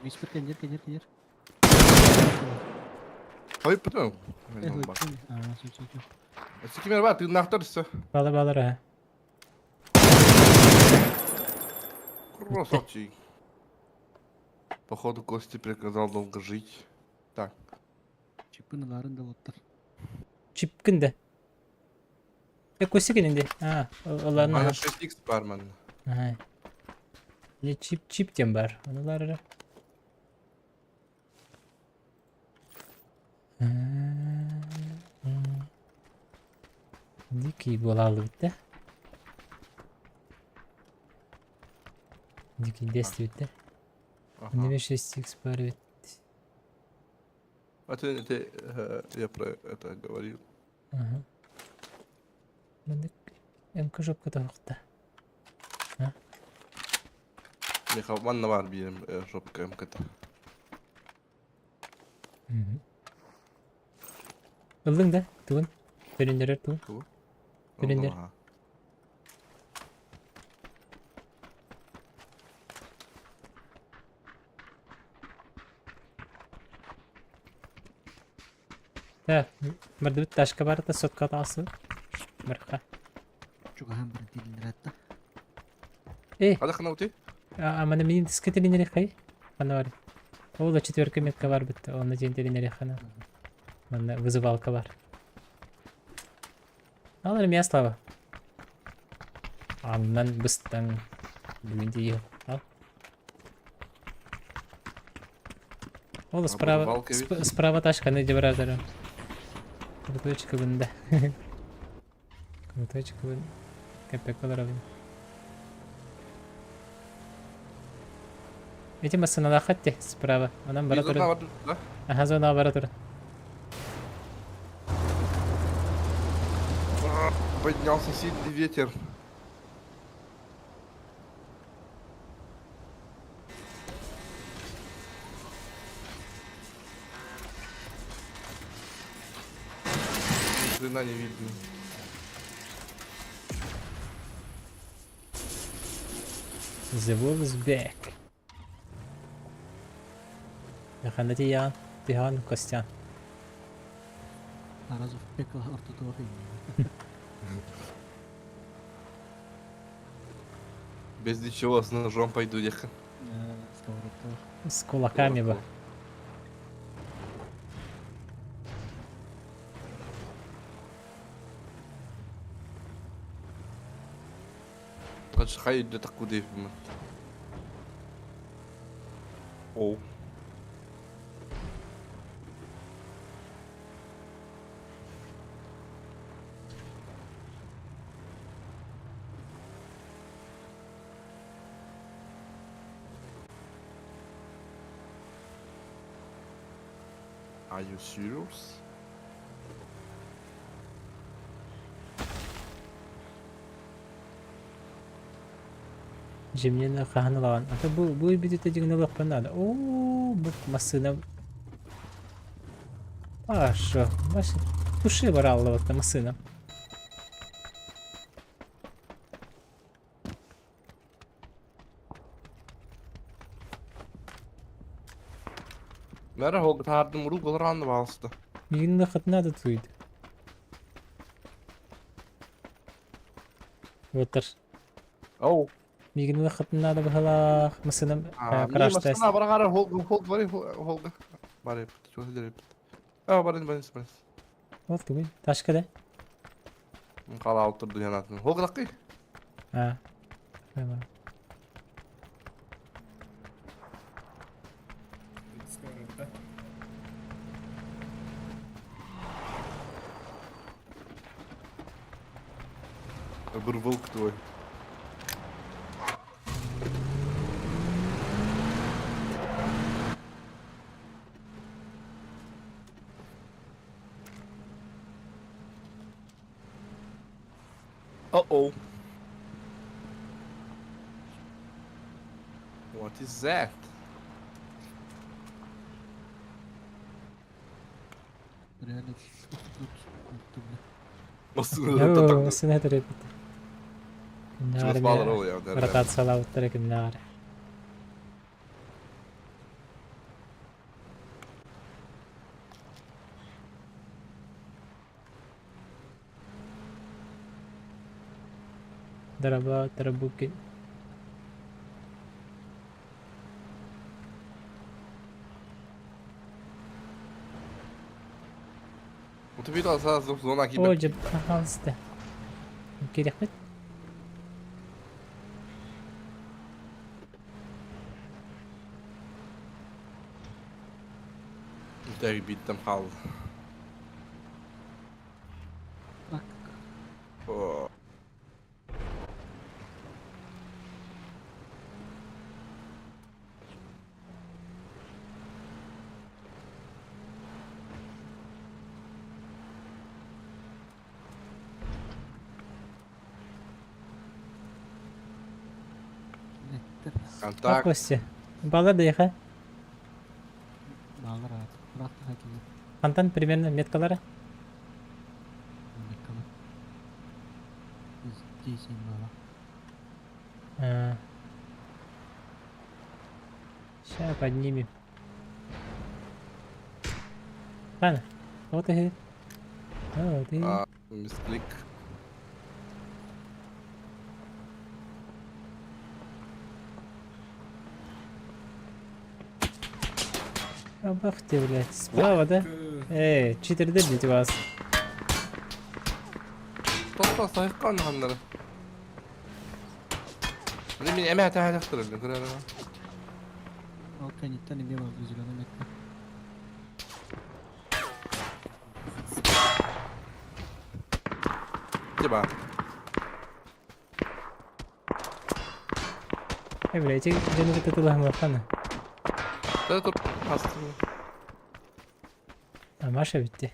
Виспер, конер. Hayır patron. Эх, Bak. ага, все. Sikimer var, tırnaklar ise. Bağlar ha. Красавчик. Походу, Кости приказал долго жить. Так. Чипыналарын да оттар. Çipkinde. Kosi gelindi. Ha, Allah'ın ha. Bana 6x var bende. Aha. Ne çip diyorum var. Onlar ara. Diki bolalı bitti. Diki desti bitti. Ага. Ne 5x var bitti. А ты, я про это говорил. Aha. Ben de emka jopka da yoktu. Михаил, ванна var bir yerim şopka MK'da. Ildın da tuğun. Bölünderer tuğun. Bu. Bilindir. Aha. Да, مرد taş kabarı da sot katası. Merhaba. Çok hem bir dilin hatta. هذا خلنا وتي. Ama ne min disketini nereye kay? Bana var. O da четверка метка var bitti. Onun jenteli nereye kana? Bana вызывалка var. Alırım ya Slava. Andan bıstan. Bugün de yok. Al. Oğlum вызывалка ведь. справа ташка не бразером. Круточка бunda. Круточка bunda. Köpek olur abi. Эти машины находите справа. Она Biz братура. var da. Ага, зона братура. Поднялся сильный ветер. Ни хрена не видно. The wall is back. دخلت يا Tihan Kostyan. Arazov pekla ortodoxy. Без ничего, с ножом пойду ехать. Сковородка. С кулаками бы. Хай йде так куди. Оу. Are you serious? Jimny'nin kahanı lan. Ata bu bir de tecigini bak bana da. Oo bu masına. Başo. Baş. Tuşu var Allah vakti masına. Merhaba oldu tardım urul olur anlı bastı. Bir gün de kadına da tuydu. Otur. Oh. Bir gün de kadına da bahala masına Mini karıştı. masana bara gara hold var hold. Bari çok ileri. Bari. Oldu bu. Taşka da. Kala oturdu yanatın. Hold dakika. Ha. Tamam. Öbür volk твой. Uh-oh. What is that? Реально тут. Nasıl Yo, tataklı? masına da repet. Çubuk bağlar oluyor. Rotatsiyalar avutları kimler? Darabuki. Вот видел сразу зона О, гибель. جب خلاص ده. Gerek mi? Üstüge bittim kaldı. Bak. Oo. Nettir. Bak Kontak. Kostya. Bağlar da yıka. Bağlar abi. Bırak da hakimi. Kantan примерно меткалары. Bakalım. Biz diyeceğim baba. Сейчас поднимем. Ладно. Вот и. Вот и. Aa, misklik. Бах ты, блядь. Справа, да? Читердер деди вас. Topla sahip kalın hanları. Ne bileyim emeğe tehlikeli kırarım. Al kanitten bir var üzülene bekle. Acaba. Блядь, canı bir tıtılah bakana. Dur dur. Hastım. Maşa bitti.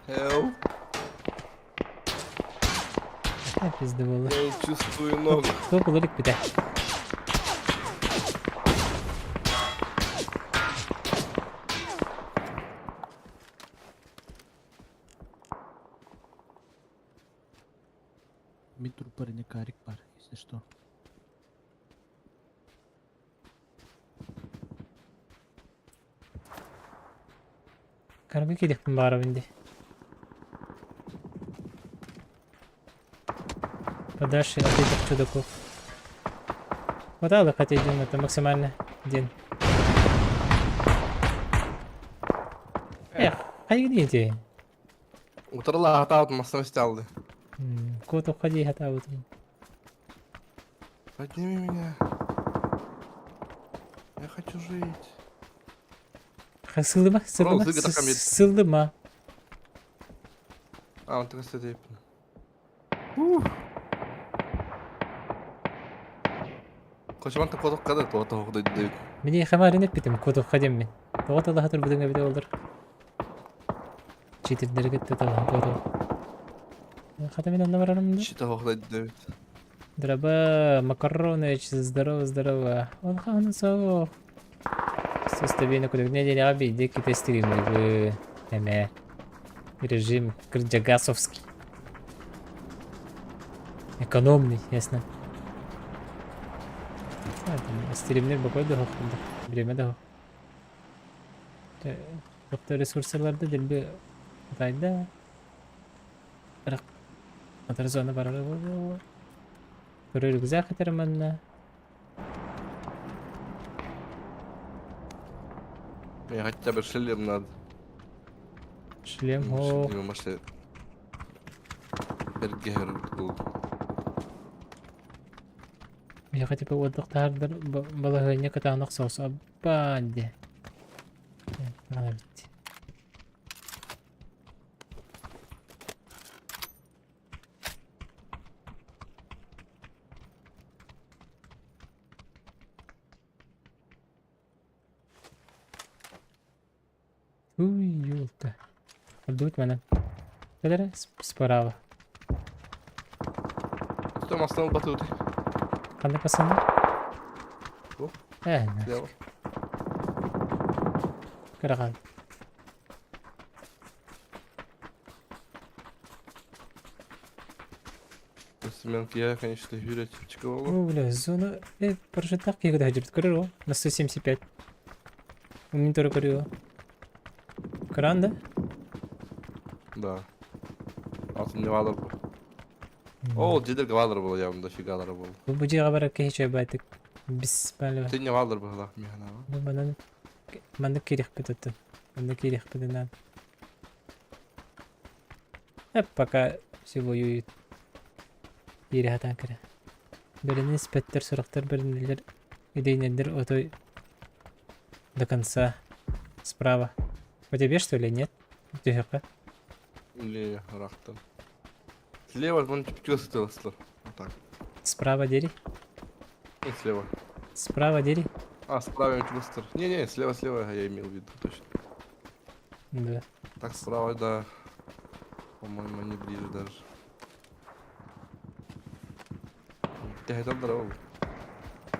Hell. Hep bizde olur. Я чувствую ногу. Top olarak bir de. Bir трупарыне карик var. Если что. Karga gidik mi bari bindi? Подальше от этих чудаков. Хватало хотя один, это максимально один. Эх, hayır diyeceğim. Утрала хата atmasını istendi. Кот уходи, хата вот. Подними меня. Я хочу жить. Sıldı mı? Sıldı mı? Oğlum, zıgı takam yedi. Sıldı mı? А, он так стоит. Kocaman da koduk kadar tuğata hoğda değil. Beni xamarin etmedim kod uходим ben. Doğat Allah hatır budun bir de olur. Çitirleri gitti tamam doğru. Хата мен var aramda. Çita hoğda değil. Дроба, Макароныч, здорово. Он хану соу. Составение куда не день аби, деки тестируем в режим Крджагасовский. Экономный, ясно. Стримler bakıyor da hakkında. Bileme de o. Doktor resurslarda dil bir adayda. Bırak. Atar zona barara bu. Görür güzel kıtırmanla. Мне хотя бы шлем надо. Шлем, о. Шлем, может, Бергер был. Я хотя бы отдых тардыр балагыня катанық соус аббанде. Надо бит. Уй, ёлка. Ждут меня. Кадер справа. Что маслом батут? Қандай пасандар? Бұл? Слева. Қараған. Семенки я, конечно, Юрий Типчикова. О, бля, зона... парашютақ кегіде жүрді, көрір о? На 175. Мониторы көрір о? Кран, да? Да. Алтын не валыр бұл. О, дедер валыр бұл, явында фигалары бұл. Бұл бұжиға барар кехече байтық. Біз бәлі Ты не валыр бұл, лақ механа. бұл бананы... Манды керех бітотты. Манды керех бітінен. Hep пока все воюют. Бері хатан кірі. Бірінің спеттер, сұрақтар, бірінілер, идейнелер отой до конца Справа. По тебе, что ли, нет? Тихо. Или рахтан. Слева вон чё стелслер. Вот так. Справа дери. И слева. Справа дери. А, справа чувстер. Не, слева я имел в виду, точно. Да. Так, справа, да. По-моему, не ближе даже. Я это здорово.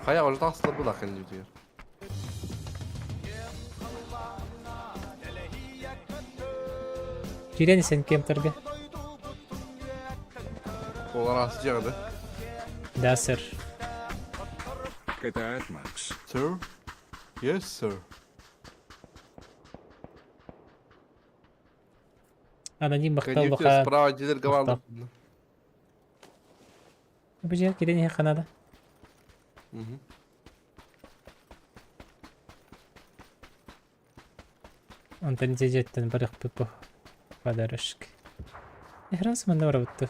Хая уже так слабо да, не видишь. Кирени sen кемтерге. Олар ас жағы, да? Да, сэр. Катает Макс. Sir? Yes, sir. Аноним Can мақтал you just бақа. справа дедер гавалды. Bu jер кирени ханада. Антон дежеттен барық пупу. Подарышк. Раз мында барабытты.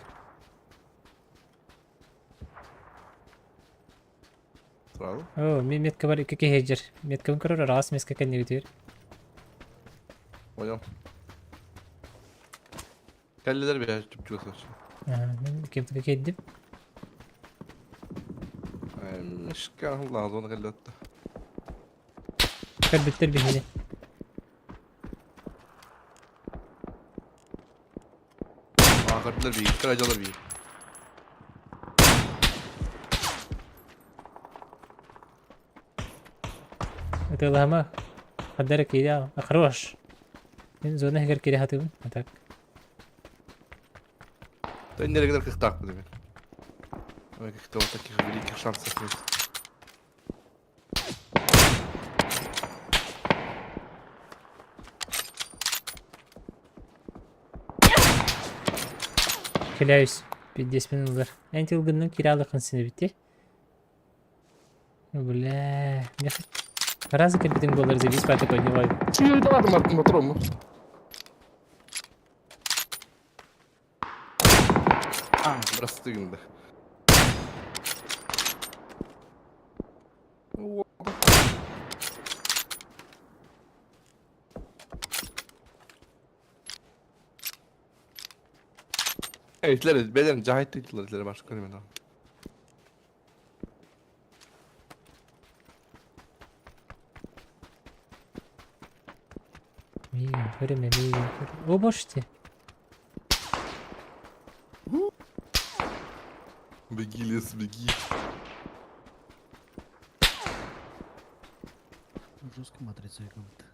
Сразу? О, мен метка бар икки хейджер. Меткам көрөр рас меске кенне битер. Понял. Келлилер bir çupçuk saçı. Мен кемтге кеддим. Миш kan lazım onu kellet. Көр биттер бихине. Akırdılar bir, kıracalar bir. Это лама. Подарок кида. Хорош. Мен зона хегер киде хатым. Так. Да nereye kadar kıktak bu demek. Ama каких-то вот таких великих шансов нет. Келяюсь. 50 минутлар. Антилгынның киралыкын сине битти. Бля. Разы кирпитин болар за 5 паты поднимаю. Şimdi de vardım aklımda oturur mu? Burası da günde. İtleri, beden cahit de itleri başka ne mi? Миган, время, Миган. О, божьте. Беги, лес, беги. Жестко матрица какая-то.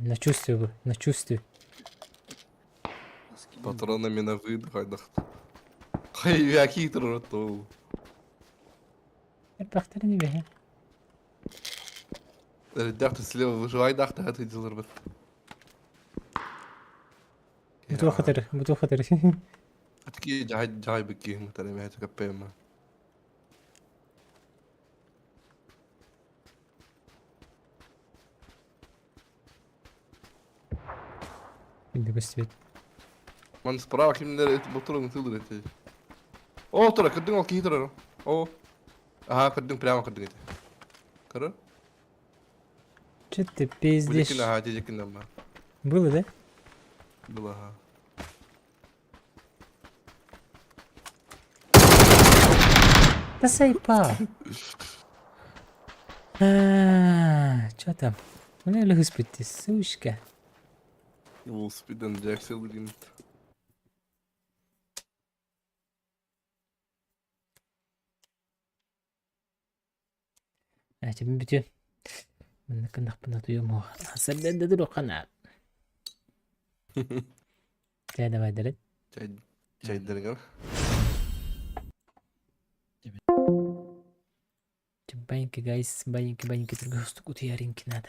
На чувстве вы, на чувстве. Патронами на выдох, айдах. Хай, яки троту. Бахтар не беге. Ребята слева выживай, дахта, это делар бит. Буту хатыр, буту хатыр. Такие жай беги, мутарем я так пема. Иди быстрее. Man sправа kimler motorun tıldır eti. O tura kırdın o ki tura. O. Aha kırdın prямо kırdın eti. Kırı. Че ты пиздишь? Bucakın aha cecekиnden ben. Было, да? Была aha. Да сайпа. Чё там? У меня легко спить, сучка. Wolfspeed'den Jack Silver'ın. Тебе битю. Мен кандак пына туюму. Сәлдән дә дөрү канат. Давай, дәрет. Çaylarına. Баньки, гайс, баньки, баньки, торговстук, утяринки надо.